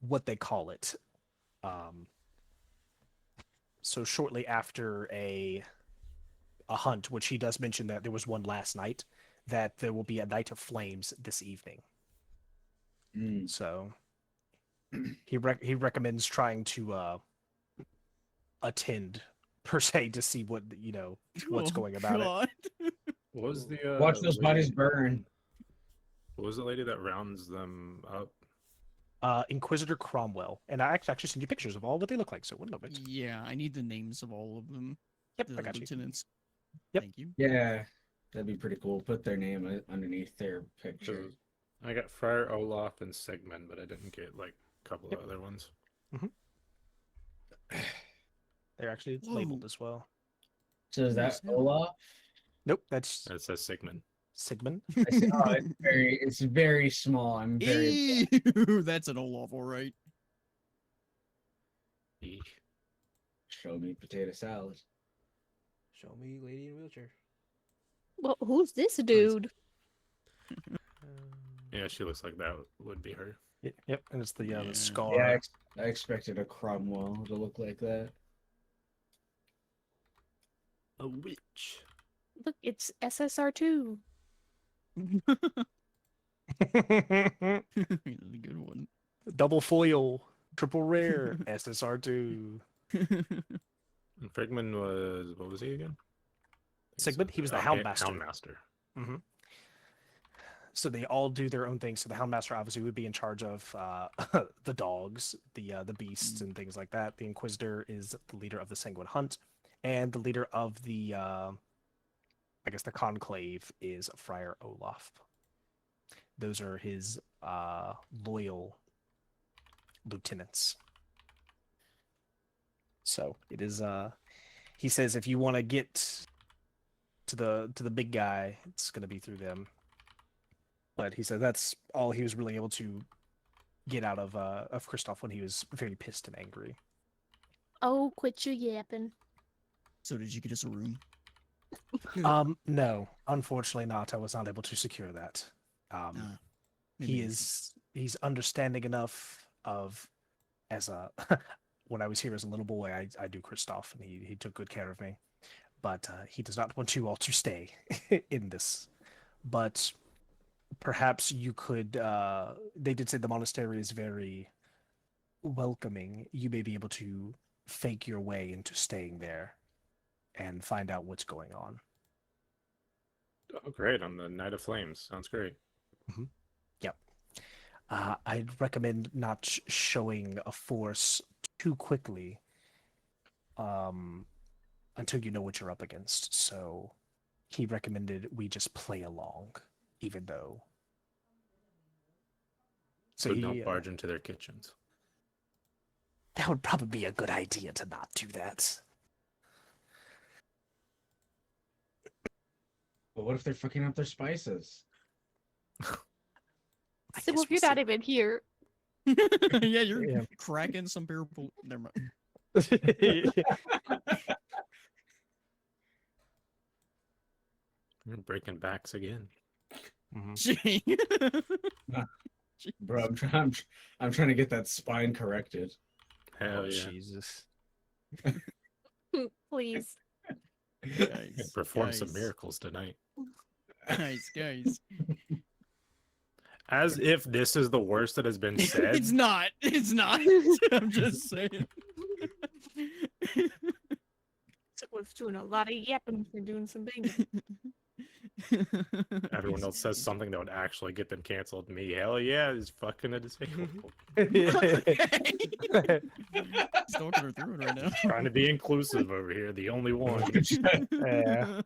Speaker 2: what they call it. So shortly after a hunt, which he does mention that there was one last night, that there will be a night of flames this evening.
Speaker 7: Mm.
Speaker 2: So he recommends trying to attend per se to see what what's
Speaker 4: Oh,
Speaker 2: going about it.
Speaker 4: God.
Speaker 5: What was the
Speaker 7: Watch those bodies
Speaker 5: lady-
Speaker 7: burn.
Speaker 5: What was the lady that rounds them up?
Speaker 2: Inquisitor Cromwell, and I actually sent you pictures of all what they look like. So one moment.
Speaker 4: Yeah, I need the names of all of them.
Speaker 2: Yep,
Speaker 4: The
Speaker 2: I got you.
Speaker 4: lieutenants.
Speaker 2: Yep.
Speaker 4: Thank you.
Speaker 7: Yeah, that'd be pretty cool. Put their name underneath their picture.
Speaker 5: So I got Friar Olaf and Sigmund, but I didn't get like a couple of other ones.
Speaker 2: They're actually
Speaker 4: Whoa.
Speaker 2: labeled as well.
Speaker 7: So is that
Speaker 4: Yes.
Speaker 7: Olaf?
Speaker 2: Nope, that's
Speaker 5: It says Sigmund.
Speaker 2: Sigmund.
Speaker 7: I see, oh, it's very small. I'm very.
Speaker 4: Ew, that's an Olaf, all right.
Speaker 5: Eesh.
Speaker 7: Show me potato salad.
Speaker 6: Show me lady in wheelchair.
Speaker 3: Well, who's this dude?
Speaker 5: Yeah, she looks like that would be her.
Speaker 2: Yep, and it's the
Speaker 4: Yeah.
Speaker 2: the scar.
Speaker 7: Yeah, I expected a Cromwell to look like that.
Speaker 5: A witch.
Speaker 3: Look, it's SSR2.
Speaker 4: That's a good one.
Speaker 2: Double foil, triple rare, SSR2.
Speaker 5: And Frigman was, what was he again?
Speaker 2: Sigmund, he was the
Speaker 5: Oh,
Speaker 2: Houndmaster.
Speaker 5: Houndmaster.
Speaker 2: So they all do their own thing. So the Houndmaster obviously would be in charge of the dogs, the beasts, and things like that. The Inquisitor is the leader of the Sanguine Hunt, and the leader of the, I guess, the Conclave is Friar Olaf. Those are his loyal lieutenants. So it is. He says if you want to get to the big guy, it's going to be through them. But he said that's all he was really able to get out of Kristoff when he was very pissed and angry.
Speaker 3: Oh, quit your yapping.
Speaker 4: So did you get us a room?
Speaker 2: No, unfortunately not. I was not able to secure that.
Speaker 4: Maybe next
Speaker 2: He's understanding enough of as a when I was here as a little boy, I do Kristoff, and he took good care of me. But he does not want you all to stay in this. But perhaps you could. They did say the monastery is very welcoming. You may be able to fake your way into staying there and find out what's going on.
Speaker 5: Oh, great. On the Night of Flames. Sounds great.
Speaker 2: Yep. I'd recommend not showing a force too quickly until you know what you're up against. So he recommended we just play along, even though.
Speaker 5: So don't barge into their kitchens.
Speaker 2: That would probably be a good idea to not do that.
Speaker 7: But what if they're fucking up their spices?
Speaker 2: I
Speaker 3: So
Speaker 2: guess
Speaker 3: if you're
Speaker 2: we'll
Speaker 3: not even here,
Speaker 4: yeah, you're
Speaker 2: Yeah.
Speaker 4: cracking some people. Never mind.
Speaker 2: see.
Speaker 5: You're breaking backs again.
Speaker 2: Mhm.
Speaker 7: Bro, I'm trying to get that spine corrected.
Speaker 5: Hell
Speaker 2: Oh,
Speaker 5: yeah.
Speaker 2: Jesus.
Speaker 3: please.
Speaker 4: Guys,
Speaker 5: Perform some
Speaker 4: guys,
Speaker 5: miracles tonight.
Speaker 4: guys.
Speaker 5: As if this is the worst that has been said.
Speaker 4: It's not. It's not. I'm just saying.
Speaker 3: Someone's doing a lot of yapping for doing some banging.
Speaker 5: Everyone else says something that would actually get them canceled. Me, hell yeah, is fucking a disabled.
Speaker 4: Stalking her through it right now.
Speaker 5: Trying to be inclusive over here, the only one.
Speaker 2: Yeah.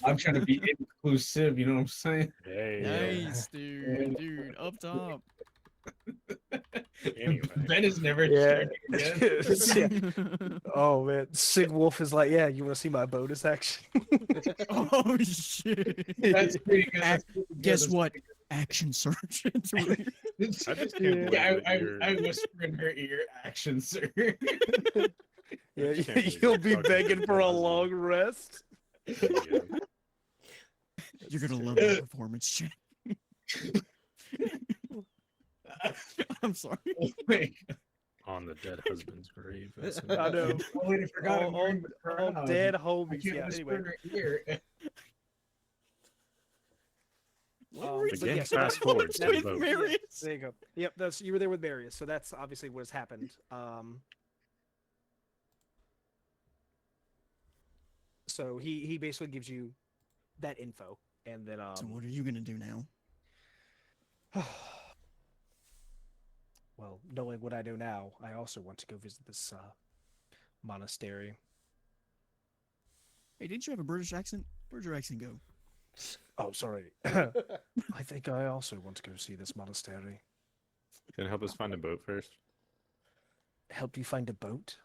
Speaker 7: I'm trying to be inclusive, you know what I'm saying?
Speaker 5: Hey,
Speaker 4: Nice, dude, up top.
Speaker 5: anyway.
Speaker 7: Ben is never
Speaker 2: Yeah.
Speaker 7: sharing again.
Speaker 2: Yeah. Oh man, Sig Wolf is like, yeah, you want to see my bonus action?
Speaker 4: Oh shit!
Speaker 7: That's pretty good. That's pretty good.
Speaker 4: Guess
Speaker 7: That's
Speaker 4: what?
Speaker 7: pretty
Speaker 4: Action surge. It's really-
Speaker 7: good.
Speaker 5: I just can't believe
Speaker 7: Yeah,
Speaker 5: that you're-
Speaker 7: I whisper in her ear, action, sir.
Speaker 2: Yeah,
Speaker 5: Can't believe
Speaker 2: you'll
Speaker 5: you're
Speaker 2: be
Speaker 5: fucking
Speaker 2: begging for a
Speaker 5: husband.
Speaker 2: long rest.
Speaker 5: Yeah.
Speaker 4: You're gonna love that performance, Shane. I'm sorry.
Speaker 7: Wait,
Speaker 5: On the dead husband's grave. That's
Speaker 2: I know.
Speaker 7: oh, wait, I forgot. I'm
Speaker 2: All
Speaker 7: wearing the crown.
Speaker 2: dead
Speaker 7: I
Speaker 2: homies.
Speaker 7: can't
Speaker 2: Yeah.
Speaker 7: whisper
Speaker 2: Anyway,
Speaker 7: in her ear.
Speaker 4: What
Speaker 2: so
Speaker 5: Again,
Speaker 2: yes,
Speaker 5: fast
Speaker 2: that-
Speaker 5: forward to the
Speaker 4: with
Speaker 5: boat.
Speaker 4: Marius?
Speaker 2: There you go. Yep, you were there with Marius, so that's obviously what has happened. So he basically gives you that info, and then
Speaker 4: So what are you gonna do now?
Speaker 2: well, knowing what I know now, I also want to go visit this monastery.
Speaker 4: Hey, didn't you have a British accent? Where'd your accent go?
Speaker 2: Oh, sorry. I think I also want to go see this monastery.
Speaker 5: Can you help us find a boat first?
Speaker 2: Help you find a boat?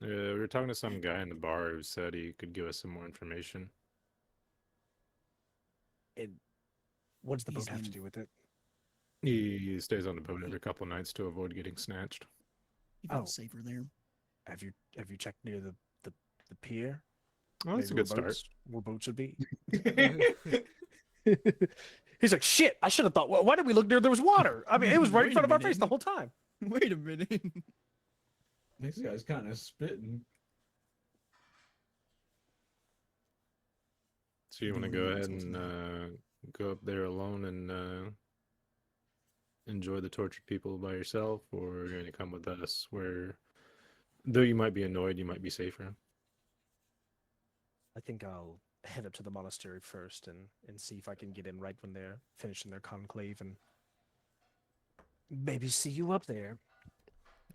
Speaker 5: We were talking to some guy in the bar who said he could give us some more information.
Speaker 2: And what does the
Speaker 4: His
Speaker 2: boat have to
Speaker 4: name-
Speaker 2: do with it?
Speaker 5: He stays on the boat every couple nights to avoid getting snatched.
Speaker 4: You felt
Speaker 2: Oh.
Speaker 4: safer there.
Speaker 2: Have you checked near the pier?
Speaker 5: Oh, that's a
Speaker 2: Maybe
Speaker 5: good start.
Speaker 2: where boats would be. He's like, shit! I should have thought. Why did we look near there was water? I mean, it was right in
Speaker 4: Wait a
Speaker 2: front of our face
Speaker 4: minute.
Speaker 2: the whole time.
Speaker 4: Wait a minute.
Speaker 7: This guy's kind of spitting.
Speaker 5: So you want to
Speaker 4: Doing
Speaker 5: go
Speaker 4: what
Speaker 5: ahead
Speaker 4: it's
Speaker 5: and
Speaker 4: supposed
Speaker 5: go up there alone and enjoy the tortured people by yourself, or you're going to come with us where, though you might be annoyed, you might be safer?
Speaker 2: I think I'll head up to the monastery first and see if I can get in right when they're finishing their conclave and maybe see you up there.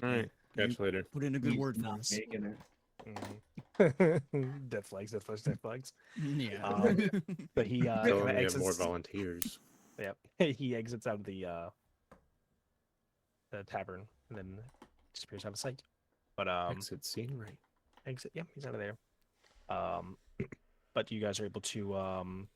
Speaker 5: All right. Catch you later.
Speaker 4: Put in a good
Speaker 7: He's
Speaker 4: word for
Speaker 7: not
Speaker 4: us.
Speaker 7: making it.
Speaker 2: Dead flags, dead flags, dead flags.
Speaker 4: Yeah.
Speaker 2: But he
Speaker 5: Tell
Speaker 2: kinda
Speaker 5: them we have
Speaker 2: exits.
Speaker 5: more volunteers.
Speaker 2: Yep. He exits out of the tavern and then disappears out of sight. But
Speaker 5: Exit scenery.
Speaker 2: exit. Yeah, he's out of there. But you guys are able to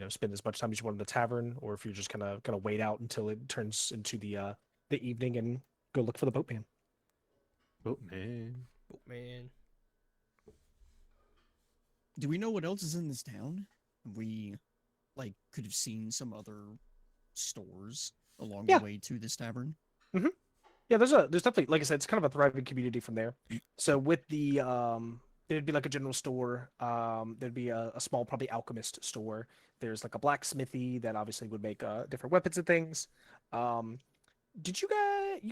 Speaker 2: spend as much time as you want in the tavern, or if you're just gonna wait out until it turns into the evening and go look for the boatman.
Speaker 5: Oh, man.
Speaker 6: Oh, man.
Speaker 4: Do we know what else is in this town? We could have seen some other stores along
Speaker 2: Yeah.
Speaker 4: the way to this tavern.
Speaker 2: Yeah, there's definitely, like I said, it's kind of a thriving community from there. So with the there'd be like a general store. There'd be a small, probably alchemist store. There's like a blacksmithy that obviously would make different weapons and things. Did you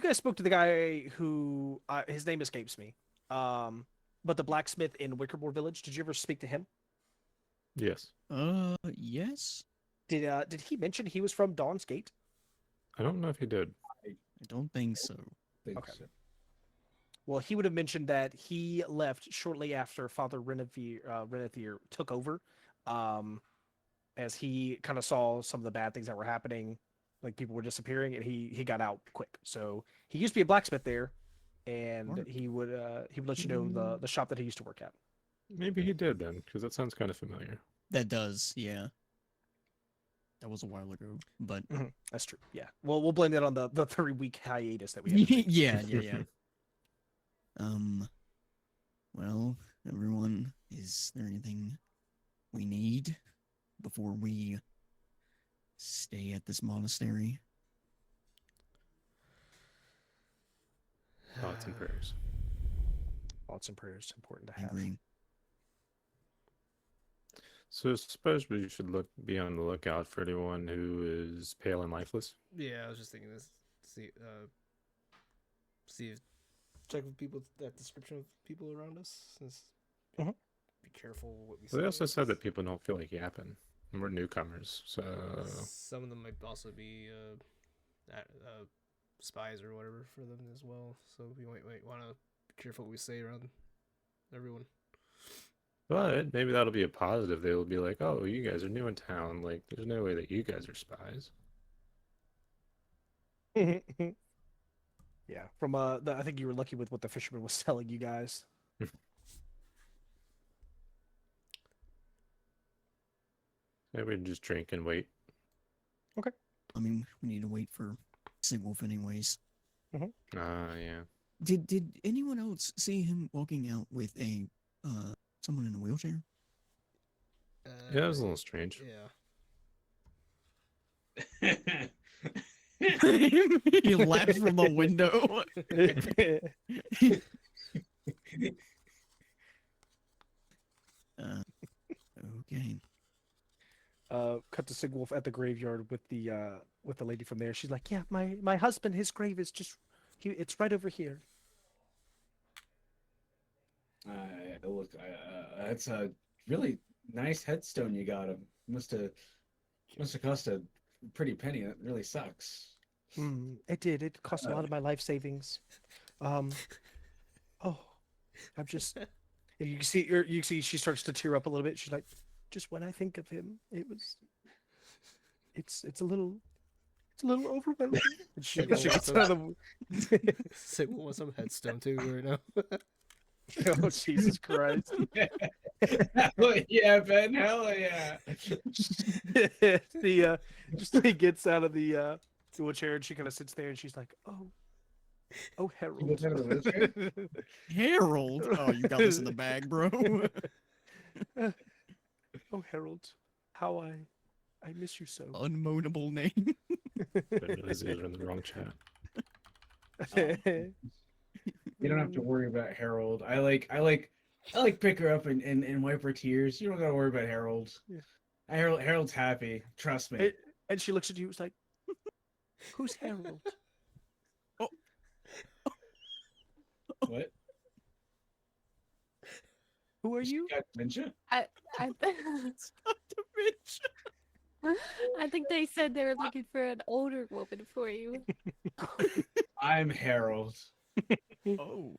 Speaker 2: guys spoke to the guy who his name escapes me. But the blacksmith in Wickermore Village, did you ever speak to him?
Speaker 5: Yes.
Speaker 4: Yes.
Speaker 2: Did he mention he was from Dawn's Gate?
Speaker 5: I don't know if he did.
Speaker 4: I don't think so.
Speaker 7: Think
Speaker 2: Okay.
Speaker 7: so.
Speaker 2: Well, he would have mentioned that he left shortly after Father Renethier took over, as he kind of saw some of the bad things that were happening, like people were disappearing, and he got out quick. So he used to be a blacksmith there, and
Speaker 4: Smart.
Speaker 2: he would let you know the shop that he used to work at.
Speaker 5: Maybe he did then, because that sounds kind of familiar.
Speaker 4: That does, yeah. That was a while ago, but
Speaker 2: That's true. Yeah. Well, we'll blame that on the 3-week hiatus that we had. to take.
Speaker 4: yeah. Well, everyone, is there anything we need before we stay at this monastery?
Speaker 5: Thoughts and prayers.
Speaker 2: Thoughts and prayers important to
Speaker 4: I
Speaker 2: have.
Speaker 4: agree.
Speaker 5: So I suppose we should be on the lookout for anyone who is pale and lifeless.
Speaker 6: Yeah, I was just thinking this. See if check with people that description of people around us. Since
Speaker 2: Mhm.
Speaker 6: Be careful what we say.
Speaker 5: Well, they also said that people don't feel like yapping. And we're newcomers, so
Speaker 6: Some of them might also be spies or whatever for them as well. So we might want to be careful what we say around everyone.
Speaker 5: but maybe that'll be a positive. They'll be like, "Oh, you guys are new in town. Like, there's no way that you guys are spies."
Speaker 2: Yeah. From I think you were lucky with what the fisherman was telling you guys.
Speaker 5: Maybe we just drink and wait.
Speaker 4: I mean, we need to wait for Sigwolf anyways.
Speaker 5: Yeah.
Speaker 4: Did anyone else see him walking out with a someone in a wheelchair?
Speaker 5: Yeah, it was a little strange.
Speaker 6: Yeah.
Speaker 4: He laughed from a window. Okay.
Speaker 2: cut to Sigwolf at the graveyard with the lady from there. She's like, "Yeah, my husband, his grave is just it's right over here."
Speaker 7: Look, that's a really nice headstone you got him. Must have cost a pretty penny. That really sucks.
Speaker 2: It did. It cost a lot of my life savings. Oh, I'm just. And you can see she starts to tear up a little bit. She's like, "Just when I think of him, it's a little overwhelming." And she gets out of the.
Speaker 6: Say we want some headstone too right now.
Speaker 2: Oh, Jesus Christ!
Speaker 7: Hell yeah, Ben. Hell yeah.
Speaker 2: He gets out of the wheelchair and she kind of sits there and she's like, "Oh, Harold."
Speaker 7: gets out of the wheelchair?
Speaker 4: Harold. Oh, you got this in the bag, bro.
Speaker 2: Oh, Harold, how I miss you so.
Speaker 4: Unmoanable name.
Speaker 5: Is in the wrong chat.
Speaker 7: You don't have to worry about Harold. I like pick her up and wipe her tears. You don't gotta worry about Harold.
Speaker 2: Yeah.
Speaker 7: Harold's happy. Trust me.
Speaker 2: And she looks at you. It's like, "Who's Harold?"
Speaker 7: What?
Speaker 2: Who are you?
Speaker 7: Got dementia?
Speaker 3: I I think they said they were looking for an older woman for you.
Speaker 7: I'm Harold.
Speaker 4: Oh.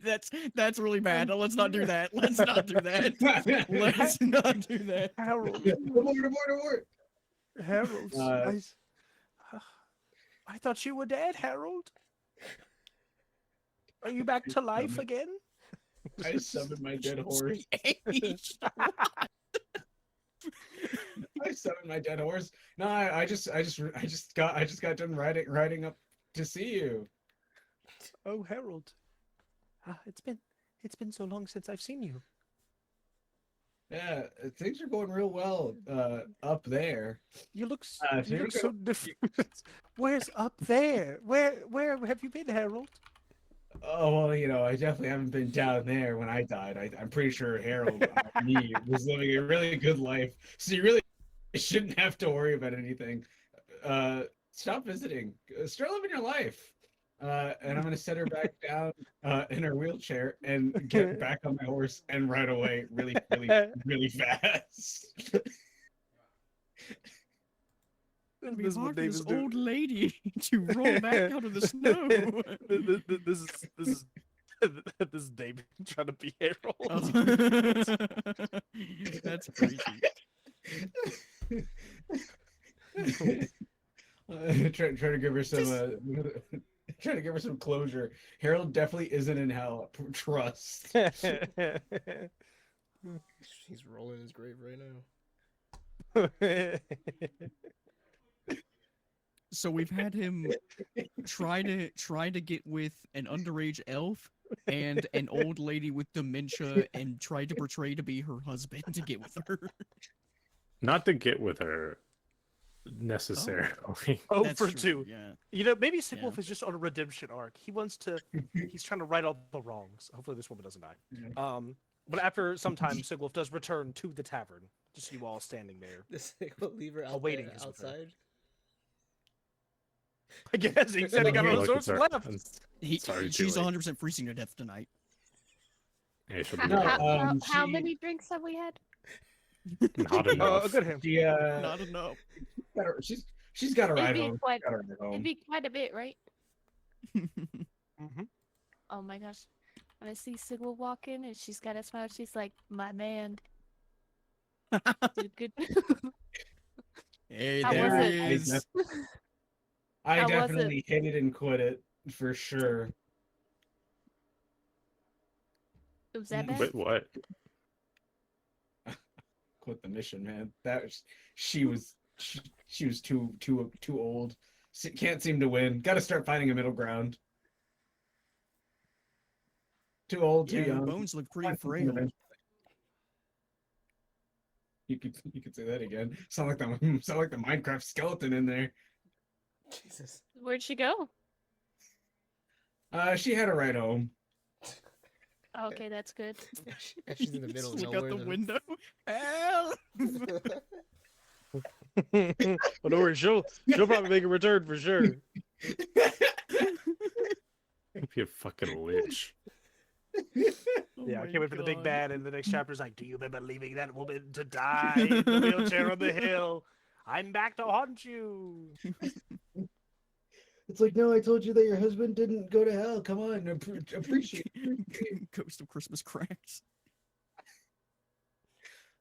Speaker 4: That's really bad. Let's not do that. Let's not do that. Let's not do that.
Speaker 2: Harold.
Speaker 7: Abort.
Speaker 2: Harold.
Speaker 7: Uh,
Speaker 2: I thought you were dead, Harold. Are you back to life again?
Speaker 7: I summoned my dead horse. I summoned my dead horse. No, I just got done riding up to see you.
Speaker 2: Oh, Harold. It's been so long since I've seen you.
Speaker 7: Yeah, things are going real well up there.
Speaker 2: You look
Speaker 7: so you're
Speaker 2: so different. Where's up there? Where have you been, Harold?
Speaker 7: Oh well, I definitely haven't been down there when I died. I'm pretty sure Harold, me, was living a really good life. So you really shouldn't have to worry about anything. Stop visiting. Start living your life. And I'm gonna set her back down in her wheelchair and get back on my horse and ride away really, really fast.
Speaker 4: We
Speaker 2: This is what
Speaker 4: want
Speaker 2: David's
Speaker 4: this
Speaker 2: doing.
Speaker 4: old lady to roll back out of the snow.
Speaker 2: This is David trying to be Harold.
Speaker 4: Oh. That's crazy.
Speaker 7: Try to give her some trying to give her some closure. Harold definitely isn't in hell. Trust.
Speaker 6: He's rolling in his grave right now.
Speaker 4: So we've had him try to get with an underage elf and an old lady with dementia and try to portray to be her husband to get with her.
Speaker 5: Not to get with her necessarily.
Speaker 2: Oh,
Speaker 4: That's
Speaker 2: for
Speaker 4: true,
Speaker 2: two.
Speaker 4: yeah.
Speaker 2: Maybe Sigwolf is just on a redemption arc. He's trying to right all the wrongs. Hopefully this woman doesn't die. But after some time, Sigwolf does return to the tavern. Just you all standing there.
Speaker 6: This thing will leave her out
Speaker 2: Awaiting
Speaker 6: there,
Speaker 2: his return.
Speaker 6: outside.
Speaker 2: I guess he said he got all sorts left.
Speaker 5: Sorry,
Speaker 4: She's
Speaker 5: too late.
Speaker 4: 100% freezing to death tonight.
Speaker 5: Yeah, she'll be
Speaker 7: No,
Speaker 5: right.
Speaker 3: How
Speaker 7: she-
Speaker 3: many drinks have we had?
Speaker 5: Not enough.
Speaker 2: Good him.
Speaker 7: She,
Speaker 4: Not enough.
Speaker 7: she's got to ride
Speaker 3: It'd be
Speaker 7: home.
Speaker 3: quite-
Speaker 7: Got to ride home.
Speaker 3: It'd be quite a bit, right?
Speaker 2: Mm-hmm.
Speaker 3: Oh my gosh. When I see Sigma walk in and she's got a smile, she's like, "My man. Did good."
Speaker 4: Hey,
Speaker 3: How
Speaker 4: there
Speaker 3: was
Speaker 4: he
Speaker 3: it?
Speaker 4: is.
Speaker 7: I
Speaker 3: How was
Speaker 7: definitely hit it and quit it for sure.
Speaker 3: Was that bad?
Speaker 5: Wait, what?
Speaker 7: Quit the mission, man. She was too old. Can't seem to win. Got to start finding a middle ground. Too old, too
Speaker 4: Yeah, her
Speaker 7: young.
Speaker 4: bones look pretty
Speaker 7: Find something
Speaker 4: frail.
Speaker 7: eventually. You could say that again. Sound like the Minecraft skeleton in there.
Speaker 6: Jesus.
Speaker 3: Where'd she go?
Speaker 7: She had a ride home.
Speaker 3: Okay, that's good.
Speaker 6: She's in the middle of
Speaker 4: Just look
Speaker 6: nowhere.
Speaker 4: out the
Speaker 6: though.
Speaker 4: window. Help!
Speaker 2: Well, don't worry, she'll probably make a return for sure.
Speaker 5: Be a fucking lich.
Speaker 4: Oh
Speaker 2: Yeah, I
Speaker 4: my
Speaker 2: can't wait for the big
Speaker 4: God.
Speaker 2: bad. And the next chapter's like, do you remember leaving that woman to die in the wheelchair on the hill? I'm back to haunt you.
Speaker 7: It's like, no, I told you that your husband didn't go to hell. Come on, appreciate.
Speaker 4: Ghost of Christmas Cracks.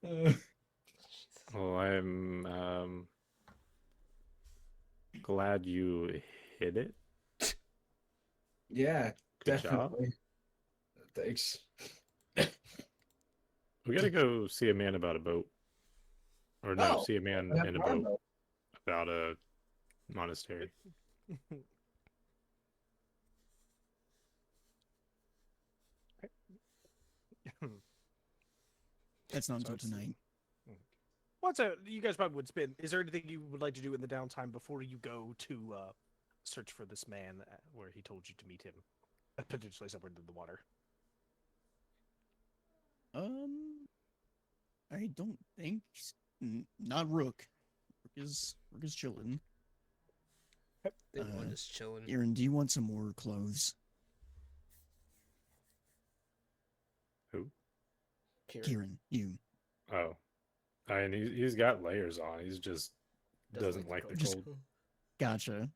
Speaker 5: Well, I'm glad you hit it.
Speaker 7: Yeah,
Speaker 5: Good job.
Speaker 7: definitely. Thanks.
Speaker 5: We gotta go see a man about a boat. Or no,
Speaker 7: Oh,
Speaker 5: see a man
Speaker 7: I have
Speaker 5: in a
Speaker 7: an arm
Speaker 5: boat about a monastery.
Speaker 4: That's not until
Speaker 2: it's-
Speaker 4: tonight.
Speaker 2: What's a you guys probably would spend? Is there anything you would like to do in the downtime before you go to search for this man where he told you to meet him, potentially somewhere in the water?
Speaker 4: I don't think not Rook. Rook is chilling.
Speaker 6: They were
Speaker 4: Uh,
Speaker 6: just chilling.
Speaker 4: Aaron, do you want some more clothes?
Speaker 5: Who?
Speaker 4: Kieran, you.
Speaker 5: Oh. I mean, he's got layers on. He's just doesn't like the
Speaker 4: Just-
Speaker 5: cold.
Speaker 4: Gotcha.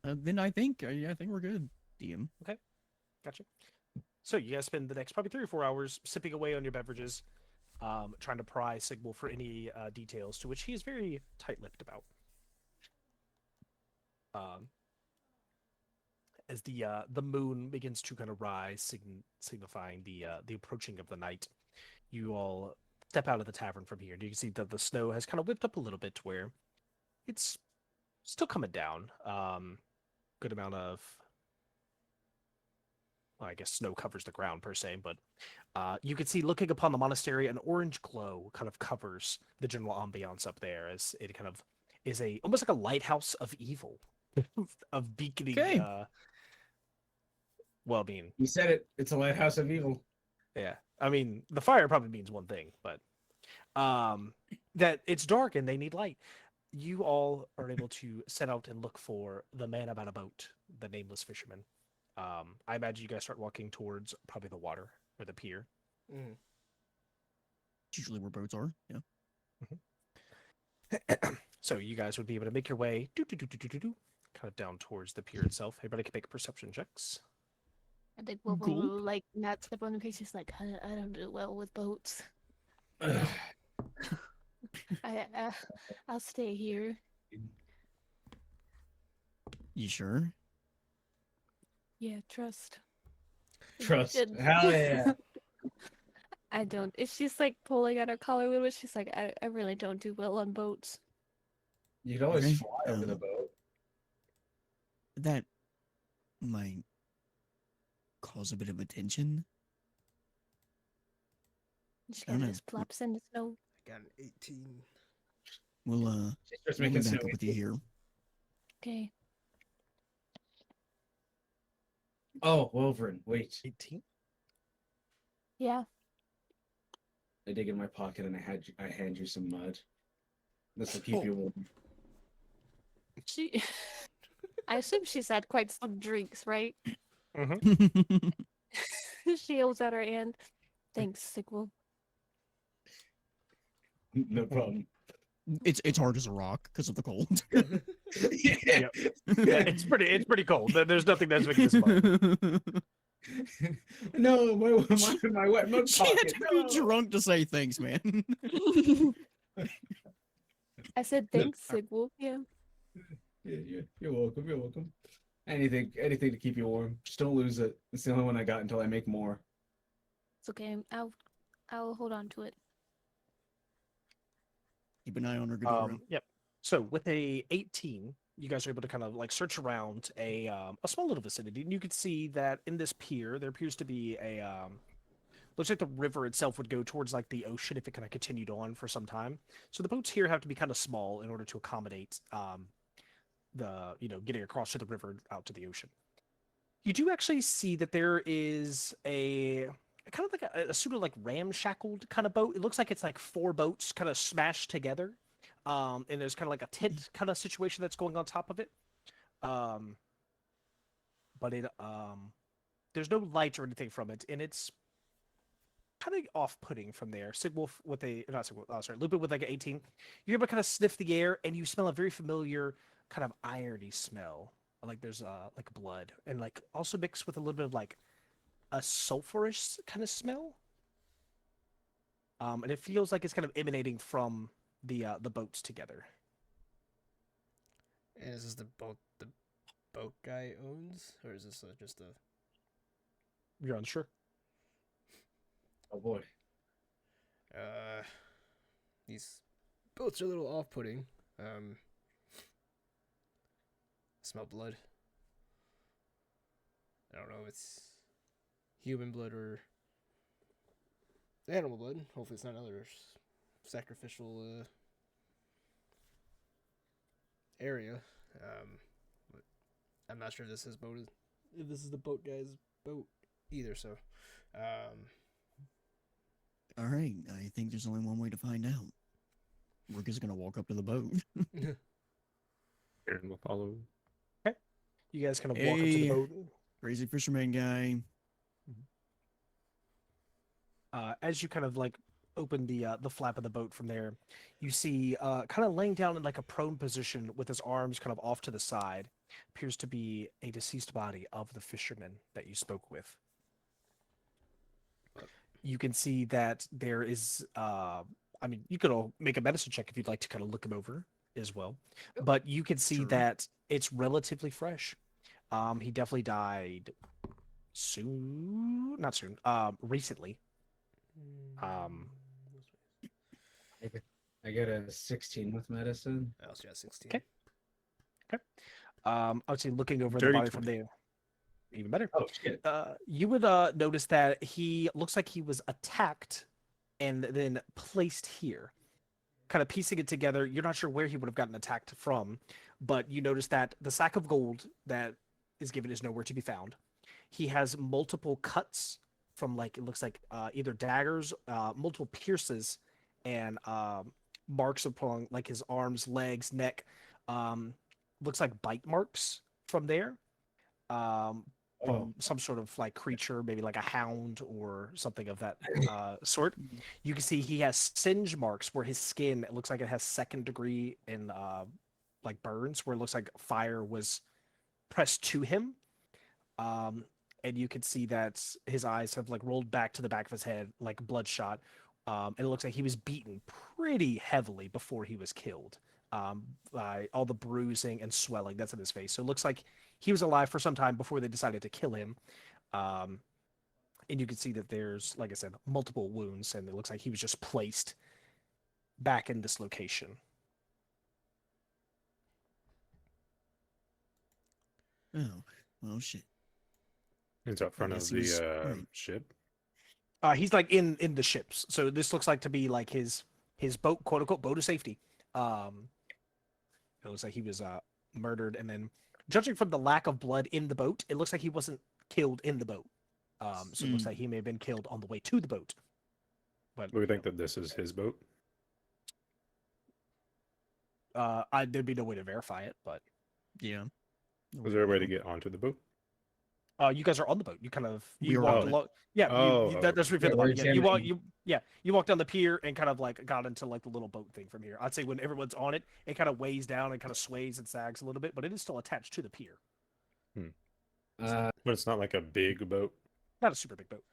Speaker 4: Then I think we're good, DM.
Speaker 2: Gotcha. So you guys spend the next probably 3 or 4 hours sipping away on your beverages, trying to pry Sigmund for any details, to which he is very tight-lipped about. As the moon begins to kind of rise, signifying the approaching of the night, you all step out of the tavern from here, and you can see that the snow has kind of whipped up a little bit to where it's still coming down. Good amount of, well, I guess snow covers the ground per se, but you can see, looking upon the monastery, an orange glow kind of covers the general ambiance up there, as it kind of is almost like a lighthouse of evil, of beaconing
Speaker 4: Okay.
Speaker 2: well-being.
Speaker 7: You said it. It's a lighthouse of evil.
Speaker 2: Yeah, I mean, the fire probably means one thing, but that it's dark and they need light. You all are able to set out and look for the man about a boat, the nameless fisherman. I imagine you guys start walking towards probably the water or the pier.
Speaker 6: Mm.
Speaker 4: It's usually where boats are. Yeah.
Speaker 2: So you guys would be able to make your way kind of down towards the pier itself. Everybody can make perception checks.
Speaker 3: I think we'll
Speaker 4: Cool.
Speaker 3: like not step on the face. Just like I don't do well with boats. I'll stay here.
Speaker 4: You sure?
Speaker 3: Yeah, trust.
Speaker 7: Trust.
Speaker 3: Good.
Speaker 7: Hell yeah.
Speaker 3: I don't. If she's like pulling at her collar a little bit, she's like, I really don't do well on boats.
Speaker 7: You'd always
Speaker 4: Okay,
Speaker 7: fly over the boat.
Speaker 4: That might cause a bit of attention.
Speaker 3: She
Speaker 4: I don't
Speaker 3: kind
Speaker 4: know.
Speaker 3: of just plops in the snow.
Speaker 6: I got an 18.
Speaker 4: We'll
Speaker 7: She starts
Speaker 4: we'll
Speaker 7: making
Speaker 4: be back
Speaker 7: snow.
Speaker 4: up with you here.
Speaker 3: Okay.
Speaker 7: Oh, Wolverine, wait.
Speaker 2: 18.
Speaker 3: Yeah.
Speaker 7: I dig in my pocket and I hand you some mud. This will keep you warm.
Speaker 3: She. I assume she's had quite some drinks, right? She holds out her hand. Thanks, Sigmund.
Speaker 7: No problem.
Speaker 4: It's hard as a rock because of the cold.
Speaker 7: Yeah.
Speaker 2: Yeah, it's pretty cold. There's nothing that's making this fun.
Speaker 7: No, my wet mug
Speaker 4: She had
Speaker 7: pocket.
Speaker 4: to be
Speaker 7: No.
Speaker 4: drunk to say thanks, man.
Speaker 3: I said thanks, Sigmund. Yeah.
Speaker 7: Yeah, you're welcome. You're welcome. Anything to keep you warm. Just don't lose it. It's the only one I got until I make more.
Speaker 3: It's okay. I'll hold on to it.
Speaker 4: Keep an eye on her, Ghidorah.
Speaker 2: Yep. So with a 18, you guys are able to kind of like search around a small little vicinity, and you can see that in this pier there appears to be a looks like the river itself would go towards like the ocean if it kind of continued on for some time. So the boats here have to be kind of small in order to accommodate the getting across to the river out to the ocean. You do actually see that there is a kind of like a pseudo like ramshackled kind of boat. It looks like it's like 4 boats kind of smashed together. And there's kind of like a tent kind of situation that's going on top of it. But there's no light or anything from it, and it's kind of off-putting from there. Sigwolf with a not Sigwolf, sorry, Lupin with like an 18. You're able to kind of sniff the air, and you smell a very familiar kind of irony smell. Like there's like blood, and like also mixed with a little bit of like a sulfurous kind of smell. And it feels like it's kind of emanating from the boats together.
Speaker 6: And is this the boat guy owns, or is this just a?
Speaker 2: You're unsure.
Speaker 7: Oh boy.
Speaker 6: These boats are a little off-putting. Smell blood. I don't know if it's human blood or animal blood. Hopefully, it's not another sacrificial area. But I'm not sure if this is if this is the boat guy's boat either. So,
Speaker 4: All right, I think there's only one way to find out. We're just gonna walk up to the boat.
Speaker 5: Aaron will follow.
Speaker 2: You guys kind of walk up to the
Speaker 4: Hey.
Speaker 2: boat.
Speaker 4: Crazy fisherman guy.
Speaker 2: As you kind of like open the flap of the boat from there, you see kind of laying down in like a prone position with his arms kind of off to the side, appears to be a deceased body of the fisherman that you spoke with. You can see that there is I mean, you could all make a medicine check if you'd like to kind of look him over as well. But you can see
Speaker 4: Sure.
Speaker 2: that it's relatively fresh. He definitely died soon, not soon, recently.
Speaker 7: I get a 16 with medicine.
Speaker 6: I also got 16.
Speaker 2: Okay. I would say looking over the
Speaker 5: Dirty
Speaker 2: body from there, even better.
Speaker 7: Oh shit.
Speaker 2: You would notice that he looks like he was attacked and then placed here. Kind of piecing it together, you're not sure where he would have gotten attacked from, but you notice that the sack of gold that is given is nowhere to be found. He has multiple cuts from like it looks like either daggers, multiple pierces, and marks upon like his arms, legs, neck. Looks like bite marks from there. From some sort of like creature, maybe like a hound or something of that sort. You can see he has singe marks where his skin, it looks like it has 2nd degree in like burns, where it looks like fire was pressed to him. And you can see that his eyes have like rolled back to the back of his head, like bloodshot. And it looks like he was beaten pretty heavily before he was killed by all the bruising and swelling that's in his face. So it looks like he was alive for some time before they decided to kill him. And you can see that there's, like I said, multiple wounds, and it looks like he was just placed back in this location.
Speaker 4: Oh, well, shit.
Speaker 5: It's out front of
Speaker 4: guess he was
Speaker 5: the
Speaker 4: right.
Speaker 5: ship.
Speaker 2: He's like in the ships, so this looks like to be like his boat, quote unquote, boat of safety. It looks like he was murdered, and then judging from the lack of blood in the boat, it looks like he wasn't killed in the boat. So it looks like he may have been killed on the way to the boat. But
Speaker 5: We think that this is his boat.
Speaker 2: there'd be no way to verify it, but
Speaker 4: Yeah.
Speaker 5: Was there a way to get onto the boat?
Speaker 2: you guys are on the boat. You kind of
Speaker 4: We
Speaker 2: you
Speaker 4: are
Speaker 2: walked
Speaker 4: on it.
Speaker 2: along. Yeah,
Speaker 5: Oh,
Speaker 2: that's
Speaker 7: Yeah,
Speaker 2: the
Speaker 7: we're
Speaker 2: body. Yeah, you walk
Speaker 7: examining.
Speaker 2: you walk down the pier and kind of like got into like the little boat thing from here. I'd say when everyone's on it, it kind of weighs down and kind of sways and sags a little bit, but it is still attached to the pier.
Speaker 7: Uh,
Speaker 5: But it's not like a big boat.
Speaker 2: Not a super big boat.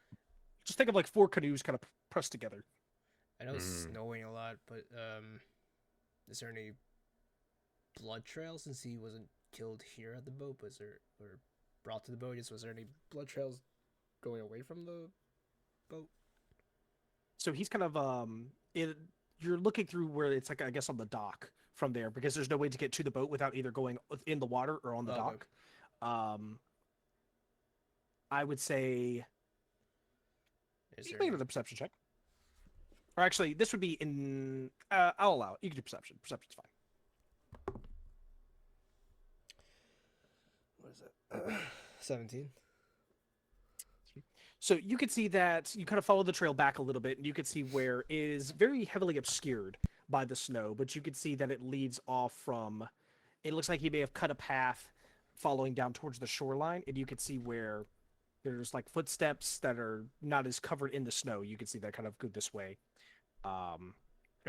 Speaker 2: Just think of like 4 canoes kind of pressed together.
Speaker 6: I know it's
Speaker 5: Mm.
Speaker 6: snowing a lot, but is there any blood trail since he wasn't killed here at the boat? Was there or brought to the boat? Was there any blood trails going away from the boat?
Speaker 2: So he's kind of you're looking through where it's like I guess on the dock from there because there's no way to get to the boat without either going in the water or on the
Speaker 6: Okay.
Speaker 2: dock. I would say
Speaker 6: Is
Speaker 2: you
Speaker 6: there
Speaker 2: can make
Speaker 6: any-
Speaker 2: another perception check. Or actually, this would be in. I'll allow it. You can do perception. Perception's fine.
Speaker 6: what is it? 17.
Speaker 2: So you could see that you kind of follow the trail back a little bit, and you could see where it is very heavily obscured by the snow, but you could see that it leads off from. It looks like he may have cut a path following down towards the shoreline, and you could see where there's like footsteps that are not as covered in the snow. You can see that kind of go this way. And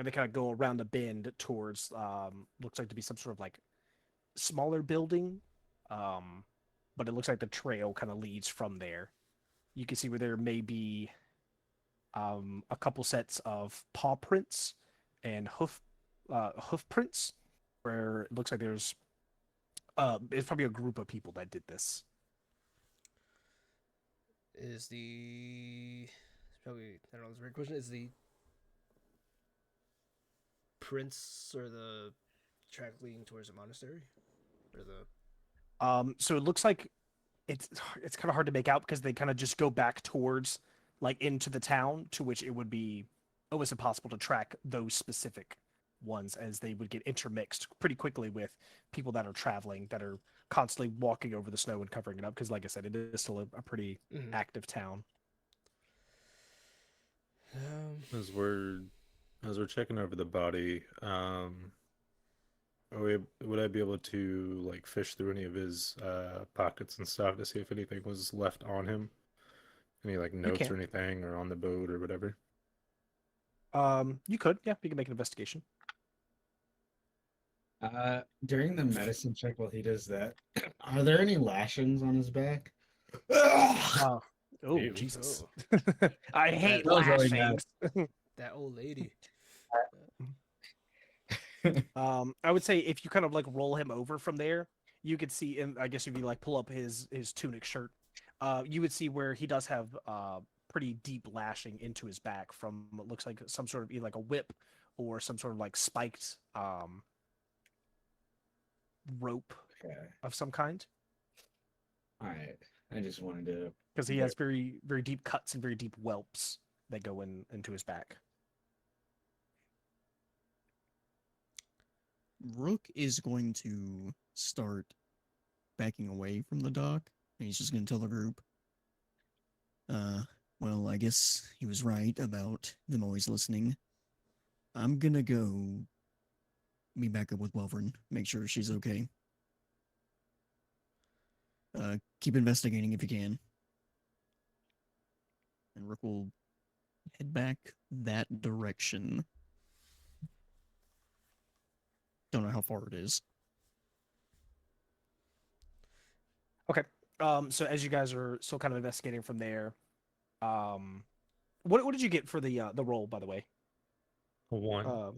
Speaker 2: they kind of go around a bend towards looks like to be some sort of like smaller building. But it looks like the trail kind of leads from there. You can see where there may be a couple sets of paw prints and hoof prints, where it looks like there's it's probably a group of people that did this.
Speaker 6: Is the probably I don't know. It's a weird question. Is the prince or the track leading towards a monastery, or the?
Speaker 2: So it looks like it's kind of hard to make out because they kind of just go back towards like into the town, to which it would be almost impossible to track those specific ones, as they would get intermixed pretty quickly with people that are traveling, that are constantly walking over the snow and covering it up, because like I said, it is still a pretty active town.
Speaker 5: As we're checking over the body, would I be able to like fish through any of his pockets and stuff to see if anything was left on him? Any like notes or anything, or on the boat or whatever?
Speaker 2: You could, yeah, you can make an investigation.
Speaker 7: During the medicine check, while he does that, are there any lashings on his back?
Speaker 2: Oh,
Speaker 5: Ew.
Speaker 2: Jesus!
Speaker 6: Oh.
Speaker 2: I hate
Speaker 7: That was really bad.
Speaker 2: lashings.
Speaker 6: That old lady.
Speaker 2: I would say if you kind of like roll him over from there, you could see, and I guess if you like pull up his tunic shirt, you would see where he does have pretty deep lashing into his back from what looks like some sort of either like a whip or some sort of like spiked rope of some kind.
Speaker 7: All right. I just wanted to.
Speaker 2: Because he has very, very deep cuts and very deep whelps that go into his back.
Speaker 4: Rook is going to start backing away from the dock. And he's just going to tell the group, well, I guess he was right about them always listening. I'm going to go meet back up with Welvern, make sure she's okay. Keep investigating if you can. And Rook will head back that direction. Don't know how far it is.
Speaker 2: Okay. So as you guys are still kind of investigating from there, what did you get for the roll, by the way?
Speaker 5: One.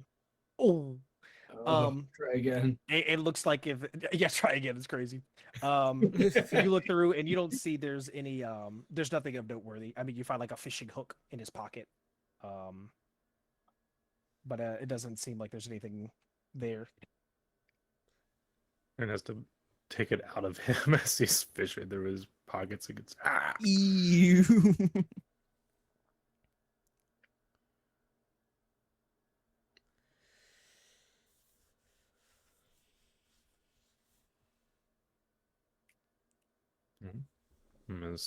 Speaker 7: Try again.
Speaker 2: It looks like if try again. It's crazy. You look through and you don't see there's any there's nothing of noteworthy. I mean, you find like a fishing hook in his pocket, but it doesn't seem like there's anything there.
Speaker 5: And has to take it out of him as he's fishing through his pockets. He gets
Speaker 4: Ew.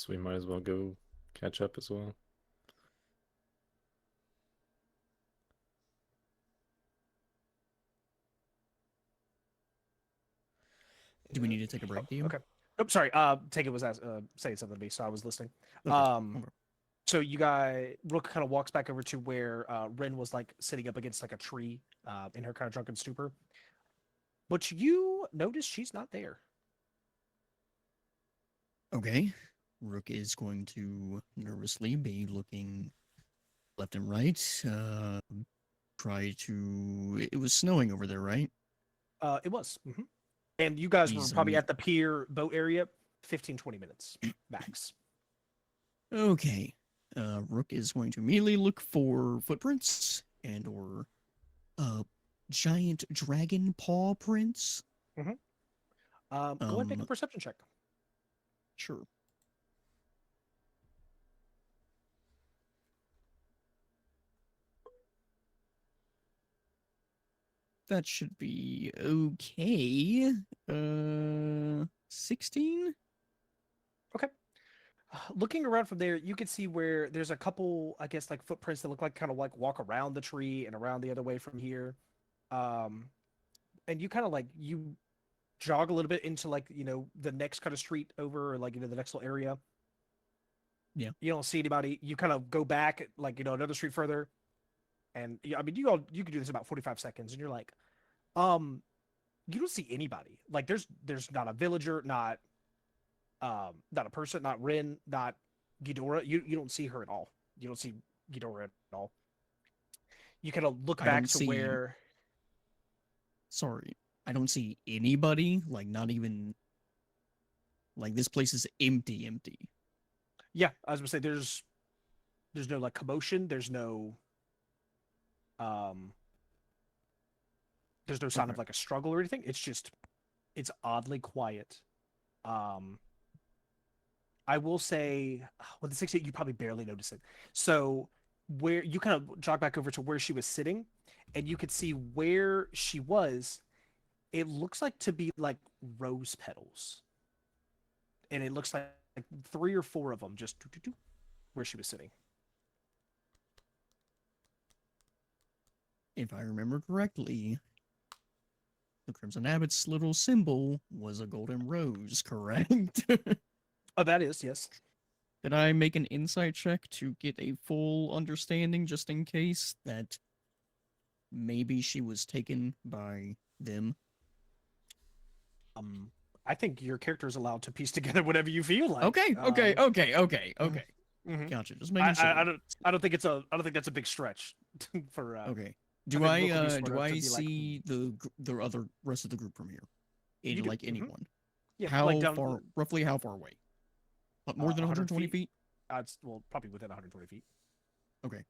Speaker 5: We might as well go catch up as well.
Speaker 4: Do we need to take a break, do you?
Speaker 2: Okay. Oh, sorry. Take it was saying something to me, so I was listening.
Speaker 4: Okay.
Speaker 2: So you guys, Rook kind of walks back over to where Ren was like sitting up against like a tree in her kind of drunken stupor. But you notice she's not there.
Speaker 4: Okay. Rook is going to nervously be looking left and right. Try to. It was snowing over there, right?
Speaker 2: It was. Mm-hmm. And you guys were probably
Speaker 4: Easily.
Speaker 2: at the pier boat area 15, 20 minutes max.
Speaker 4: Okay. Rook is going to immediately look for footprints and or giant dragon paw prints.
Speaker 2: Go ahead and make a perception check.
Speaker 4: Sure. That should be okay. 16?
Speaker 2: Looking around from there, you can see where there's a couple, I guess, like footprints that look like kind of like walk around the tree and around the other way from here. Um, and you kind of like you jog a little bit into like the next kind of street over, or like the next little area.
Speaker 4: Yeah.
Speaker 2: You don't see anybody. You kind of go back like another street further, and I mean you can do this in about 45 seconds, and you're like, um, you don't see anybody. Like there's not a villager, not a person, not Rin, not Ghidorah. You don't see her at all. You don't see Ghidorah at all. You kind of look
Speaker 4: I
Speaker 2: back
Speaker 4: don't
Speaker 2: to
Speaker 4: see-
Speaker 2: where.
Speaker 4: Sorry, I don't see anybody. Like not even. Like this place is empty, empty.
Speaker 2: Yeah, I was gonna say there's no like commotion. Um there's no sign
Speaker 4: Okay.
Speaker 2: of like a struggle or anything. It's oddly quiet. Um I will say with the 68 you probably barely notice it. So where you kind of jog back over to where she was sitting, and you could see where she was, it looks like to be like rose petals. And it looks like 3 or 4 of them just where she was sitting.
Speaker 4: If I remember correctly, the Crimson Abbot's little symbol was a golden rose, correct?
Speaker 2: Oh, that is, yes.
Speaker 4: Did I make an insight check to get a full understanding just in case that maybe she was taken by them?
Speaker 2: I think your character is allowed to piece together whatever you feel like.
Speaker 4: Okay.
Speaker 2: Mhm.
Speaker 4: Gotcha. Just making sure.
Speaker 2: I don't think that's a big stretch for.
Speaker 4: Okay.
Speaker 2: I
Speaker 4: Do
Speaker 2: think
Speaker 4: I
Speaker 2: Rook would be smart
Speaker 4: do
Speaker 2: enough to
Speaker 4: I
Speaker 2: be like,
Speaker 4: see the other rest of the group from here?
Speaker 2: You
Speaker 4: In
Speaker 2: do,
Speaker 4: like
Speaker 2: mhm.
Speaker 4: anyone?
Speaker 2: Yeah,
Speaker 4: How
Speaker 2: like down,
Speaker 4: far? Roughly how far away? More than
Speaker 2: 100
Speaker 4: 120 feet?
Speaker 2: It's well probably within 120 feet.
Speaker 4: Okay.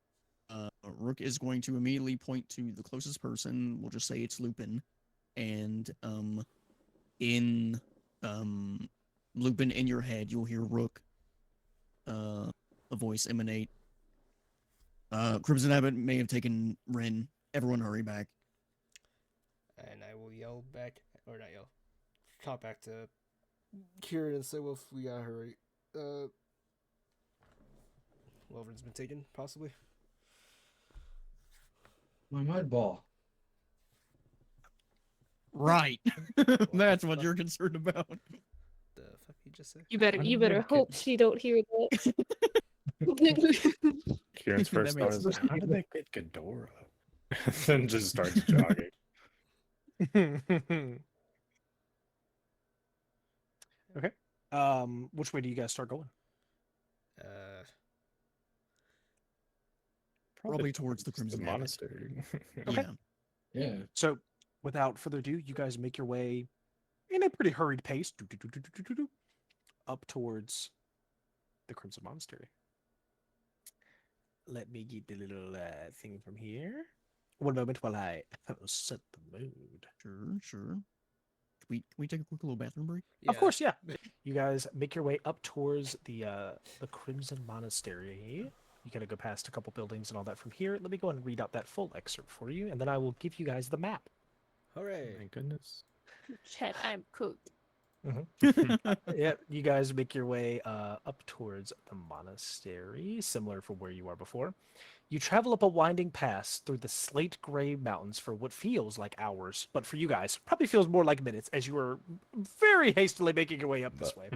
Speaker 4: Rook is going to immediately point to the closest person. We'll just say it's Lupin, and in Lupin in your head, you'll hear Rook, a voice emanate. Crimson Abbot may have taken Rin. Everyone, hurry back.
Speaker 6: And I will yell back, or not yell, talk back to Kieran and say, well, if we gotta hurry. Welvern's been taken, possibly.
Speaker 7: My mud ball.
Speaker 4: Right. That's what you're concerned about.
Speaker 6: The fuck you just say?
Speaker 3: You
Speaker 7: How
Speaker 3: better
Speaker 7: did that
Speaker 3: hope
Speaker 7: get-
Speaker 3: she don't hear that.
Speaker 5: Kieran's
Speaker 4: That
Speaker 5: first thought
Speaker 4: makes
Speaker 5: is, how did they get Ghidorah? Then just starts jogging.
Speaker 2: Okay. Which way do you guys start going?
Speaker 4: Probably towards the Crimson Abbot.
Speaker 5: monastery.
Speaker 2: Okay.
Speaker 4: Yeah.
Speaker 7: Yeah.
Speaker 2: So, without further ado, you guys make your way in a pretty hurried pace up towards the Crimson Monastery. Let me get the little thing from here. One moment while I set the mood.
Speaker 4: Sure. Can we take a quick little bathroom break?
Speaker 2: Of course, yeah. You guys make your way up towards the Crimson Monastery. You gotta go past a couple buildings and all that from here. Let me go and read out that full excerpt for you, and then I will give you guys the map.
Speaker 6: Hooray!
Speaker 5: My goodness.
Speaker 3: Chat, I'm cooked.
Speaker 2: Yeah, you guys make your way up towards the monastery, similar from where you are before. You travel up a winding pass through the slate gray mountains for what feels like hours, but for you guys, probably feels more like minutes as you are very hastily making your way up this way.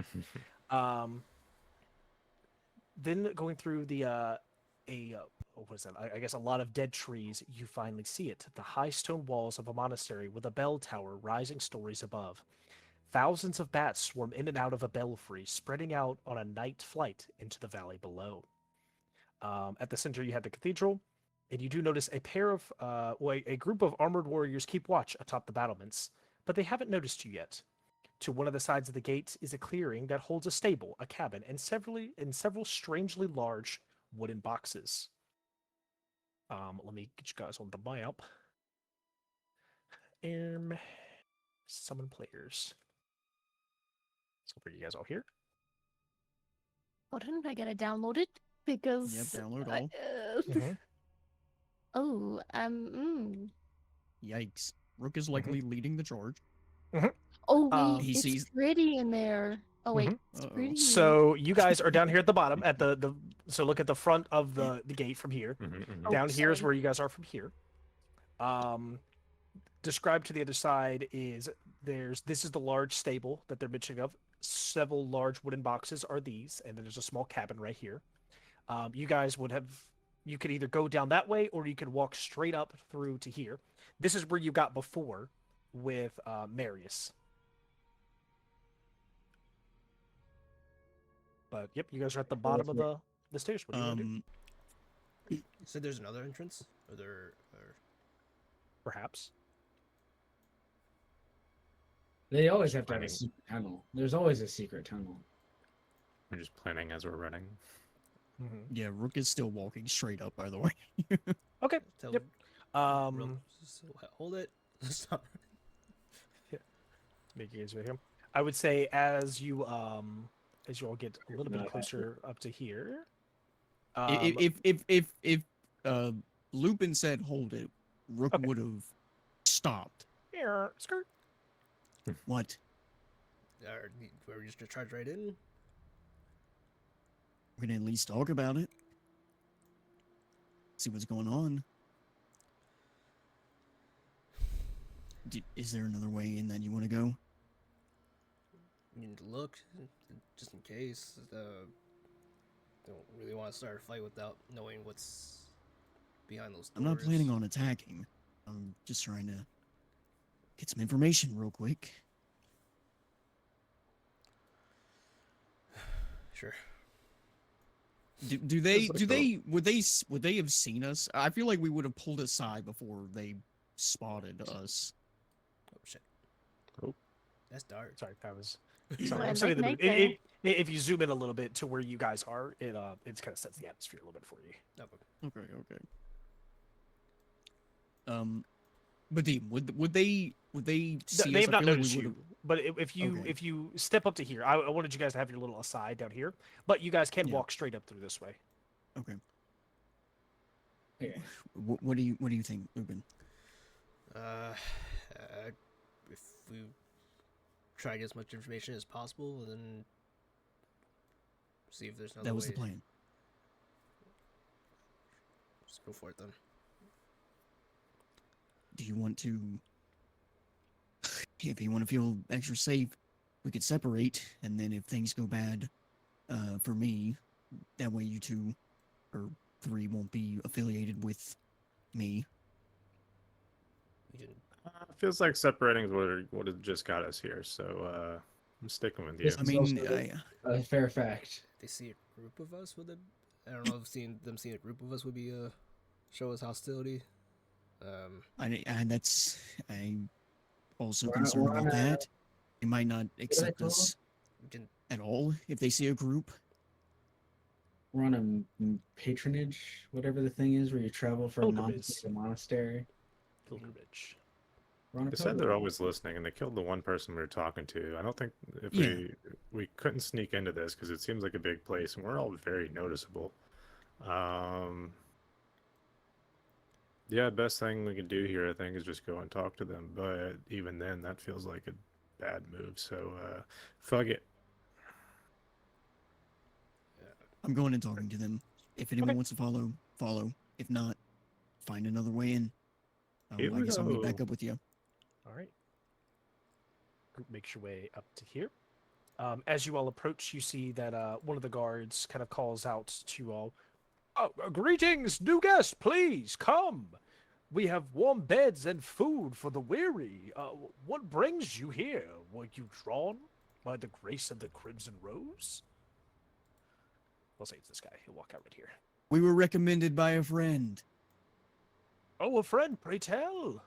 Speaker 2: Then going through the what was that? I guess a lot of dead trees. You finally see it: the high stone walls of a monastery with a bell tower rising stories above. Thousands of bats swarm in and out of a belfry, spreading out on a night flight into the valley below. At the center, you have the cathedral, and you do notice a group of armored warriors keep watch atop the battlements, but they haven't noticed you yet. To one of the sides of the gate is a clearing that holds a stable, a cabin, and several strangely large wooden boxes. Let me get you guys on the map. Summon players. So where you guys all here?
Speaker 3: Hold on, I gotta download it because.
Speaker 4: Yep, download
Speaker 3: I-
Speaker 4: all.
Speaker 2: Mhm.
Speaker 3: Oh,
Speaker 4: Yikes. Rook is likely leading the charge.
Speaker 3: Oh,
Speaker 2: Um,
Speaker 3: wait,
Speaker 4: He
Speaker 3: it's
Speaker 4: sees-
Speaker 3: pretty in there. Oh wait,
Speaker 2: Mhm.
Speaker 3: it's
Speaker 4: Uh-oh.
Speaker 3: pretty.
Speaker 2: So you guys are down here at the bottom at the so look at the front of the gate from here.
Speaker 3: Oh,
Speaker 2: Down here is
Speaker 3: sorry.
Speaker 2: where you guys are from here. Described to the other side is this is the large stable that they're mentioning of. Several large wooden boxes are these, and then there's a small cabin right here. You guys you could either go down that way or you could walk straight up through to here. This is where you got before with Marius. But yep, you guys are at the bottom of the stairs. What do you want to do?
Speaker 6: You said there's another entrance? Or there... Or...
Speaker 2: Perhaps.
Speaker 7: They always have to have a
Speaker 5: Planning.
Speaker 7: secret tunnel. There's always a secret tunnel.
Speaker 5: We're just planning as we're running.
Speaker 4: Yeah, Rook is still walking straight up, by the way.
Speaker 2: Okay.
Speaker 6: Tell
Speaker 2: Yep.
Speaker 6: hold it. Stop.
Speaker 2: Make you guys right here. I would say as you all get a little bit closer up to here.
Speaker 4: If Lupin said hold it, Rook
Speaker 2: Okay.
Speaker 4: would have stopped.
Speaker 2: Here, skirt.
Speaker 4: What?
Speaker 6: We're just gonna charge right in?
Speaker 4: We can at least talk about it. See what's going on. Is there another way in that you want to go?
Speaker 6: You need to look, just in case. Don't really want to start a fight without knowing what's behind those doors.
Speaker 4: I'm not planning on attacking. I'm just trying to get some information real quick.
Speaker 6: Sure.
Speaker 4: Would they have seen us? I feel like we would have pulled aside before they spotted us.
Speaker 6: Oh shit.
Speaker 5: Oh.
Speaker 6: That's dark.
Speaker 2: Sorry, that was.
Speaker 3: Well,
Speaker 2: Sorry, I'm
Speaker 3: like
Speaker 2: setting the
Speaker 3: night
Speaker 2: mood.
Speaker 3: there.
Speaker 2: If you zoom in a little bit to where you guys are, it kind of sets the atmosphere a little bit for you.
Speaker 6: Okay.
Speaker 4: Okay. But Dean, would they see
Speaker 2: They
Speaker 4: us?
Speaker 2: have
Speaker 4: I
Speaker 2: not
Speaker 4: feel like
Speaker 2: noticed
Speaker 4: we
Speaker 2: you,
Speaker 4: would've-
Speaker 2: but if you
Speaker 4: Okay.
Speaker 2: if you step up to here, I wanted you guys to have your little aside down here, but you guys can
Speaker 4: Yeah.
Speaker 2: walk straight up through this way.
Speaker 4: Okay.
Speaker 7: Okay.
Speaker 4: What do you think, Lupin?
Speaker 6: If we try to get as much information as possible, and then see if there's another
Speaker 4: That was
Speaker 6: way.
Speaker 4: the plan.
Speaker 6: Just go for it then.
Speaker 4: Do you want to? If you want to feel extra safe, we could separate, and then if things go bad, for me, that way you two or three won't be affiliated with me.
Speaker 6: You can
Speaker 5: Feels like separating is what has just got us here. So I'm sticking with you.
Speaker 7: Yes,
Speaker 4: I
Speaker 7: It's
Speaker 4: mean,
Speaker 7: also a fair fact.
Speaker 6: if they see a group of us, would it? I don't know if seeing a group of us would be show us hostility.
Speaker 4: I also
Speaker 7: We're
Speaker 4: concerned
Speaker 7: on
Speaker 4: about
Speaker 7: a-
Speaker 4: that. They might not accept
Speaker 7: call
Speaker 4: us
Speaker 6: We can
Speaker 4: at all if they see a group.
Speaker 7: We're on a patronage, whatever the thing is, where you travel from
Speaker 2: Pilgrimage.
Speaker 7: monastery to monastery.
Speaker 2: Pilgrimage.
Speaker 7: We're on a
Speaker 5: They said they're
Speaker 7: pilgrimage.
Speaker 5: always listening, and they killed the one person we were talking to. I don't think if
Speaker 4: Yeah.
Speaker 5: we couldn't sneak into this because it seems like a big place, and we're all very noticeable. Yeah, best thing we can do here, I think, is just go and talk to them. But even then, that feels like a bad move. So, fuck it.
Speaker 4: I'm going and talking to them. If anyone
Speaker 2: Okay.
Speaker 4: wants to follow, follow. If not, find another way in.
Speaker 5: Here
Speaker 4: I
Speaker 5: we
Speaker 4: guess I'll meet back
Speaker 5: go.
Speaker 4: up with you.
Speaker 2: All right. Group makes your way up to here. As you all approach, you see that one of the guards kind of calls out to you all. Oh, greetings, new guests, please come. We have warm beds and food for the weary. What brings you here? Were you drawn by the grace of the Crimson Rose? I'll say it's this guy. He'll walk out right here.
Speaker 4: We were recommended by a friend.
Speaker 2: Oh, a friend, pray tell.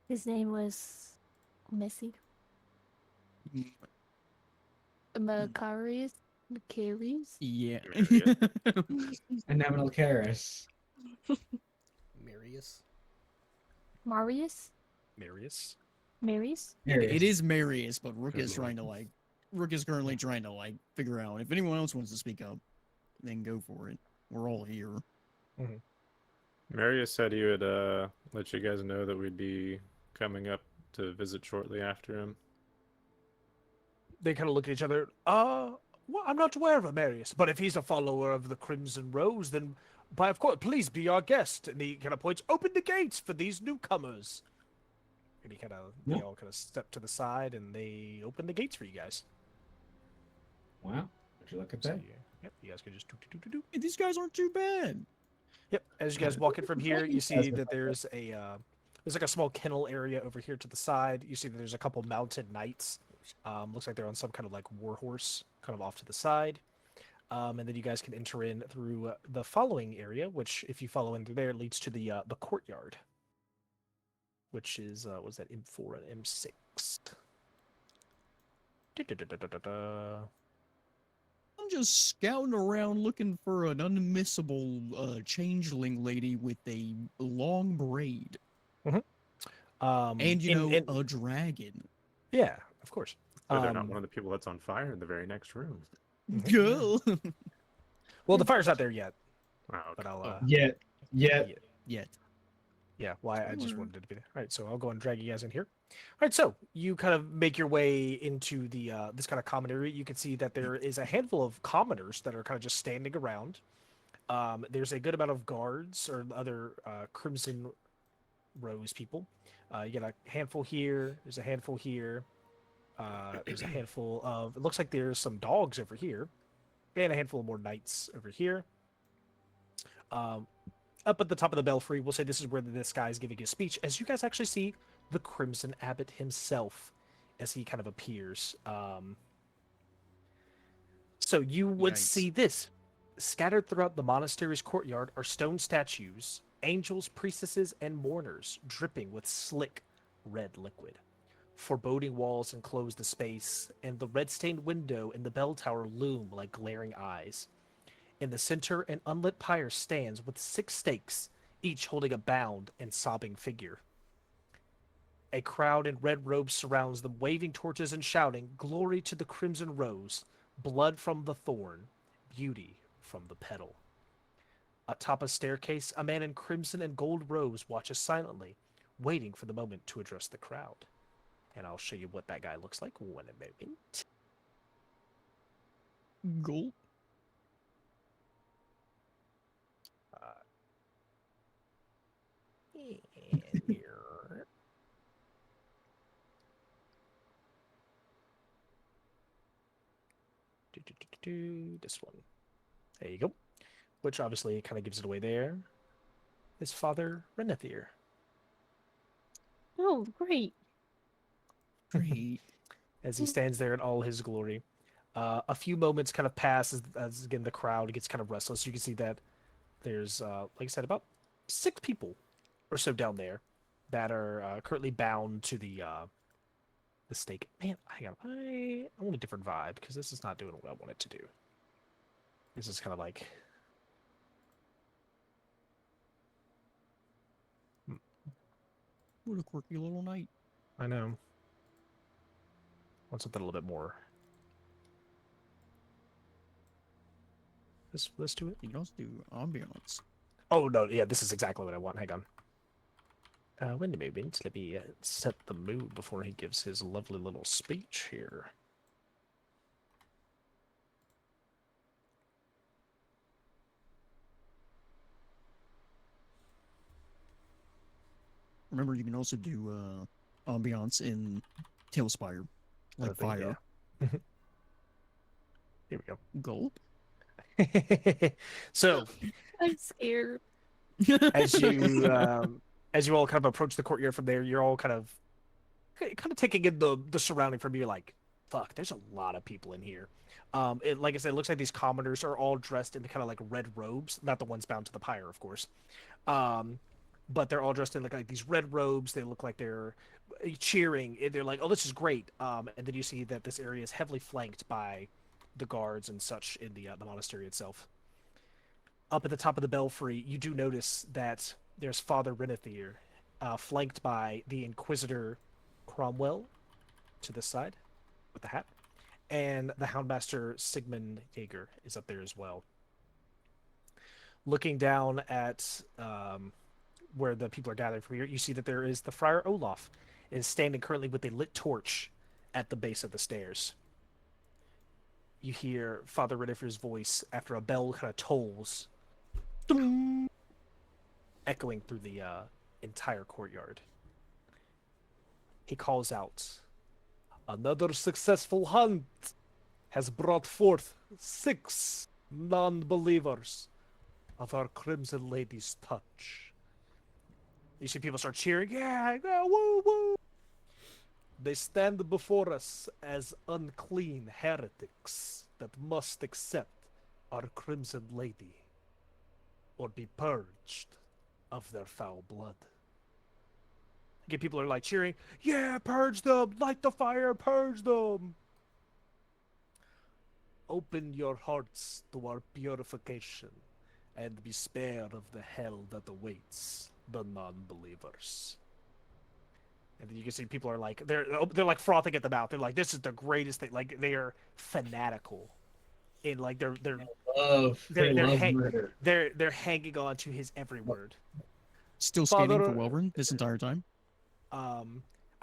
Speaker 3: His name was Messy. Macarius? Macarius?
Speaker 4: Yeah.
Speaker 7: Anemonal Karis.
Speaker 6: Marius.
Speaker 3: Marius?
Speaker 2: Marius.
Speaker 3: Marius?
Speaker 4: It is Marius, but Rook
Speaker 5: Good
Speaker 4: is
Speaker 5: lord.
Speaker 4: Rook is currently trying to figure out if anyone else wants to speak up, then go for it. We're all here.
Speaker 5: Marius said he would let you guys know that we'd be coming up to visit shortly after him.
Speaker 2: They kind of look at each other. Well, I'm not aware of Amarius, but if he's a follower of the Crimson Rose, then by of course, please be our guest. And he kind of points, open the gates for these newcomers. And he kind of, they all kind of step to the side, and they open the gates for you guys.
Speaker 7: Wow. Would you look at
Speaker 2: So
Speaker 7: that?
Speaker 2: yep, you guys can just do.
Speaker 4: Hey, these guys aren't too bad.
Speaker 2: Yep, as you guys walk in from here, you see that there's a there's like a small kennel area over here to the side. You see that there's a couple mounted knights. Looks like they're on some kind of like war horse, kind of off to the side. And then you guys can enter in through the following area, which, if you follow in through there, leads to the courtyard, which is was that M4 and M6.
Speaker 4: I'm just scouting around looking for an unmissable changeling lady with a long braid. And, you know, a dragon.
Speaker 2: Yeah, of course.
Speaker 5: So they're not one of the people that's on fire in the very next room.
Speaker 4: Go.
Speaker 2: Well, the fire's not there yet,
Speaker 5: Wow. Okay.
Speaker 2: but I'll
Speaker 7: Yet.
Speaker 4: Yet.
Speaker 2: yeah, why I just wanted it to be there. All right, so I'll go and drag you guys in here. All right, so you kind of make your way into the this kind of common area. You can see that there is a handful of commoners that are kind of just standing around. There's a good amount of guards or other Crimson Rose people. You get a handful here. There's a handful here. There's a handful of. It looks like there's some dogs over here, and a handful of more knights over here. Up at the top of the belfry, we'll say this is where this guy is giving his speech. As you guys actually see the Crimson Abbot himself, as he kind of appears. So you would see this. Scattered throughout the monastery's courtyard are stone statues, angels, priestesses, and mourners, dripping with slick red liquid. Foreboding walls enclose the space, and the red-stained window in the bell tower loom like glaring eyes. In the center, an unlit pyre stands with 6 stakes, each holding a bound and sobbing figure. A crowd in red robes surrounds them, waving torches and shouting, "Glory to the Crimson Rose, blood from the thorn, beauty from the petal." Atop a staircase, a man in crimson and gold robes watches silently, waiting for the moment to address the crowd. And I'll show you what that guy looks like in a moment.
Speaker 4: Gulp.
Speaker 2: And here. This one. There you go. Which obviously kind of gives it away there. Is Father Renethir.
Speaker 3: Oh, great.
Speaker 4: Great.
Speaker 2: As he stands there in all his glory. A few moments kind of pass as again the crowd gets kind of restless. You can see that there's, like I said, about 6 people or so down there that are currently bound to the stake. Man, hang on. I want a different vibe because this is not doing what I want it to do. This is kind of like...
Speaker 4: What a quirky little knight.
Speaker 2: I know. Want something a little bit more. Let's do it.
Speaker 4: You can also do ambiance.
Speaker 2: Oh, no, yeah, this is exactly what I want. Hang on. Wait a moment. Let me set the mood before he gives his lovely little speech here.
Speaker 4: Remember, you can also do ambiance in Tailspire, like fire.
Speaker 2: Yeah. Here we go.
Speaker 4: Gulp.
Speaker 2: So,
Speaker 3: I'm scared.
Speaker 2: as you all kind of approach the courtyard from there, you're all kind of taking in the surrounding from you. You're like, fuck, there's a lot of people in here. Like I said, it looks like these commoners are all dressed in kind of like red robes, not the ones bound to the pyre, of course. But they're all dressed in like these red robes. They look like they're cheering. They're like, oh, this is great. And then you see that this area is heavily flanked by the guards and such in the monastery itself. Up at the top of the belfry, you do notice that there's Father Renethir, flanked by the Inquisitor Cromwell to this side with the hat, and the Houndmaster Sigmund Jaeger is up there as well. Looking down at where the people are gathering from here, you see that there is the Friar Olaf is standing currently with a lit torch at the base of the stairs. You hear Father Rediffer's voice after a bell kind of tolls, ding, echoing through the entire courtyard. He calls out, "Another successful hunt has brought forth 6 non-believers of our Crimson Lady's touch." You see people start cheering, yeah, woo, woo. They stand before us as unclean heretics that must accept our Crimson Lady or be purged of their foul blood. Again, people are like cheering, yeah, purge them, light the fire, purge them. Open your hearts to our purification and be spared of the hell that awaits the non-believers. And then you can see people are like they're like frothing at the mouth. They're like, this is the greatest thing. Like they are fanatical in like they're
Speaker 7: They love
Speaker 2: hang-
Speaker 7: murder.
Speaker 2: they're hanging on to his every word.
Speaker 4: Still scanning for
Speaker 2: Father-
Speaker 4: Welrun this entire time.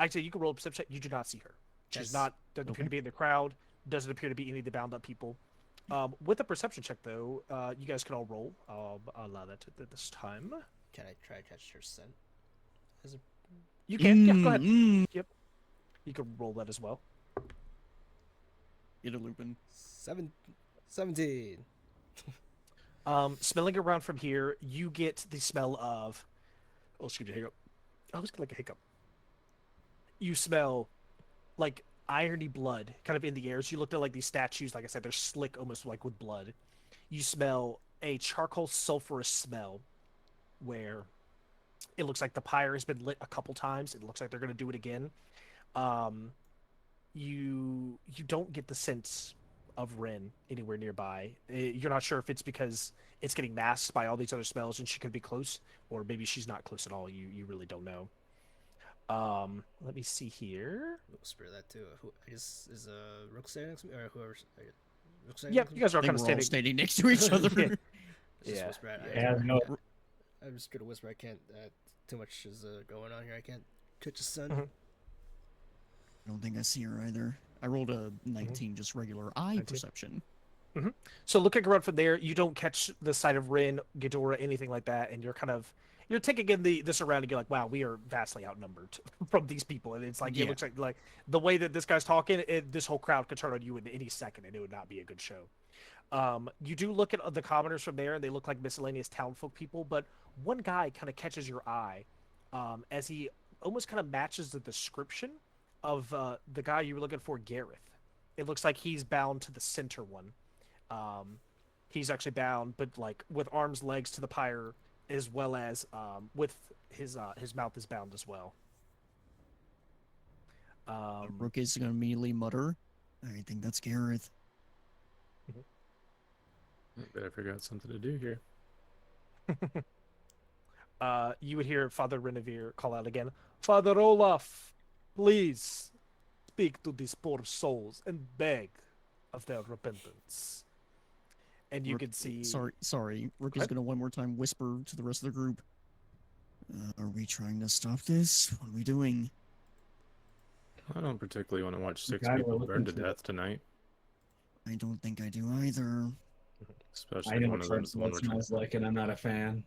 Speaker 2: Actually, you can roll a perception check. You do not see her. She's not doesn't appear to be in the crowd. Doesn't appear to be any of the bound up people. With a perception check though, you guys can all roll. I'll allow that at this time.
Speaker 6: Can I try to catch her scent? As a
Speaker 2: You can. Yeah, go ahead.
Speaker 4: Mm.
Speaker 2: Yep. You can roll that as well.
Speaker 4: Get a Lupin.
Speaker 6: 17.
Speaker 2: Smelling around from here, you get the smell of. Oh, excuse me, hiccup. I was like a hiccup. You smell like irony blood kind of in the air. So you looked at like these statues, like I said, they're slick almost like with blood. You smell a charcoal sulfurous smell where it looks like the pyre has been lit a couple times. It looks like they're going to do it again. You don't get the sense of Ren anywhere nearby. You're not sure if it's because it's getting masked by all these other smells and she could be close, or maybe she's not close at all. You really don't know. Let me see here.
Speaker 6: Whisper that too. Who is Rook standing next to me, or whoever's Rook standing
Speaker 2: Yep,
Speaker 6: next to
Speaker 2: you
Speaker 6: me?
Speaker 2: guys are
Speaker 4: I think
Speaker 2: kind of
Speaker 4: we're all
Speaker 2: standing.
Speaker 4: standing next to each other.
Speaker 2: Yeah.
Speaker 6: Just
Speaker 2: Yeah.
Speaker 6: whisper.
Speaker 7: Yeah, no.
Speaker 6: I'm just gonna whisper. I can't. Too much is going on here. I can't catch the sun.
Speaker 2: Mhm.
Speaker 4: I don't think I see her either. I rolled a 19, just regular eye
Speaker 2: 19.
Speaker 4: perception.
Speaker 2: So looking around from there, you don't catch the sight of Rin, Ghidorah, anything like that, and you're taking in the surrounding. You're like, wow, we are vastly outnumbered from these people, and it's like
Speaker 4: Yeah.
Speaker 2: it looks like the way that this guy's talking, this whole crowd could turn on you in any second, and it would not be a good show. You do look at the commoners from there, and they look like miscellaneous townfolk people, but one guy kind of catches your eye as he almost kind of matches the description of the guy you were looking for, Gareth. It looks like he's bound to the center one. He's actually bound, but like with arms, legs to the pyre, as well as with his mouth is bound as well.
Speaker 4: Rook is going to immediately mutter, I think that's Gareth.
Speaker 5: Better figure out something to do here.
Speaker 2: You would hear Father Renevere call out again, Father Olaf, please speak to these poor souls and beg of their repentance. And you
Speaker 4: Rook-
Speaker 2: can see.
Speaker 4: Sorry. Rook
Speaker 2: Go
Speaker 4: is
Speaker 2: ahead.
Speaker 4: going to one more time whisper to the rest of the group. Are we trying to stop this? What are we doing?
Speaker 5: I don't particularly want to watch 6
Speaker 7: guy we're
Speaker 5: people burn to
Speaker 7: looking for.
Speaker 5: death tonight,
Speaker 4: I don't think I do either.
Speaker 5: especially
Speaker 7: I
Speaker 5: if
Speaker 7: know
Speaker 5: one
Speaker 7: what
Speaker 5: of them's the one
Speaker 7: blood
Speaker 5: we're trying.
Speaker 7: smells like, and I'm not a fan.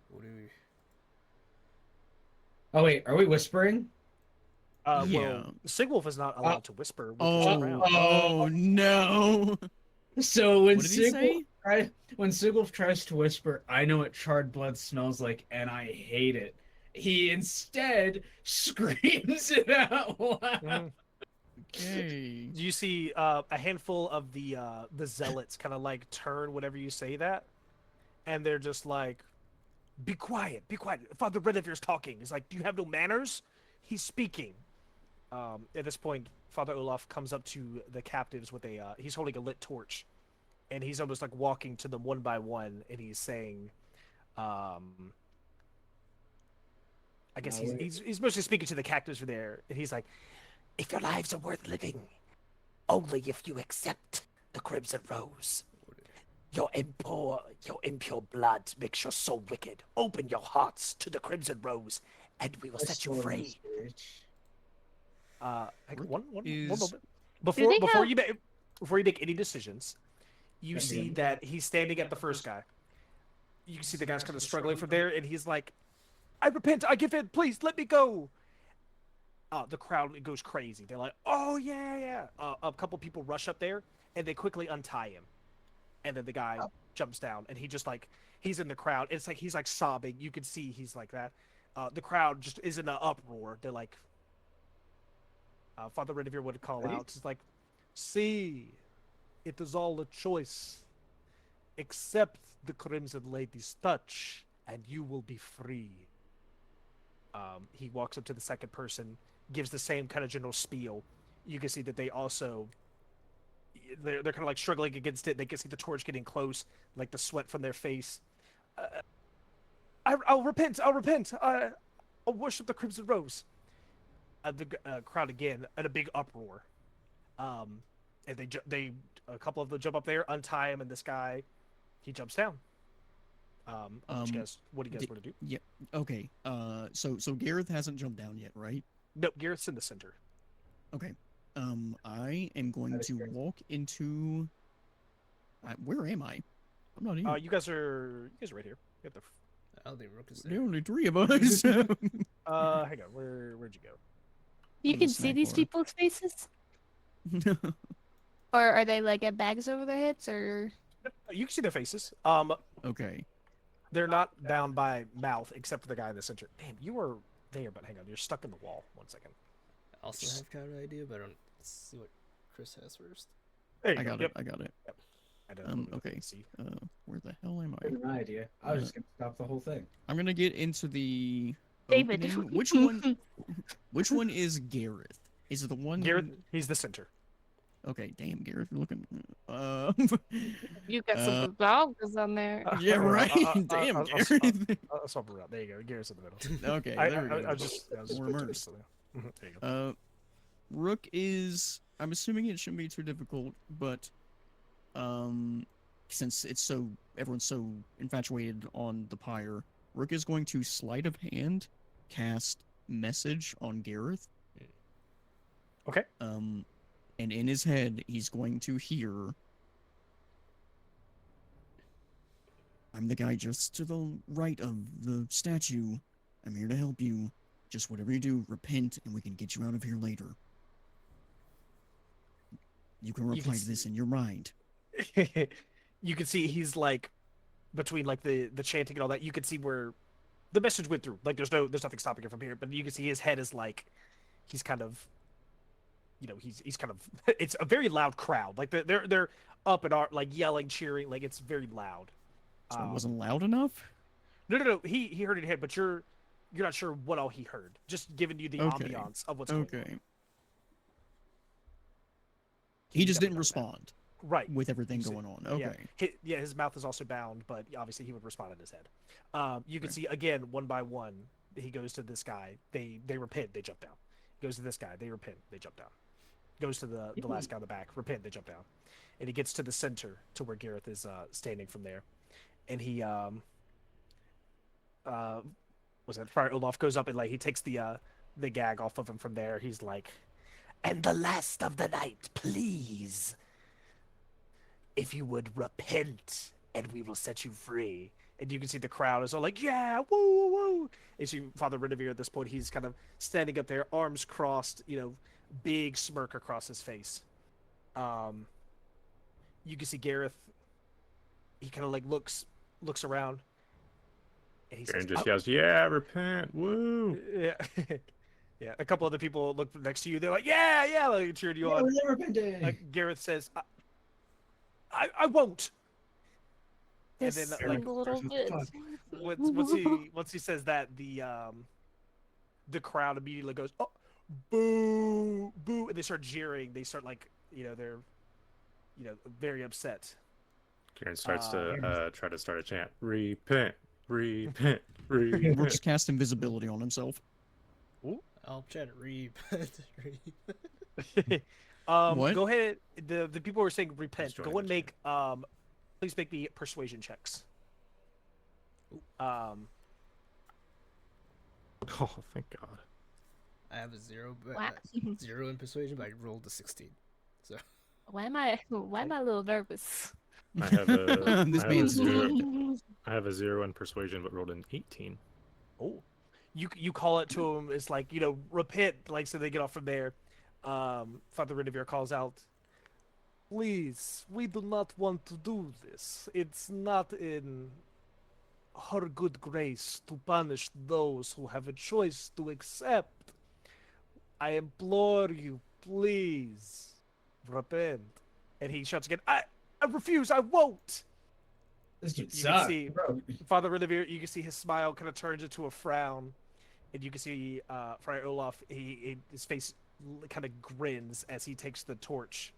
Speaker 6: What do we?
Speaker 7: Oh wait, are we whispering?
Speaker 2: Well,
Speaker 4: Yeah.
Speaker 2: Sigwolf is not allowed to whisper with his
Speaker 4: Oh,
Speaker 2: crown.
Speaker 4: oh no!
Speaker 7: So when
Speaker 4: What did he say?
Speaker 7: When Sigwolf tries to whisper, I know what charred blood smells like, and I hate it. He instead screams it out loud.
Speaker 2: Mhm.
Speaker 4: Okay.
Speaker 2: You see a handful of the zealots kind of like turn whenever you say that, and they're just like, be quiet, Father Renevere's talking. He's like, do you have no manners? He's speaking. At this point, Father Olaf comes up to the captives with he's holding a lit torch, and he's almost like walking to them one by one, and he's saying, I guess
Speaker 7: Oh, wait.
Speaker 2: he's mostly speaking to the captives from there, and he's like, if your lives are worth living, only if you accept the Crimson Rose. Your impure blood makes your soul wicked. Open your hearts to the Crimson Rose, and we will
Speaker 7: I
Speaker 2: set you
Speaker 7: saw this
Speaker 2: free.
Speaker 7: bitch.
Speaker 2: Hang on,
Speaker 4: Rick
Speaker 2: one
Speaker 4: is-
Speaker 2: moment.
Speaker 3: Do they
Speaker 2: Before
Speaker 3: have-
Speaker 2: you make any decisions, you
Speaker 7: God
Speaker 2: see
Speaker 7: damn.
Speaker 2: that he's standing at the first guy. You can see the guy's kind of struggling from there, and he's like, "I repent. I give in. Please let me go." The crowd goes crazy. They're like, "Oh yeah, yeah." A couple people rush up there, and they quickly untie him. And then the guy jumps down, and he just like he's in the crowd. It's like he's like sobbing. You can see he's like that. The crowd just is in an uproar. They're like, Father Redivere would call
Speaker 7: Ready?
Speaker 2: out. It's like, "See, it is all a choice. Accept the Crimson Lady's touch, and you will be free." He walks up to the second person, gives the same kind of general spiel. You can see that they also they're kind of like struggling against it. They can see the torch getting close, like the sweat from their face. I'll repent. I'll repent. I'll worship the Crimson Rose. The crowd again in a big uproar. And they a couple of them jump up there, untie him, and this guy, he jumps down. What do you guys want to do?
Speaker 4: Yeah. Okay. So Gareth hasn't jumped down yet, right?
Speaker 2: No, Garrett's in the center.
Speaker 4: Okay. I am going
Speaker 7: That is
Speaker 4: to
Speaker 7: correct.
Speaker 4: walk into. Where am I? I'm not here.
Speaker 2: You guys are right here. You have the
Speaker 6: I don't think Rook is
Speaker 4: There are
Speaker 6: there.
Speaker 4: only 3 of us.
Speaker 2: hang on. Where'd you go?
Speaker 3: You
Speaker 4: On the
Speaker 3: can see
Speaker 4: snack
Speaker 3: these
Speaker 4: bar.
Speaker 3: people's faces, or are they like at bags over their heads, or?
Speaker 2: You can see their faces.
Speaker 4: Okay.
Speaker 2: They're not bound by mouth except for the guy in the center. Damn, you were there, but hang on, you're stuck in the wall. 1 second.
Speaker 6: I also have kind of an idea, but let's see what Chris has first.
Speaker 2: There you
Speaker 4: I
Speaker 2: go.
Speaker 4: got
Speaker 2: Yep.
Speaker 4: it. I got it.
Speaker 2: I don't
Speaker 4: Okay.
Speaker 2: See.
Speaker 4: Where the hell am I?
Speaker 7: Good idea. I was just gonna stop the whole thing.
Speaker 4: I'm gonna get into the
Speaker 3: David.
Speaker 4: opening. Which one? Which one is Gareth? Is it the one?
Speaker 2: Garrett, he's the center.
Speaker 4: Okay. Damn, Gareth, you're looking.
Speaker 3: You got some dogs on there.
Speaker 4: Yeah, right. Damn,
Speaker 2: I'll
Speaker 4: Gareth.
Speaker 2: swap around. There you go. Garrett's in the middle.
Speaker 4: Okay,
Speaker 2: I
Speaker 4: there we go.
Speaker 2: was just
Speaker 4: More immersed.
Speaker 2: there you go.
Speaker 4: Rook is. I'm assuming it shouldn't be too difficult, but since it's so everyone's so infatuated on the pyre, Rook is going to sleight of hand cast message on Gareth.
Speaker 2: Okay.
Speaker 4: And in his head, he's going to hear. I'm the guy just to the right of the statue. I'm here to help you. Just whatever you do, repent, and we can get you out of here later. You can
Speaker 2: You
Speaker 4: reply
Speaker 2: can
Speaker 4: to this in your mind.
Speaker 2: You can see he's like between like the chanting and all that. You can see where the message went through. Like there's nothing stopping it from here. But you can see his head is like he's kind of, he's kind of. It's a very loud crowd. Like they're up and are like yelling, cheering. Like it's very loud.
Speaker 4: So it wasn't loud enough?
Speaker 2: No. He heard it in his head, but you're not sure what all he heard. Just giving you the
Speaker 4: Okay.
Speaker 2: ambiance of what's going on.
Speaker 4: Okay. He
Speaker 2: You
Speaker 4: just
Speaker 2: gotta
Speaker 4: didn't
Speaker 2: know that.
Speaker 4: respond
Speaker 2: Right.
Speaker 4: with everything
Speaker 2: You see-
Speaker 4: going on.
Speaker 2: Yeah.
Speaker 4: Okay.
Speaker 2: His mouth is also bound, but obviously he would respond in his head. You can see again one by one. He goes to this guy. They repent. They jump down. Goes to this guy. They repent. They jump down. Goes to the last guy in the back. Repent. They jump down. And he gets to the center to where Gareth is standing from there, and he was that Friar Olaf goes up and like he takes the gag off of him from there. He's like, "And the last of the night, please. If you would repent, and we will set you free." And you can see the crowd is all like, "Yeah, woo, woo, woo!" And see Father Redivere at this point, he's kind of standing up there, arms crossed, big smirk across his face. You can see Gareth. He kind of like looks around, and he says,
Speaker 5: And just
Speaker 2: "Oh."
Speaker 5: yells, "Yeah, repent, woo!"
Speaker 2: Yeah, yeah. A couple other people look next to you. They're like, "Yeah, yeah," like cheering you on.
Speaker 7: We're repenting.
Speaker 2: Gareth says, I won't." And
Speaker 3: This
Speaker 2: then,
Speaker 7: like,
Speaker 3: little bit.
Speaker 2: once he says that, the crowd immediately goes, "Oh, boo, boo," and they start jeering. They start like, they're, very upset.
Speaker 5: Kieran starts to try to start a chant. Repent, repent,
Speaker 4: Rook's
Speaker 5: repent.
Speaker 4: cast invisibility on himself.
Speaker 6: I'll try to read.
Speaker 4: What?
Speaker 2: Go ahead. The people who are saying repent.
Speaker 5: Just
Speaker 2: Go
Speaker 5: joining
Speaker 2: and
Speaker 5: the
Speaker 2: make Please make me persuasion checks. Um,
Speaker 5: Oh, thank God.
Speaker 6: I have a 0, but
Speaker 3: Wow.
Speaker 6: 0 in persuasion, but I rolled a 16. So
Speaker 3: Why am I a little nervous?
Speaker 5: I have a
Speaker 4: This
Speaker 5: I have a
Speaker 4: man's
Speaker 5: zero.
Speaker 4: dead.
Speaker 5: I have a 0 in persuasion, but rolled an 18.
Speaker 2: oh, you call it to him. It's like, repent. Like, so they get off from there. Father Renevere calls out, please, we do not want to do this. It's not in her good grace to punish those who have a choice to accept. I implore you, please, repent. And he shouts again, I refuse, I won't.
Speaker 7: This dude
Speaker 2: You can
Speaker 7: sucks,
Speaker 2: see
Speaker 7: bro.
Speaker 2: Father Renevere, you can see his smile kind of turns into a frown. And you can see Friar Olaf, his face kind of grins as he takes the torch.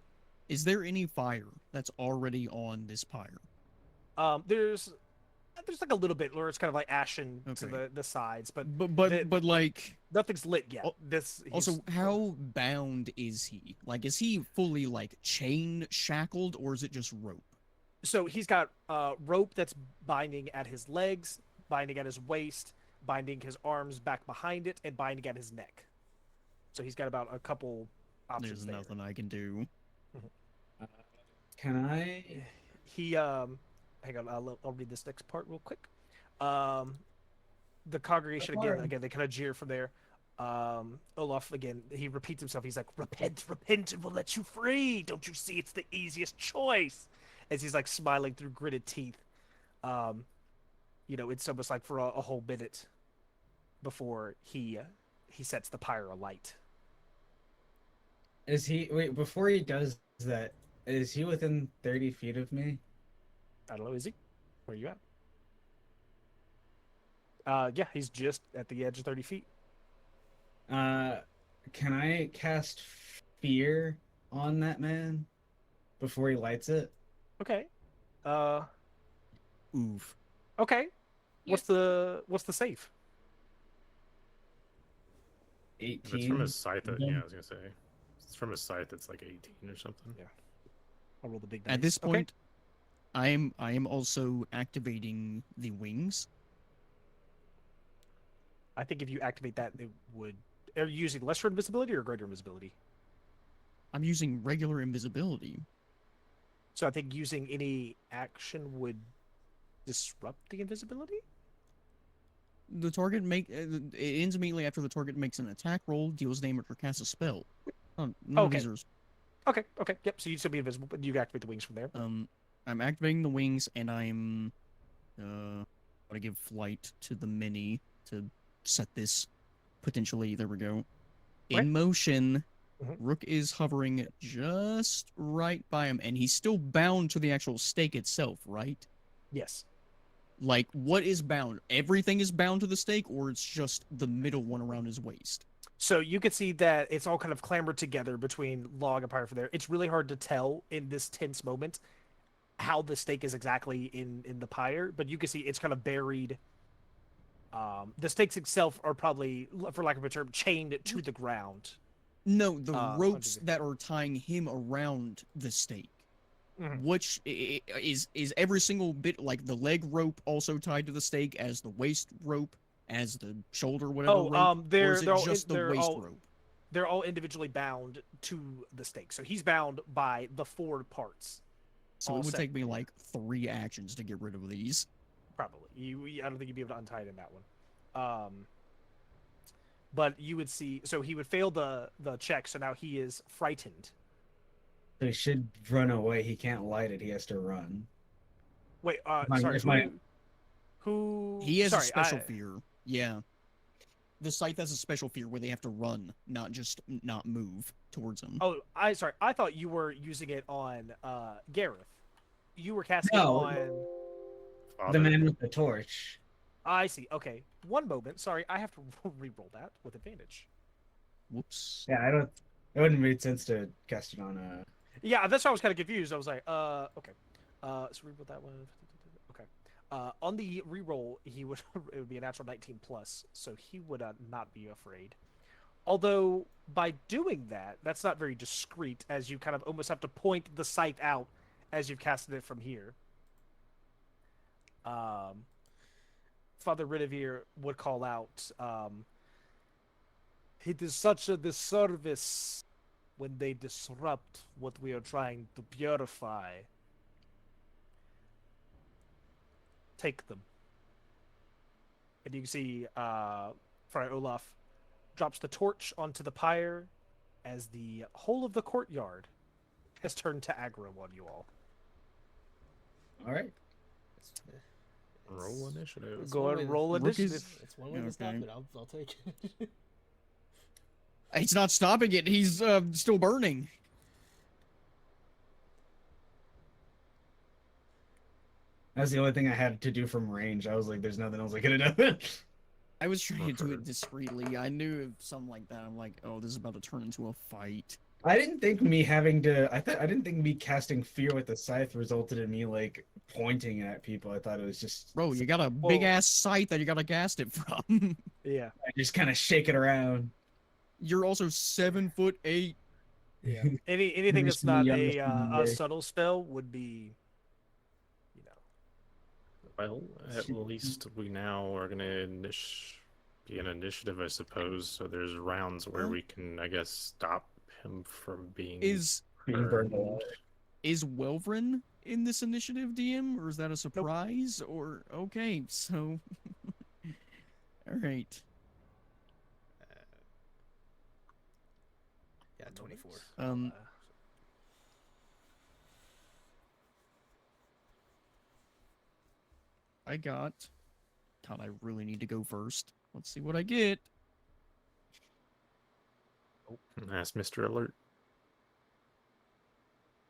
Speaker 4: Is there any fire that's already on this pyre?
Speaker 2: There's like a little bit where it's kind of like ashen to
Speaker 4: Okay.
Speaker 2: the sides, but
Speaker 4: But like,
Speaker 2: nothing's lit yet.
Speaker 4: also, how bound is he? Like, is he fully like chain shackled, or is it just rope?
Speaker 2: so he's got rope that's binding at his legs, binding at his waist, binding his arms back behind it, and binding at his neck. So he's got about a couple options
Speaker 4: There's
Speaker 2: there.
Speaker 4: nothing I can do.
Speaker 7: Can I?
Speaker 2: He hang on, I'll read this next part real quick. The congregation again they kind of jeer from there. Olaf again, he repeats himself. He's like, repent, repent, and we'll let you free. Don't you see it's the easiest choice? As he's like smiling through gritted teeth. It's almost like for a whole minute before he sets the pyre alight.
Speaker 7: Is he? Wait, before he does that, is he within 30 feet of me?
Speaker 2: I don't know, is he? Where you at? Yeah, he's just at the edge of 30 feet.
Speaker 7: Can I cast fear on that man before he lights it?
Speaker 2: Okay.
Speaker 4: Oof.
Speaker 2: Okay. What's the save?
Speaker 7: 18.
Speaker 5: If it's from his scythe,
Speaker 7: Mhm.
Speaker 5: yeah, I was gonna say. If it's from his scythe, it's like 18 or something.
Speaker 2: Yeah. I'll roll the big dice.
Speaker 4: At this
Speaker 2: Okay.
Speaker 4: point, I am also activating the wings.
Speaker 2: I think if you activate that, it would. Are you using lesser invisibility or greater invisibility?
Speaker 4: I'm using regular invisibility.
Speaker 2: So I think using any action would disrupt the invisibility.
Speaker 4: The target it ends immediately after the target makes an attack roll, deals damage, or casts a spell. None of these are.
Speaker 2: Okay. Yep. So you'd still be invisible, but you activate the wings from there.
Speaker 4: I'm activating the wings, and I'm gonna give flight to the mini to set this potentially. There we go.
Speaker 2: Okay.
Speaker 4: In motion.
Speaker 2: Mhm.
Speaker 4: Rook is hovering just right by him, and he's still bound to the actual stake itself, right?
Speaker 2: Yes.
Speaker 4: Like, what is bound? Everything is bound to the stake, or it's just the middle one around his waist?
Speaker 2: So you can see that it's all kind of clamored together between log and pyre for there. It's really hard to tell in this tense moment how the stake is exactly in the pyre, but you can see it's kind of buried. The stakes itself are probably, for lack of a term, chained to the ground.
Speaker 4: No, the ropes
Speaker 2: underneath.
Speaker 4: that are tying him around the stake.
Speaker 2: Mhm.
Speaker 4: Which is every single bit, like the leg rope also tied to the stake, as the waist rope, as the shoulder whatever rope, or is it just the waist rope?
Speaker 2: They're all individually bound to the stake. So he's bound by the four parts.
Speaker 4: So
Speaker 2: all
Speaker 4: it would
Speaker 2: set.
Speaker 4: take me like 3 actions to get rid of these.
Speaker 2: Probably. I don't think you'd be able to untie it in that one. But you would see. So he would fail the check. So now he is frightened.
Speaker 7: So he should run away. He can't light it. He has to run.
Speaker 2: Wait.
Speaker 7: My-
Speaker 2: Sorry.
Speaker 7: if my-
Speaker 2: Who?
Speaker 4: He has
Speaker 2: sorry,
Speaker 4: a special fear. Yeah. The scythe has a special fear where they have to run, not just not move towards him.
Speaker 2: Oh, sorry. I thought you were using it on Gareth. You were casting
Speaker 7: No.
Speaker 2: it on.
Speaker 5: Father.
Speaker 7: The man with the torch.
Speaker 2: I see. Okay. One moment. Sorry, I have to re-roll that with advantage.
Speaker 4: Whoops.
Speaker 7: Yeah, I don't. It wouldn't make sense to cast it on a.
Speaker 2: Yeah, that's why I was kind of confused. I was like, okay. So re-roll that one. Okay. On the re-roll, it would be a natural 19 plus, so he would not be afraid. Although by doing that, that's not very discreet, as you kind of almost have to point the sight out as you've casted it from here. Father Ridivere would call out, "It is such a disservice when they disrupt what we are trying to purify. Take them." And you can see Friar Olaf drops the torch onto the pyre as the whole of the courtyard has turned to aggro on you all.
Speaker 7: All right.
Speaker 5: Roll initiative.
Speaker 6: It's
Speaker 2: Go
Speaker 6: one
Speaker 2: ahead
Speaker 6: way
Speaker 2: and
Speaker 6: to-
Speaker 2: roll
Speaker 4: Rook is-
Speaker 2: initiative.
Speaker 6: It's one way to stop
Speaker 4: Okay.
Speaker 6: it. I'll take it.
Speaker 4: It's not stopping it. He's still burning.
Speaker 7: That's the only thing I had to do from range. I was like, there's nothing else I could have done.
Speaker 4: I was trying to do
Speaker 5: Okay.
Speaker 4: it discreetly. I knew if something like that. I'm like, oh, this is about to turn into a fight.
Speaker 7: I didn't think me having to. I didn't think me casting fear with the scythe resulted in me like pointing at people. I thought it was just.
Speaker 4: Bro, you got a
Speaker 2: Whoa.
Speaker 4: big ass scythe that you gotta cast it from.
Speaker 2: Yeah.
Speaker 7: I just kind of shake it around.
Speaker 4: You're also 7'8".
Speaker 2: Yeah. Anything
Speaker 7: Just
Speaker 2: that's not
Speaker 7: the
Speaker 2: a
Speaker 7: youngest in the
Speaker 2: a
Speaker 7: way.
Speaker 2: subtle spell would be, you know.
Speaker 5: Well, at least we now are gonna be an initiative, I suppose. So there's rounds where
Speaker 4: Well-
Speaker 5: we can, I guess, stop him from being
Speaker 4: Is
Speaker 7: Being burned alive.
Speaker 4: Welvrin in this initiative, DM, or is that a surprise? Or okay, so all right.
Speaker 6: Yeah, 24.
Speaker 4: I got. God, I really need to go first. Let's see what I get.
Speaker 5: That's Mr. Alert.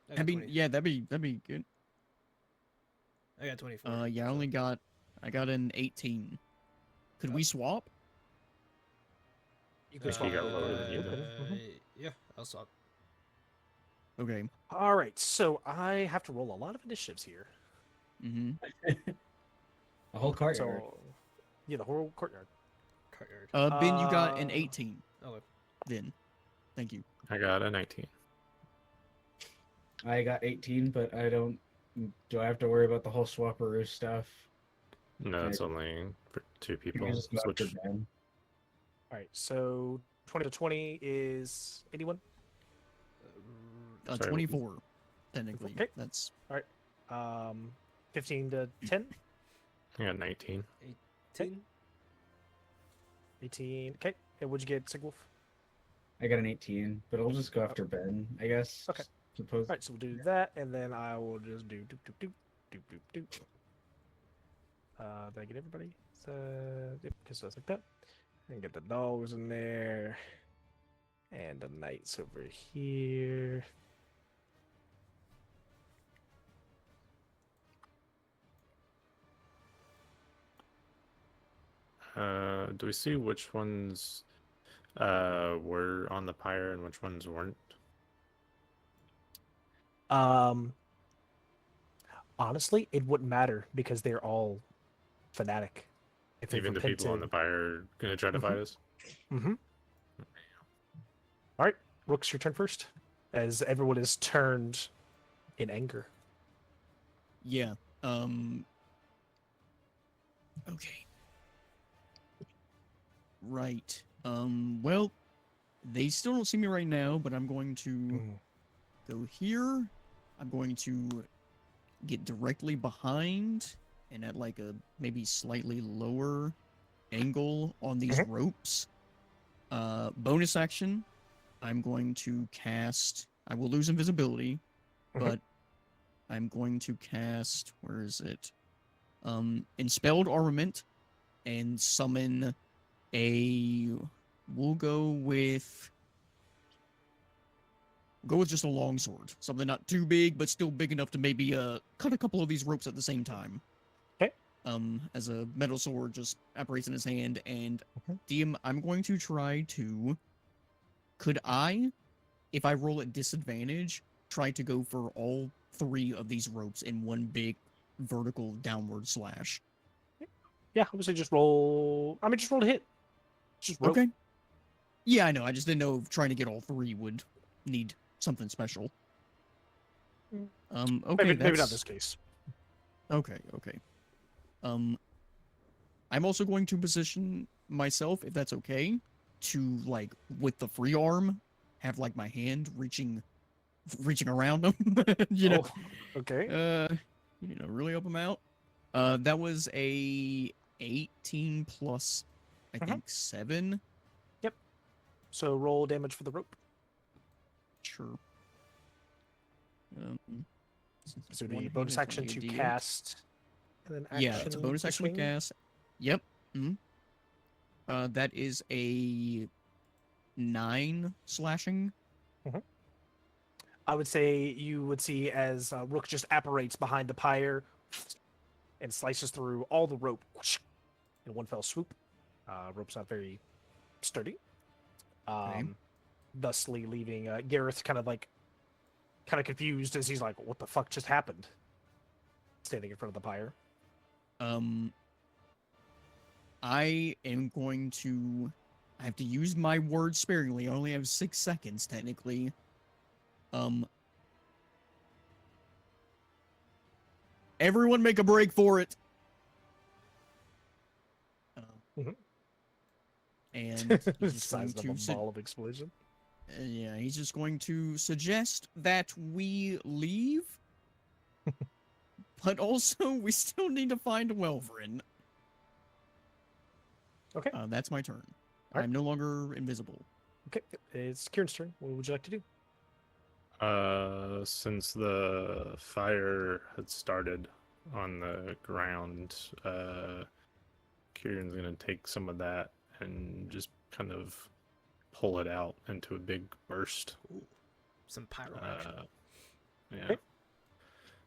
Speaker 6: I got
Speaker 4: I mean,
Speaker 6: 20
Speaker 4: yeah, that'd be good.
Speaker 6: I got 24.
Speaker 4: Yeah, I
Speaker 6: so-
Speaker 4: only got. I got an 18. Could we swap?
Speaker 2: You could
Speaker 5: If
Speaker 2: swap
Speaker 5: you got
Speaker 2: with
Speaker 5: lower
Speaker 2: the-
Speaker 5: than you, then-
Speaker 6: Yeah, I'll swap.
Speaker 4: Okay.
Speaker 2: All right, so I have to roll a lot of initiatives here.
Speaker 4: Mm-hmm.
Speaker 7: A whole courtyard.
Speaker 2: So, yeah, the whole courtyard.
Speaker 6: Courtyard.
Speaker 4: Ben, you got an
Speaker 2: Uh,
Speaker 4: 18.
Speaker 6: Okay.
Speaker 4: Then, thank you.
Speaker 5: I got a 19.
Speaker 7: I got 18, but I don't. Do I have to worry about the whole swapperoo stuff?
Speaker 5: No, it's
Speaker 7: Okay.
Speaker 5: only for 2
Speaker 7: You
Speaker 5: people.
Speaker 7: can just go after
Speaker 5: Switch.
Speaker 7: Ben.
Speaker 2: All right, so 20 to 20 is anyone?
Speaker 5: Sorry.
Speaker 4: 24, technically.
Speaker 2: Okay.
Speaker 4: That's
Speaker 2: 15 to 10,
Speaker 5: I got 19.
Speaker 6: 18.
Speaker 2: 18. Okay, and what'd you get, Sigwolf?
Speaker 7: I got an 18, but I'll just go after Ben, I guess.
Speaker 2: Okay.
Speaker 7: Suppose.
Speaker 2: All right, so we'll do that, and then I will just do doop doop doop doop doop doop. Did I get everybody? So, yep, because that's like that. And get the dogs in there, and the knights over here.
Speaker 5: Do we see which ones were on the pyre and which ones weren't?
Speaker 2: Honestly, it wouldn't matter because they're all fanatic. If they've
Speaker 5: Even the people on the
Speaker 2: repented-
Speaker 5: pyre are gonna try to fight us?
Speaker 2: Mhm. All right, Rook's your turn first, as everyone is turned in anger.
Speaker 4: yeah. Okay. Right. Well, they still don't see me right now, but I'm going to go here. I'm going to get directly behind and at like a maybe slightly lower angle on these
Speaker 2: Mhm.
Speaker 4: ropes. Bonus action, I'm going to cast. I will lose invisibility,
Speaker 2: Mhm.
Speaker 4: but I'm going to cast. Where is it? Enspelled Armament, and summon a. We'll go with. Go with just a longsword, something not too big, but still big enough to maybe cut a couple of these ropes at the same time.
Speaker 2: Okay.
Speaker 4: As a metal sword just operates in his hand, and
Speaker 2: Mhm.
Speaker 4: DM, I'm going to try to. Could I, if I roll at disadvantage, try to go for all 3 of these ropes in one big vertical downward slash?
Speaker 2: Yeah, obviously just roll. I mean, just roll to hit. Just roll.
Speaker 4: Okay. Yeah, I know. I just didn't know if trying to get all 3 would need something special.
Speaker 2: Mm.
Speaker 4: Okay,
Speaker 2: Maybe not
Speaker 4: that's-
Speaker 2: this case.
Speaker 4: Okay, okay. I'm also going to position myself, if that's okay, to like with the free arm, have like my hand reaching around him,
Speaker 2: Oh, okay.
Speaker 4: really help him out. That was a 18 plus, I
Speaker 2: Mhm.
Speaker 4: think 7.
Speaker 2: So roll damage for the rope.
Speaker 4: Sure. Since it's
Speaker 2: So the
Speaker 4: one
Speaker 2: bonus
Speaker 4: hand, it's
Speaker 2: action
Speaker 4: only a
Speaker 2: to
Speaker 4: D8.
Speaker 2: cast, and then action
Speaker 4: Yeah, it's a bonus
Speaker 2: to
Speaker 4: action to
Speaker 2: swing.
Speaker 4: cast. Yep. That is a 9 slashing.
Speaker 2: I would say you would see as Rook just apparates behind the pyre and slices through all the rope in one fell swoop. Rope's not very sturdy. Thusly leaving Gareth kind of confused as he's like, what the fuck just happened? Standing in front of the pyre.
Speaker 4: I am going to. I have to use my words sparingly. I only have 6 seconds technically. Everyone make a break for it.
Speaker 2: Mhm.
Speaker 4: And he's just going
Speaker 2: Size of a
Speaker 4: to
Speaker 2: ball of explosion.
Speaker 4: yeah, he's just going to suggest that we leave. But also, we still need to find Welverin.
Speaker 2: Okay.
Speaker 4: That's my turn.
Speaker 2: Alright.
Speaker 4: I'm no longer invisible.
Speaker 2: Okay, it's Kieran's turn. What would you like to do?
Speaker 5: Since the fire had started on the ground, Kieran's gonna take some of that and just kind of pull it out into a big burst.
Speaker 6: Some pyro action.
Speaker 5: Yeah.
Speaker 2: Okay.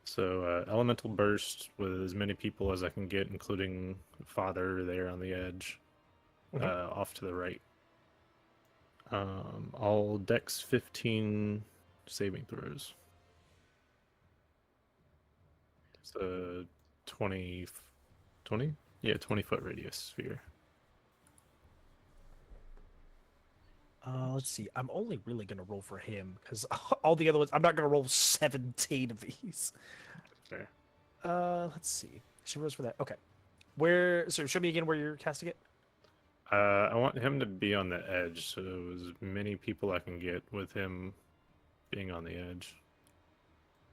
Speaker 5: So elemental burst with as many people as I can get, including Father there on the edge, off to the right. All Dex 15 saving throws. It's a 20? Yeah, 20-foot radius sphere.
Speaker 2: Let's see. I'm only really gonna roll for him because all the other ones, I'm not gonna roll 17 of these.
Speaker 5: Fair.
Speaker 2: Let's see. She rolls for that. Okay. Where? So show me again where you're casting it.
Speaker 5: I want him to be on the edge, so as many people I can get with him being on the edge.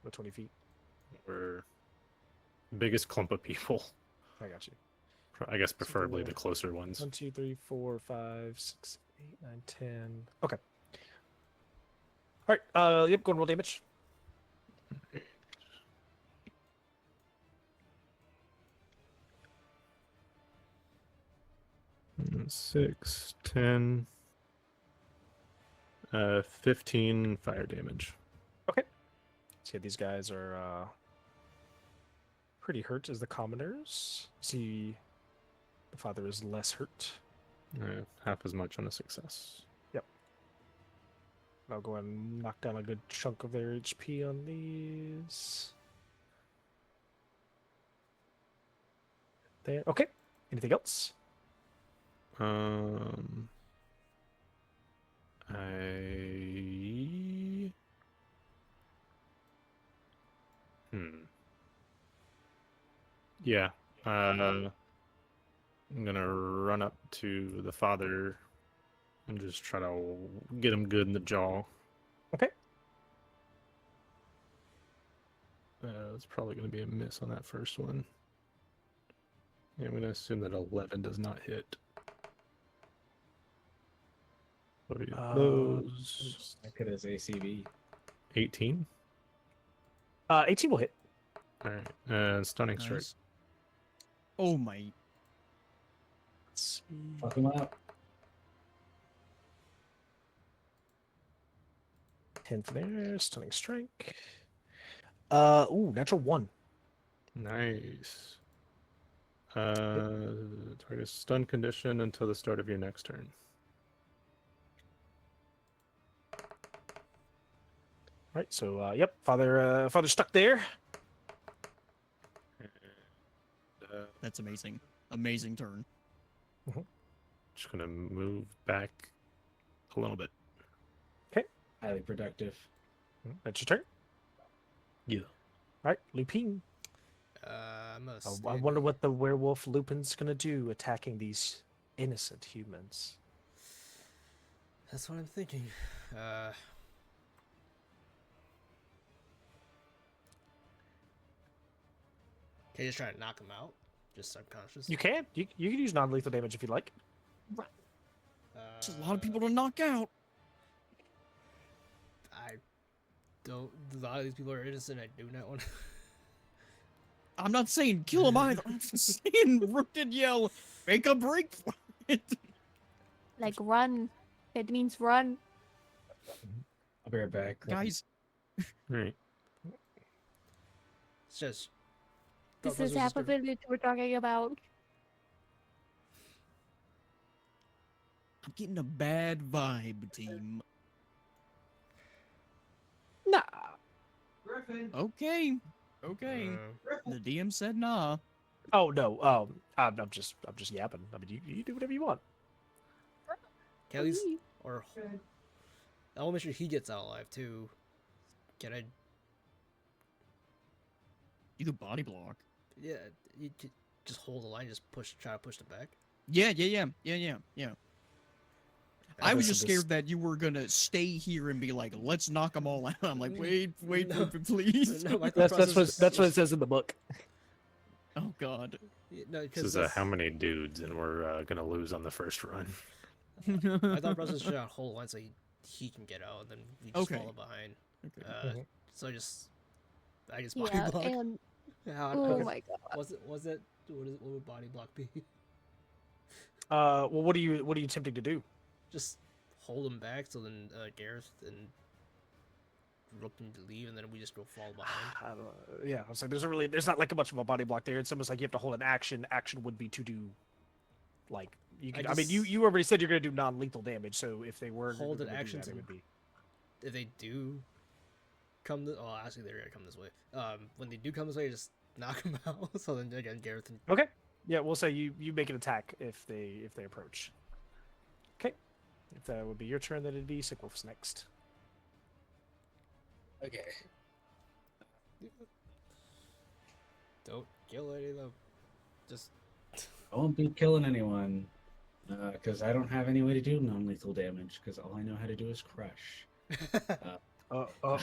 Speaker 2: With 20 feet.
Speaker 5: We're the biggest clump of people.
Speaker 2: I got you.
Speaker 5: I guess preferably
Speaker 2: the-
Speaker 5: the closer ones.
Speaker 2: 1, 2, 3, 4, 5, 6, 8, 9, 10. Okay. All right. Yep. Go and roll damage.
Speaker 5: Mm, 6, 10, 15 fire damage.
Speaker 2: Okay. See, these guys are pretty hurt as the commoners. See, the father is less hurt.
Speaker 5: Half as much on a success.
Speaker 2: I'll go and knock down a good chunk of their HP on these. There. Okay. Anything else?
Speaker 5: I. Yeah. I'm gonna run up to the father and just try to get him good in the jaw.
Speaker 2: Okay.
Speaker 5: It's probably gonna be a miss on that first one. Yeah, I'm gonna assume that 11 does not hit. What are those?
Speaker 7: I could as ACV.
Speaker 5: 18.
Speaker 2: 18 will hit.
Speaker 5: All right. And stunning strike.
Speaker 4: Nice. Oh my.
Speaker 2: Let's see.
Speaker 7: Fuck him up.
Speaker 2: 10 for there. Stunning strike. Natural 1.
Speaker 5: Nice. Target stun condition until the start of your next turn.
Speaker 2: All right. So, yep. Father's stuck there.
Speaker 4: That's amazing. Amazing turn.
Speaker 5: Just gonna move back a little bit.
Speaker 7: Highly productive.
Speaker 2: That's your turn.
Speaker 5: Yeah.
Speaker 2: All right. Lupine.
Speaker 6: I must.
Speaker 2: I wonder what the werewolf Lupin's gonna do attacking these innocent humans.
Speaker 6: That's what I'm thinking. Can you just try to knock him out? Just unconscious?
Speaker 2: You can. You can use non-lethal damage if you'd like.
Speaker 4: There's a lot of people to knock out.
Speaker 6: I don't. A lot of these people are innocent. I do not want to.
Speaker 4: I'm not saying kill him either. I'm just saying Rook did yell, make a break for it.
Speaker 3: Like run. It means run.
Speaker 7: I'll be right back.
Speaker 4: Guys,
Speaker 5: Right.
Speaker 6: It's just.
Speaker 3: This is half of it we're talking about.
Speaker 4: I'm getting a bad vibe, team.
Speaker 2: Nah.
Speaker 7: Griffin.
Speaker 4: Okay. Okay. The DM said nah.
Speaker 2: Oh no. I'm just yapping. I mean, you do whatever you want.
Speaker 6: Kelly's or I want to make sure he gets out alive too. Can I?
Speaker 4: You could body block.
Speaker 6: Yeah, you could just hold the line, just try to push them back.
Speaker 4: Yeah. I was
Speaker 2: listen,
Speaker 4: just scared that you were gonna stay here and be like, let's knock them all out. I'm like, wait,
Speaker 6: No.
Speaker 4: please.
Speaker 6: No, my thought
Speaker 2: That's
Speaker 6: process
Speaker 2: what
Speaker 6: was-
Speaker 2: it says in the book.
Speaker 4: Oh god.
Speaker 6: Yeah, no,
Speaker 5: This
Speaker 6: 'cause
Speaker 5: is
Speaker 6: that's-
Speaker 5: how many dudes, and we're gonna lose on the first run.
Speaker 6: My thought process was trying to hold the line so he can get out, and then we just
Speaker 4: Okay.
Speaker 6: follow behind.
Speaker 4: Okay.
Speaker 6: So I just body
Speaker 3: Yeah,
Speaker 6: block.
Speaker 3: and
Speaker 6: How-
Speaker 3: oh
Speaker 6: how-
Speaker 3: my god.
Speaker 6: Was it? What would body block be?
Speaker 2: Well, what are you attempting to do?
Speaker 6: Just hold him back so then Gareth and Rook need to leave, and then we just go fall behind.
Speaker 2: I don't know. Yeah, I was like, there's not like much of a body block there. It's almost like you have to hold an action. Action would be to do, like, you
Speaker 6: I
Speaker 2: can. I mean,
Speaker 6: just-
Speaker 2: you already said you're gonna do non-lethal damage. So if they were
Speaker 6: Hold an
Speaker 2: gonna do
Speaker 6: action
Speaker 2: that,
Speaker 6: to-
Speaker 2: it would be.
Speaker 6: If they do come this, oh, actually they're gonna come this way. When they do come this way, just knock them out. So then again, Gareth and
Speaker 2: Okay. Yeah, we'll say you make an attack if they approach. Okay. If that would be your turn, then it'd be Sickwolf's next.
Speaker 7: Okay.
Speaker 6: don't kill any of them. Just
Speaker 7: I won't be killing anyone. Because I don't have any way to do non-lethal damage. Because all I know how to do is crush.
Speaker 2: Uh-oh.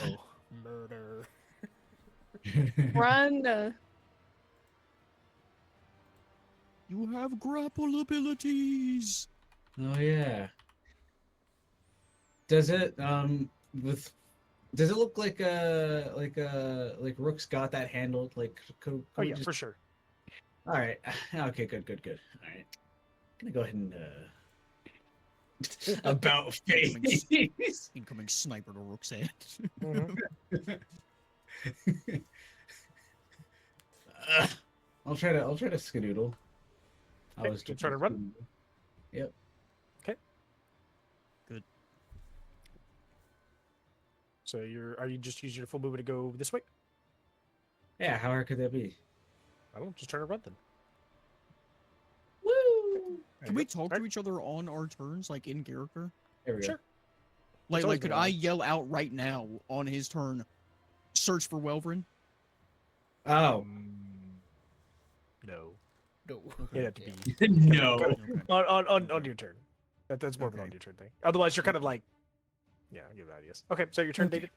Speaker 6: murder.
Speaker 3: Run.
Speaker 4: You have grapple abilities.
Speaker 7: Oh yeah. Does it does it look like Rook's got that handled? Like could
Speaker 2: Oh
Speaker 7: we
Speaker 2: yeah,
Speaker 7: just...
Speaker 2: for sure.
Speaker 7: All right. Okay, good. All right. Gonna go ahead and about face.
Speaker 4: Incoming sniper to Rook's head.
Speaker 2: Mhm.
Speaker 7: I'll try to skedoodle.
Speaker 2: Okay, you try to run?
Speaker 7: Yep.
Speaker 2: So are you just using your full movement to go this way?
Speaker 7: Yeah, how hard could that be?
Speaker 2: I don't just try to run then.
Speaker 7: Woo!
Speaker 2: There
Speaker 4: Can
Speaker 2: you
Speaker 4: we
Speaker 2: go.
Speaker 4: talk
Speaker 2: Alright.
Speaker 4: to each other on our turns, like in character?
Speaker 7: There we go.
Speaker 2: Sure.
Speaker 4: Like,
Speaker 2: always
Speaker 4: could
Speaker 2: been
Speaker 4: I
Speaker 2: allowed.
Speaker 4: yell out right now on his turn, search for Welvrin?
Speaker 7: Oh
Speaker 2: No.
Speaker 6: No.
Speaker 2: It'd have to
Speaker 6: Yeah.
Speaker 2: be
Speaker 7: no.
Speaker 4: Okay.
Speaker 2: on your turn. That's more of an
Speaker 4: Okay.
Speaker 2: on your turn thing. Otherwise, you're kind of like, yeah, I'll give it ideas. Okay, so your turn,
Speaker 4: Okay.
Speaker 2: David.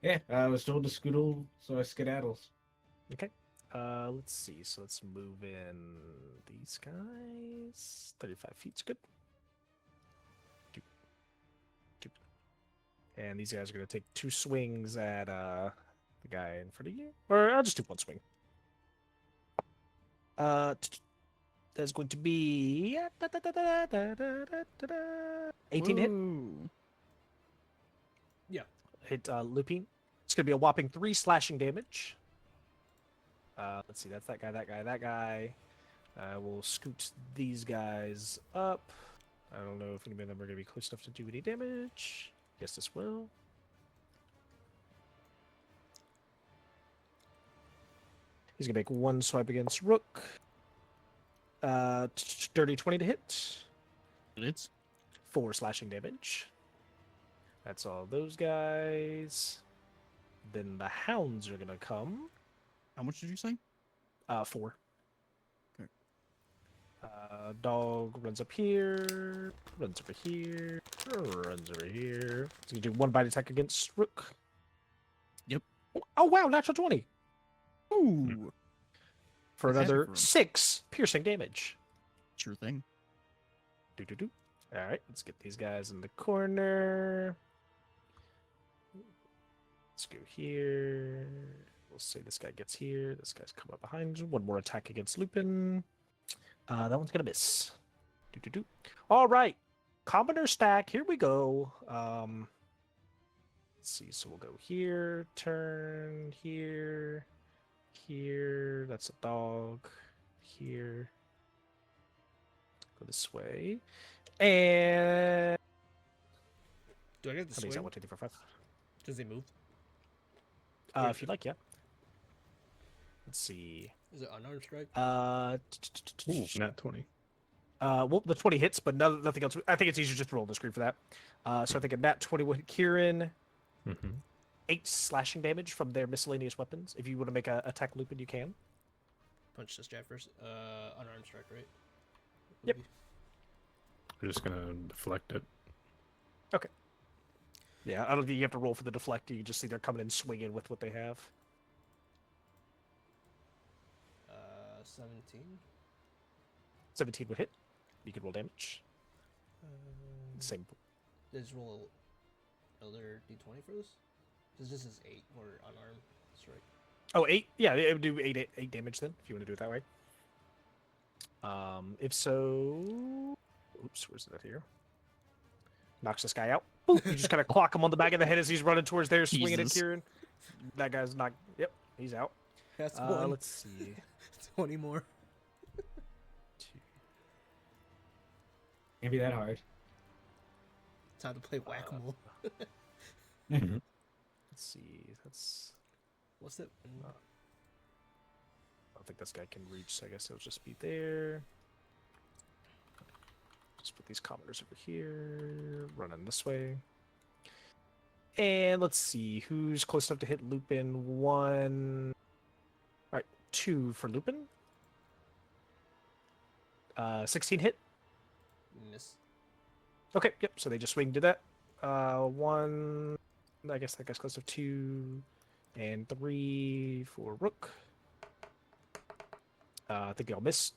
Speaker 7: Yeah, I was told to skedoodle, so I skedaddles.
Speaker 2: Let's see. So let's move in these guys. 35 feet's good. Doop. Doop. And these guys are gonna take 2 swings at the guy in front of you. Or I'll just do 1 swing. That's going to be 18 hit.
Speaker 4: Whoa.
Speaker 2: Hit Lupine. It's gonna be a whopping 3 slashing damage. Let's see, that's that guy. We'll scoot these guys up. I don't know if any of them are gonna be close enough to do any damage. Yes, this will. He's gonna make 1 swipe against Rook. Dirty 20 to hit.
Speaker 4: It's
Speaker 2: 4 slashing damage. That's all those guys. Then the hounds are gonna come.
Speaker 4: how much did you say?
Speaker 2: 4.
Speaker 4: Okay.
Speaker 2: Dog runs up here, runs over here, runs over here. So you do 1 bite attack against Rook.
Speaker 4: Yep.
Speaker 2: Oh wow, natural 20
Speaker 4: Ooh.
Speaker 2: for
Speaker 4: That's happy
Speaker 2: another
Speaker 4: for him.
Speaker 2: 6 piercing damage.
Speaker 4: Sure thing.
Speaker 2: Do. All right, let's get these guys in the corner. Let's go here. We'll say this guy gets here. This guy's come up behind. 1 more attack against Lupin. That one's gonna miss. Do. All right, commoner stack. Here we go. Let's see. So we'll go here. Turn here. Here. That's a dog. Here. Go this way. And
Speaker 6: Do I get the
Speaker 2: how many is that?
Speaker 6: swing?
Speaker 2: 1, 2, 3, 4, 5.
Speaker 6: Does he move?
Speaker 2: If you'd like, yeah. Let's see.
Speaker 6: Is it unarmed strike?
Speaker 5: Ooh, nat 20.
Speaker 2: Well, the 20 hits, but nothing else. I think it's easier just to roll the screen for that. So I think a nat 20 will hit Kieran.
Speaker 5: Mm-hmm.
Speaker 2: 8 slashing damage from their miscellaneous weapons. If you want to make a attack Lupin, you can.
Speaker 6: Punch this jab first. Unarmed strike, right?
Speaker 2: Yep.
Speaker 5: We're just gonna deflect it.
Speaker 2: Yeah, I don't think you have to roll for the deflect. You just see they're coming in swinging with what they have.
Speaker 6: 17.
Speaker 2: 17 would hit. You can roll damage. Same.
Speaker 6: Just roll another d20 for this? Because this is 8 or unarmed strike.
Speaker 2: Oh, 8? Yeah, it would do 8 damage then, if you want to do it that way. If so... Oops, where's that here? Knocks this guy out. Boop! You just kind of clock him on the back of the head as he's running towards there, swinging at
Speaker 4: Jesus.
Speaker 2: Kieran. That guy's not... Yep, he's out.
Speaker 6: That's one.
Speaker 2: Let's see.
Speaker 6: 20 more.
Speaker 2: 2.
Speaker 7: Can't be that hard.
Speaker 6: Time to play whack-a-mole.
Speaker 2: Let's see. That's...
Speaker 6: What's that?
Speaker 2: I don't think this guy can reach, so I guess it'll just be there. Just put these commoners over here, running this way. And let's see, who's close enough to hit Lupin? 1. Alright, 2 for Lupin. 16 hit.
Speaker 6: Miss.
Speaker 2: Okay, yep, so they just swing to that. 1, I guess that guy's close to 2. And 3 for Rook. I think they all miss.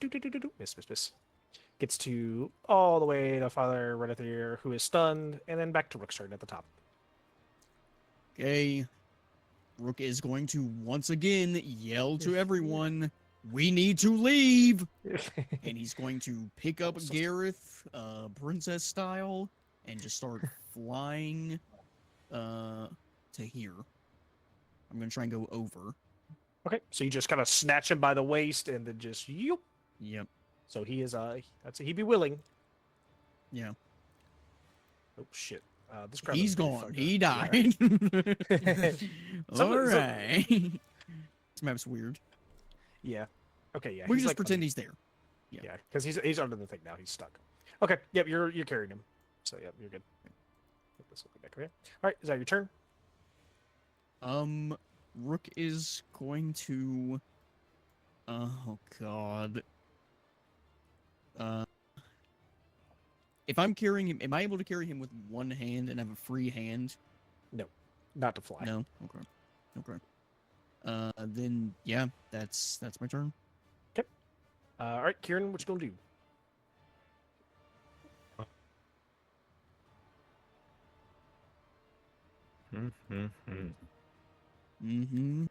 Speaker 2: Miss. Gets to all the way to Father right there, who is stunned, and then back to Rook's turn at the top.
Speaker 4: Okay. Rook is going to once again yell to everyone, "We need to leave!" And he's going to pick up Gareth, princess style, and just start flying to here. I'm gonna try and go over.
Speaker 2: Okay, so you just kind of snatch him by the waist and then just yoop.
Speaker 4: Yep.
Speaker 2: So he is he'd be willing.
Speaker 4: Yeah.
Speaker 2: Oh shit. This crowd
Speaker 4: He's
Speaker 2: is pretty
Speaker 4: gone.
Speaker 2: fucked
Speaker 4: He
Speaker 2: up.
Speaker 4: died.
Speaker 2: Some-
Speaker 4: All right. This map's weird.
Speaker 2: Yeah. Okay, yeah.
Speaker 4: We
Speaker 2: he's
Speaker 4: just
Speaker 2: like
Speaker 4: pretend
Speaker 2: under-
Speaker 4: he's there.
Speaker 2: Yeah, because he's under the thing now. He's stuck. Okay. Yep. You're carrying him. So yep, you're good. Put this back over here. All right. Is that your turn?
Speaker 4: Rook is going to. Oh God. If I'm carrying him, am I able to carry him with one hand and have a free hand?
Speaker 2: Not to fly.
Speaker 4: No. Okay. Okay. Then yeah, that's my turn.
Speaker 2: All right, Kieran, what you gonna do?
Speaker 4: Mm-hmm.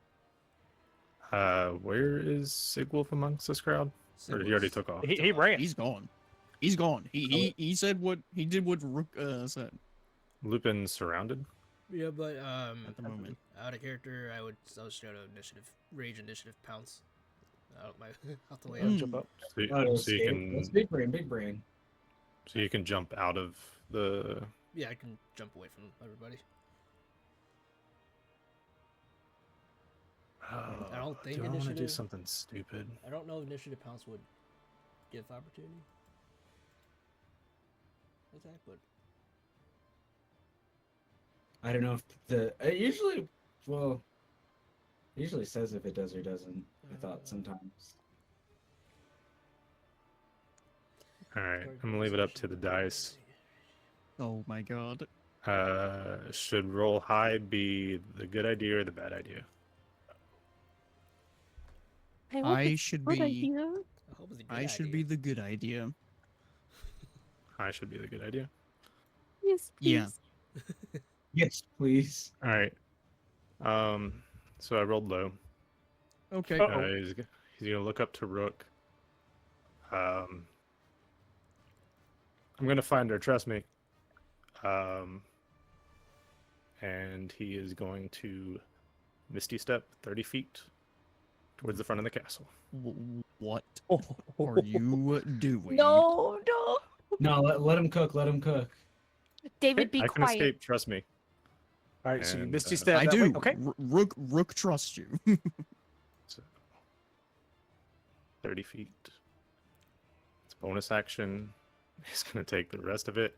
Speaker 5: Where is Sigwolf amongst this crowd? Or he already took off?
Speaker 2: He ran.
Speaker 4: He's gone. He's gone. He said what he did. What Rook said
Speaker 5: Lupin surrounded?
Speaker 6: Yeah, but
Speaker 4: at the moment.
Speaker 6: out of character, I would show initiative, rage initiative pounce. Out my out the way.
Speaker 4: Mm.
Speaker 2: Jump up.
Speaker 5: So,
Speaker 7: Oh,
Speaker 5: so you can
Speaker 7: That's big brain.
Speaker 5: so you can jump out of the.
Speaker 6: Yeah, I can jump away from everybody.
Speaker 5: Oh,
Speaker 6: I don't think
Speaker 5: do I want to do
Speaker 6: initiative-
Speaker 5: something stupid?
Speaker 6: I don't know if initiative pounce would give opportunity attack, but
Speaker 7: I don't know if usually, well, It usually says if it does or doesn't. I thought sometimes.
Speaker 5: All right, I'm gonna leave it up to the dice.
Speaker 4: Oh my god.
Speaker 5: Should roll high be the good idea or the bad idea?
Speaker 3: I hope
Speaker 4: I
Speaker 3: it's
Speaker 4: should
Speaker 3: good
Speaker 4: be.
Speaker 3: idea.
Speaker 6: I hope it's a good
Speaker 4: I should
Speaker 6: idea.
Speaker 4: be the good idea.
Speaker 5: High should be the good idea.
Speaker 3: Yes,
Speaker 4: Yeah.
Speaker 3: please.
Speaker 7: Yes, please.
Speaker 5: All right. So I rolled low.
Speaker 4: Okay.
Speaker 5: He's gonna look up to Rook. I'm gonna find her. Trust me. And he is going to Misty Step 30 feet towards the front of the castle.
Speaker 4: What are you doing?
Speaker 3: No, no.
Speaker 7: No, let him cook. Let him cook.
Speaker 3: David, be
Speaker 5: I can
Speaker 3: quiet.
Speaker 5: escape. Trust me.
Speaker 2: All right, so you
Speaker 5: And,
Speaker 2: Misty
Speaker 5: uh,
Speaker 2: step.
Speaker 4: I
Speaker 2: that
Speaker 4: do.
Speaker 2: way. Okay.
Speaker 4: Rook trusts you.
Speaker 5: So 30 feet. It's bonus action. He's gonna take the rest of it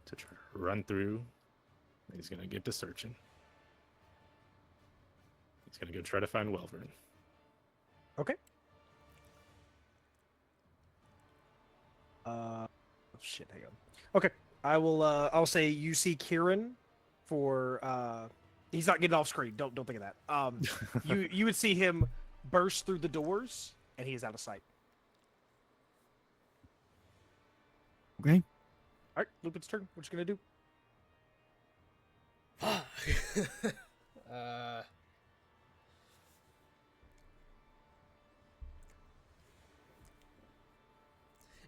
Speaker 5: to try to run through. He's gonna get to searching. He's gonna go try to find Welvern.
Speaker 2: Okay. Oh shit, hang on. Okay. I'll say you see Kieran for he's not getting off screen. Don't think of that. You would see him burst through the doors and he is out of sight.
Speaker 4: Okay.
Speaker 2: All right, Lupin's turn. What you gonna do?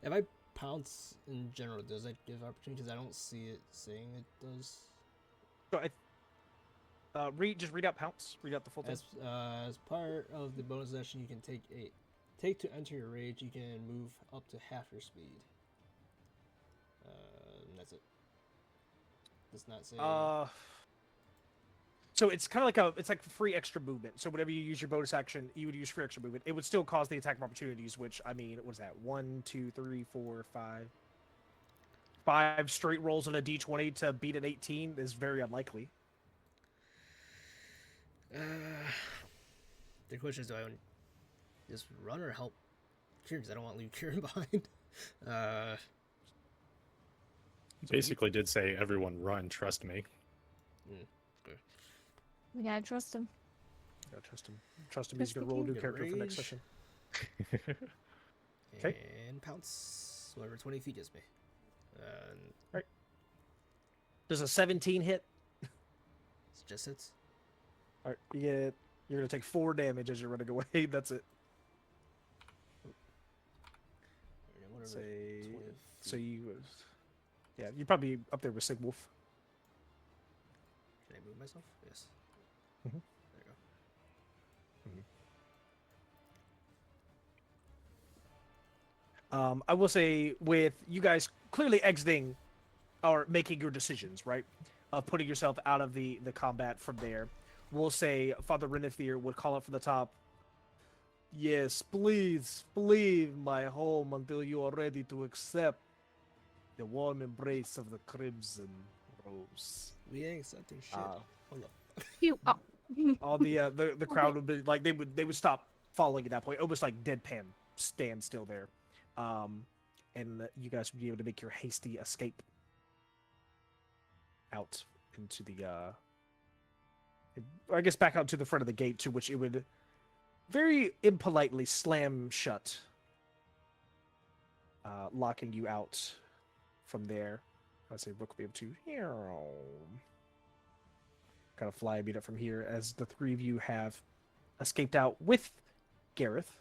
Speaker 6: If I pounce in general, does that give opportunity? Because I don't see it saying it does.
Speaker 2: So just read out pounce. Read out the full thing.
Speaker 6: As part of the bonus action, you can take to enter your rage. You can move up to half your speed. And that's it. Does not say.
Speaker 2: So it's kind of like free extra movement. So whenever you use your bonus action, you would use free extra movement. It would still cause the attack of opportunities, which I mean, what was that? 1, 2, 3, 4, 5. 5 straight rolls on a d20 to beat an 18 is very unlikely.
Speaker 6: The question is, do I just run or help Kieran? Because I don't want to leave Kieran behind.
Speaker 5: Basically did say everyone run, trust me.
Speaker 3: We gotta trust him.
Speaker 2: Yeah, trust him. Trust him. He's gonna roll a new
Speaker 6: Get
Speaker 2: character for next
Speaker 6: rage.
Speaker 2: session. Okay.
Speaker 6: And pounce whatever 20 feet gives me.
Speaker 2: Does a 17 hit?
Speaker 6: It just hits.
Speaker 2: All right, you're gonna take 4 damage as you're running away. That's it.
Speaker 6: Whatever,
Speaker 2: Say
Speaker 6: 20
Speaker 2: so
Speaker 6: feet.
Speaker 2: you're probably up there with Sig Wolf.
Speaker 6: Can I move myself? Yes.
Speaker 2: Mhm.
Speaker 6: There you go.
Speaker 2: I will say with you guys clearly exiting or making your decisions, right? Putting yourself out of the combat from there. We'll say Father Renethir would call up from the top. Yes, please leave my home until you are ready to accept the warm embrace of the Crimson Rose.
Speaker 6: We ain't accepting shit. Hold up.
Speaker 3: You. Oh.
Speaker 2: All the crowd would be like they would stop following at that point, almost like deadpan, stand still there, and you guys would be able to make your hasty escape out into the I guess back out to the front of the gate, to which it would very impolitely slam shut, locking you out from there. I'd say Rook will be able to kind of fly a bit up from here as the 3 of you have escaped out with Gareth,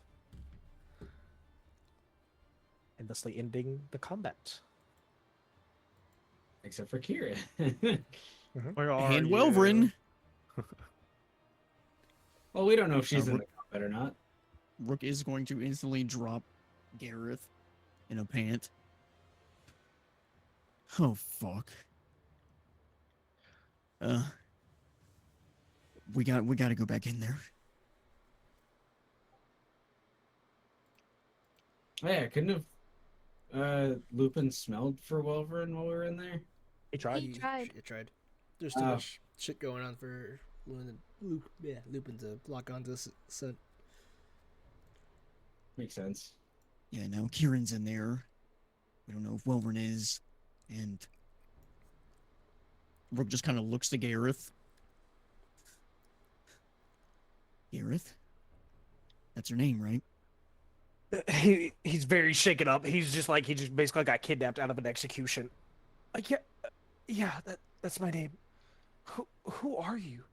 Speaker 2: and thusly ending the combat.
Speaker 7: Except for Kira.
Speaker 5: Where are
Speaker 4: And
Speaker 5: you?
Speaker 4: Welvrin.
Speaker 7: Well, we don't know if she's in
Speaker 4: Rook-
Speaker 7: the combat or not.
Speaker 4: Rook is going to instantly drop Gareth in a pant. Oh fuck. We gotta go back in there.
Speaker 7: Oh, yeah, couldn't have Lupin smelled for Welvern while we were in there?
Speaker 2: He tried.
Speaker 3: He tried.
Speaker 6: It tried. There's too
Speaker 7: Oh.
Speaker 6: much shit going on for Lupin to lock onto this scent.
Speaker 7: Makes sense.
Speaker 4: Yeah, now Kieran's in there. We don't know if Welvern is. And Rook just kind of looks to Gareth. Gareth? That's her name, right?
Speaker 2: He's very shaken up. He's just like he just basically got kidnapped out of an execution. Yeah, yeah, that's my name. Who are you?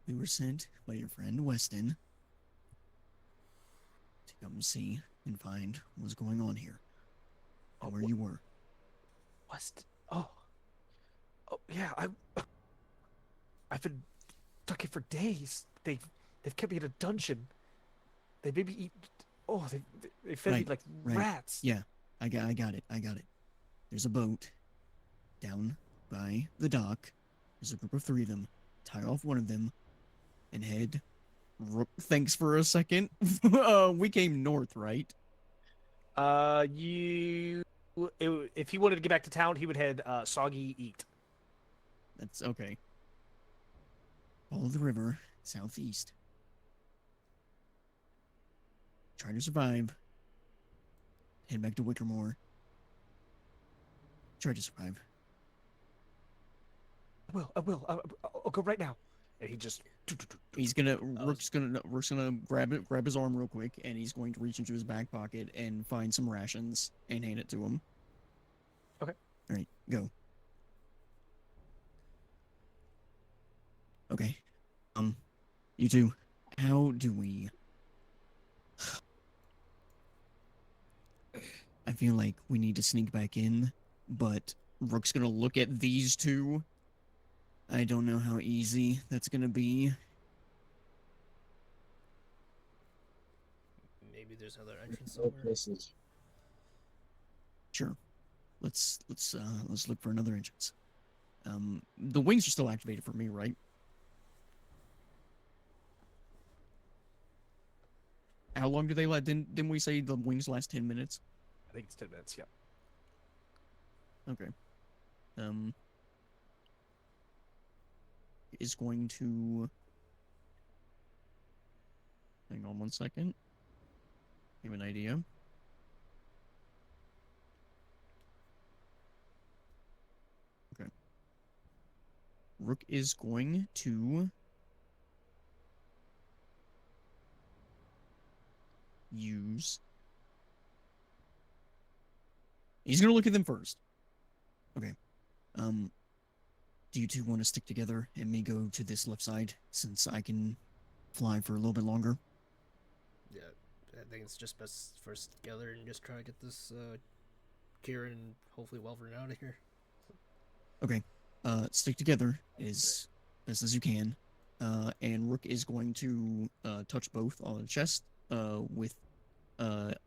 Speaker 4: We were sent by your friend Weston to come see and find what's going on here. And where you were.
Speaker 2: West. Oh yeah. I've been stuck here for days. They've kept me in a dungeon. They made me eat. Oh, they fed me
Speaker 4: Right,
Speaker 2: like
Speaker 4: right.
Speaker 2: rats.
Speaker 4: Yeah, I got it. There's a boat down by the dock. There's a group of 3 of them. Tie off one of them and head. Thanks for a second. We came north, right?
Speaker 2: If he wanted to get back to town, he would head Soggy Eat.
Speaker 4: That's okay. Follow the river southeast. Try to survive. Head back to Wickermore. Try to survive.
Speaker 2: I will. I'll go right now. And he just.
Speaker 4: He's gonna. Rook's gonna grab his arm real quick, and he's going to reach into his back pocket and find some rations and hand it to him.
Speaker 2: Okay.
Speaker 4: All right, go. Okay. You two, how do we? I feel like we need to sneak back in, but Rook's gonna look at these 2. I don't know how easy that's gonna be.
Speaker 6: Maybe there's another entrance
Speaker 7: No
Speaker 6: somewhere.
Speaker 7: places.
Speaker 4: Sure. Let's look for another entrance. The wings are still activated for me, right? How long do they let? Didn't we say the wings last 10 minutes?
Speaker 2: I think it's 10 minutes. Yeah.
Speaker 4: Okay. Is going to hang on one second. Give an idea. Okay. Rook is going to use. He's gonna look at them first. Okay. Do you 2 want to stick together and me go to this left side since I can fly for a little bit longer?
Speaker 6: Yeah, I think it's just best for us together and just try to get this Kieran and hopefully Welvern out of here.
Speaker 4: Okay. Stick together as best as you can. And Rook is going to touch both on the chest with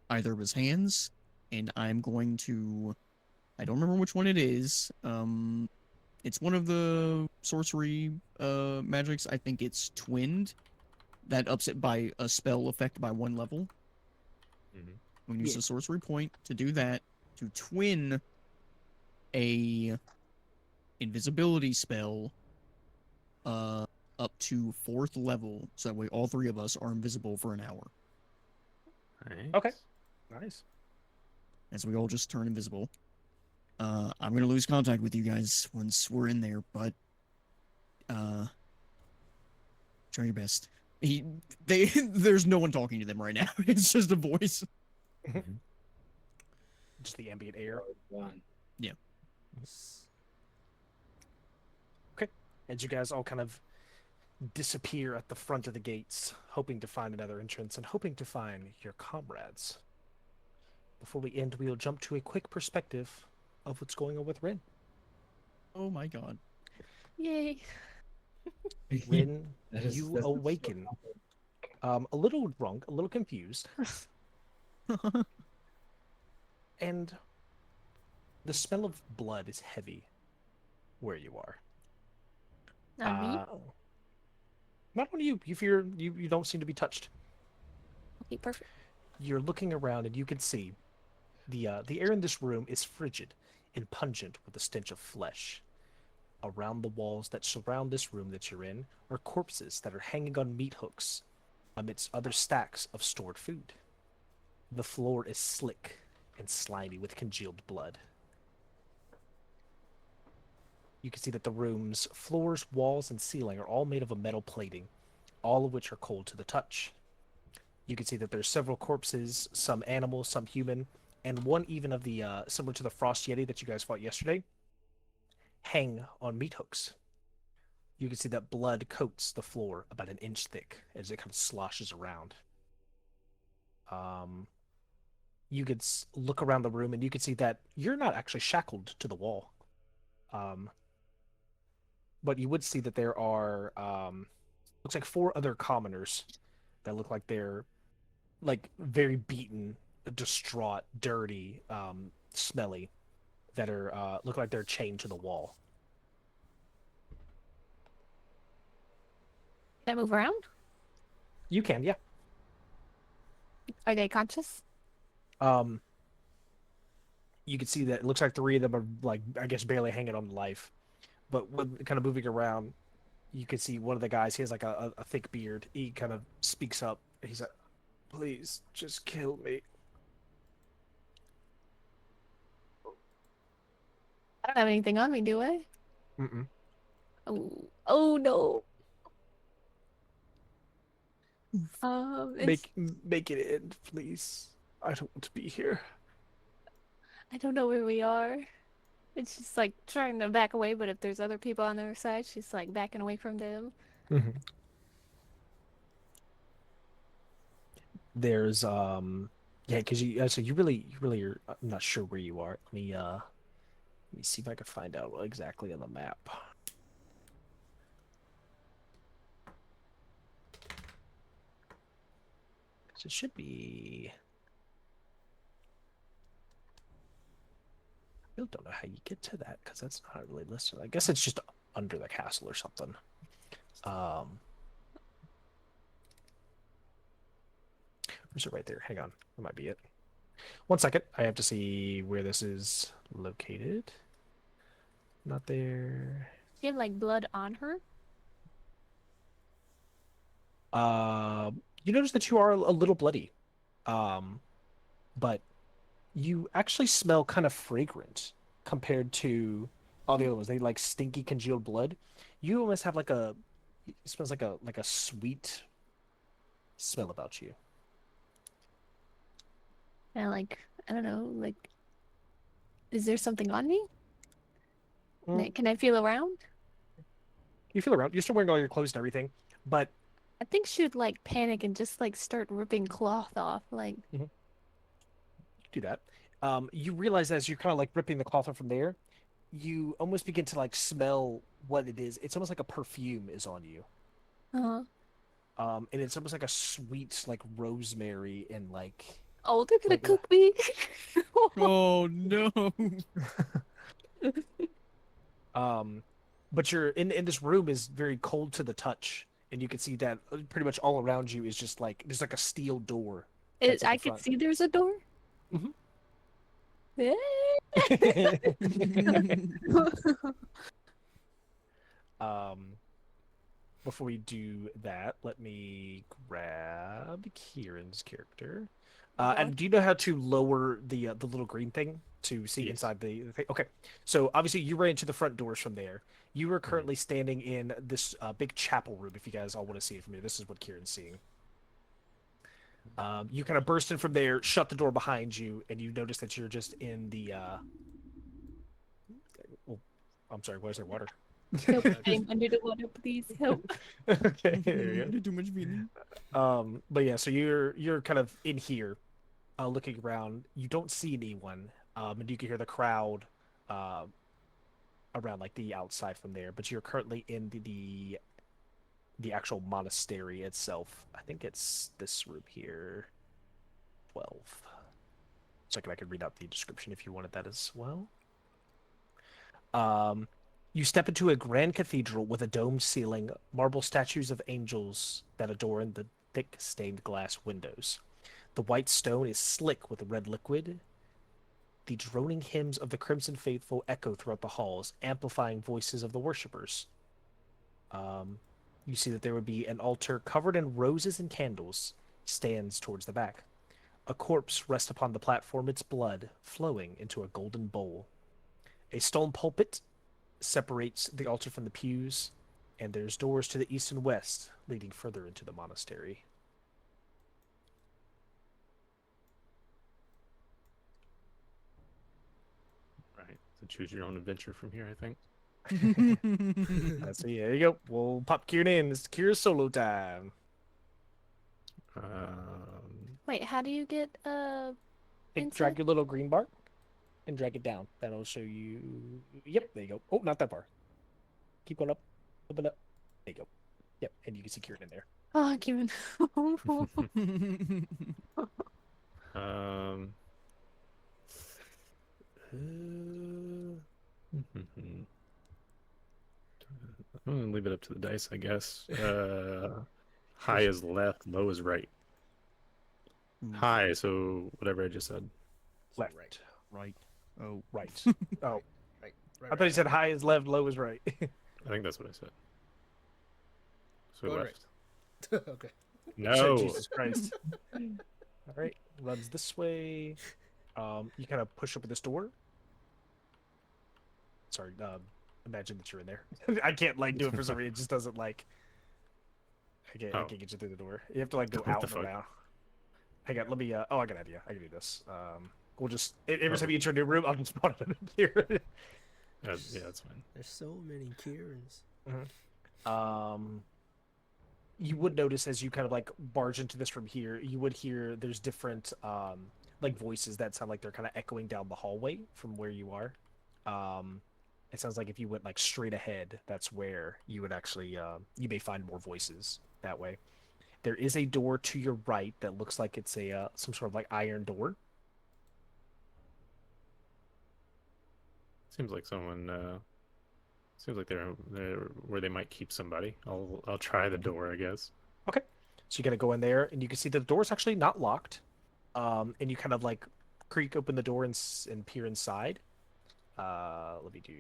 Speaker 4: either of his hands, and I'm going to. I don't remember which one it is. It's one of the sorcery magics. I think it's twinned. That ups it by a spell effect by 1 level. We can use a sorcery point to do that, to twin a invisibility spell up to 4th level, so that way all 3 of us are invisible for an hour.
Speaker 2: Okay. Nice.
Speaker 4: As we all just turn invisible. I'm gonna lose contact with you guys once we're in there, but try your best. There's no one talking to them right now. It's just a voice.
Speaker 2: Just the ambient air.
Speaker 7: One.
Speaker 2: Okay. And you guys all kind of disappear at the front of the gates, hoping to find another entrance and hoping to find your comrades. Before we end, we'll jump to a quick perspective of what's going on with Rin.
Speaker 4: Oh my god.
Speaker 3: Yay.
Speaker 2: Rin,
Speaker 7: That's
Speaker 2: you
Speaker 7: so
Speaker 2: awaken. A little drunk, a little confused, and the smell of blood is heavy where you are.
Speaker 3: Not me?
Speaker 2: Not on you. You don't seem to be touched.
Speaker 3: Okay, perfect.
Speaker 2: You're looking around and you can see the air in this room is frigid and pungent with the stench of flesh. around the walls that surround this room that you're in are corpses that are hanging on meat hooks amidst other stacks of stored food. The floor is slick and slimy with congealed blood. You can see that the room's floors, walls, and ceiling are all made of a metal plating, all of which are cold to the touch. You can see that there's several corpses, some animal, some human, and one even of the similar to the frost yeti that you guys fought yesterday, hang on meat hooks. You can see that blood coats the floor about an inch thick as it kind of sloshes around. You could look around the room and you can see that you're not actually shackled to the wall. But you would see that there are looks like 4 other commoners that look like they're like very beaten, distraught, dirty, smelly, that are look like they're chained to the wall.
Speaker 3: Can I move around?
Speaker 2: You can, yeah.
Speaker 3: Are they conscious?
Speaker 2: Um, you can see that it looks like 3 of them are like I guess barely hanging on to life, but when kind of moving around, you can see one of the guys. He has like a thick beard. He kind of speaks up. He's like, "Please, just kill me."
Speaker 3: I don't have anything on me, do I?
Speaker 2: Mm-mm.
Speaker 3: Oh, oh no. It's,
Speaker 2: Make it end, please. I don't want to be here.
Speaker 3: I don't know where we are. It's just like trying to back away, but if there's other people on the other side, she's like backing away from them.
Speaker 2: Mm-hmm. There's yeah, because so you really are not sure where you are. Let me see if I can find out exactly on the map. So it should be. I really don't know how you get to that because that's not really listed. I guess it's just under the castle or something. Is it right there? Hang on, that might be it. 1 second. I have to see where this is located. Not there.
Speaker 3: She had like blood on her.
Speaker 2: You notice that you are a little bloody, but you actually smell kind of fragrant compared to all the other ones. They like stinky congealed blood. You almost have like it smells like a sweet smell about you.
Speaker 3: And like, I don't know, like, is there something on me? Can I feel around?
Speaker 2: You feel around. You're still wearing all your clothes and everything, but
Speaker 3: I think she would like panic and just like start ripping cloth off. Like,
Speaker 2: do that. You realize as you're kind of like ripping the cloth off from there, you almost begin to like smell what it is. It's almost like a perfume is on you.
Speaker 3: uh-huh.
Speaker 2: And it's almost like a sweet like rosemary and like
Speaker 3: Oh, they're gonna
Speaker 2: Like,
Speaker 3: cook me.
Speaker 4: Oh no.
Speaker 2: but you're in this room is very cold to the touch, and you can see that pretty much all around you is just like there's like a steel door. that's at
Speaker 3: I
Speaker 2: the
Speaker 3: can
Speaker 2: front.
Speaker 3: see there's a door.
Speaker 2: Mhm. Before we do that, let me grab Kieran's character. And do you know how to lower the little green thing to see
Speaker 5: Yes.
Speaker 2: inside the thing? Okay, so obviously you ran into the front doors from there. You are currently standing in this big chapel room. If you guys all want to see it from here, this is what Kieran's seeing. You kind of burst in from there, shut the door behind you, and you notice that you're just in the. Oh, I'm sorry. Why is there water?
Speaker 3: Help! I'm under the water. Please help.
Speaker 2: Okay, there you
Speaker 4: Did too much feeling.
Speaker 2: go. But yeah, so you're kind of in here, looking around. You don't see anyone, and you can hear the crowd, around like the outside from there. But you're currently in the actual monastery itself. I think it's this room here, 12. So I could read out the description if you wanted that as well. You step into a grand cathedral with a domed ceiling, marble statues of angels that adorn the thick stained glass windows. The white stone is slick with red liquid, The droning hymns of the Crimson Faithful echo throughout the halls, amplifying voices of the worshippers. You see that there would be an altar covered in roses and candles, stands towards the back. A corpse rests upon the platform, its blood flowing into a golden bowl. A stone pulpit separates the altar from the pews, and there's doors to the east and west leading further into the monastery.
Speaker 5: Right. So choose your own adventure from here, I think.
Speaker 2: Let's see. There you go. We'll pop Kieran in. It's Kira's solo time.
Speaker 3: Wait, how do you get
Speaker 2: Drag
Speaker 3: inside?
Speaker 2: your little green bar and drag it down. That'll show you. Yep, there you go. Oh, not that far. Keep going up. Up and up. There you go. Yep, and you can see Kieran in there.
Speaker 3: Oh, Kieran.
Speaker 5: um. I'm gonna leave it up to the dice, I guess. High is left, low is right. High, so whatever I just said.
Speaker 6: So
Speaker 2: Left.
Speaker 6: right.
Speaker 4: Right. Oh.
Speaker 2: Right. Oh,
Speaker 6: Right.
Speaker 2: I thought he said high is left, low is right.
Speaker 5: I think that's what I said. So
Speaker 6: Go
Speaker 5: left.
Speaker 6: Okay.
Speaker 5: No.
Speaker 2: Jesus Christ. All right, runs this way. You kind of push open this door. Sorry, imagine that you're in there. I can't like do it for some reason. It just doesn't like. I can't get you through the door. You have to like go
Speaker 5: What
Speaker 2: out
Speaker 5: the
Speaker 2: and
Speaker 5: fuck?
Speaker 2: around. Hang on, let me. Oh, I got an idea. I can do this. We'll just every time you enter a new room, I'll just spawn it in here.
Speaker 5: Yeah, that's fine.
Speaker 6: There's so many Kierans.
Speaker 2: You would notice as you kind of like barge into this room here, you would hear there's different like voices that sound like they're kind of echoing down the hallway from where you are. It sounds like if you went like straight ahead, that's where you would actually you may find more voices that way. There is a door to your right that looks like it's a some sort of like iron door.
Speaker 5: Seems like someone. Seems like they're where they might keep somebody. I'll try the door, I guess.
Speaker 2: Okay. So you gotta go in there, and you can see the door's actually not locked. And you kind of like creak open the door and peer inside. Let me do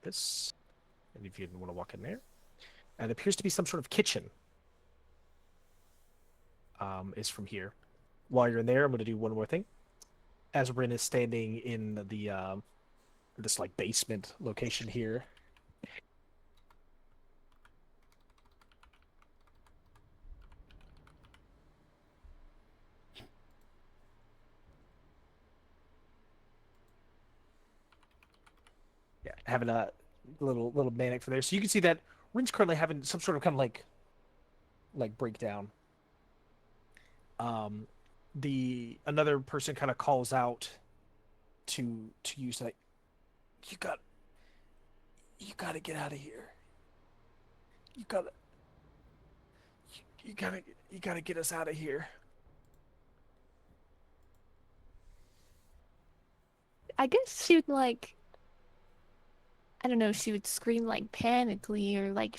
Speaker 2: this. And if you didn't want to walk in there, and it appears to be some sort of kitchen. Is from here. While you're in there, I'm going to do one more thing. As Rin is standing in the this like basement location here. Yeah, having a little manic for there. So you can see that Rin's currently having some sort of kind of like breakdown. The another person kind of calls out to you, like, you gotta get out of here. You gotta get us out of here.
Speaker 3: I guess she would like. I don't know. She would scream like panically, or like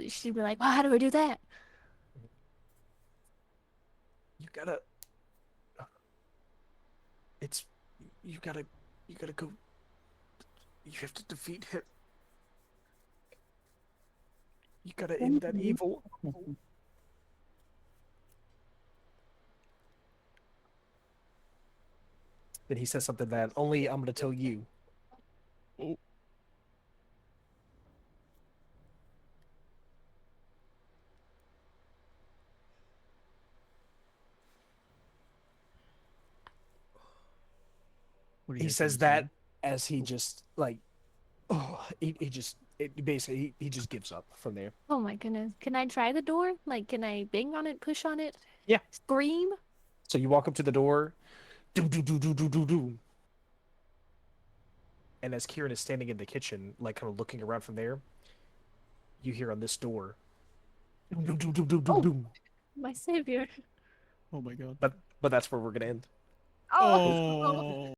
Speaker 3: she'd be like, "Well, how do I do that?"
Speaker 2: You gotta. It's you gotta go. You have to defeat him. You gotta end that evil. Then he says something that only I'm gonna tell you.
Speaker 4: Oh. What do
Speaker 2: He
Speaker 4: you
Speaker 2: says
Speaker 4: think,
Speaker 2: that
Speaker 4: Sam?
Speaker 2: as he just like, oh, he just basically he just gives up from there.
Speaker 3: Oh my goodness! Can I try the door? Like, can I bang on it, push on it?
Speaker 2: Yeah.
Speaker 3: Scream?
Speaker 2: So you walk up to the door, do do do do do do do. And as Kieran is standing in the kitchen, like kind of looking around from there, you hear on this door, do do do do do
Speaker 3: Oh.
Speaker 2: do.
Speaker 3: My savior.
Speaker 4: Oh my god.
Speaker 2: But that's where we're gonna end.
Speaker 3: Oh.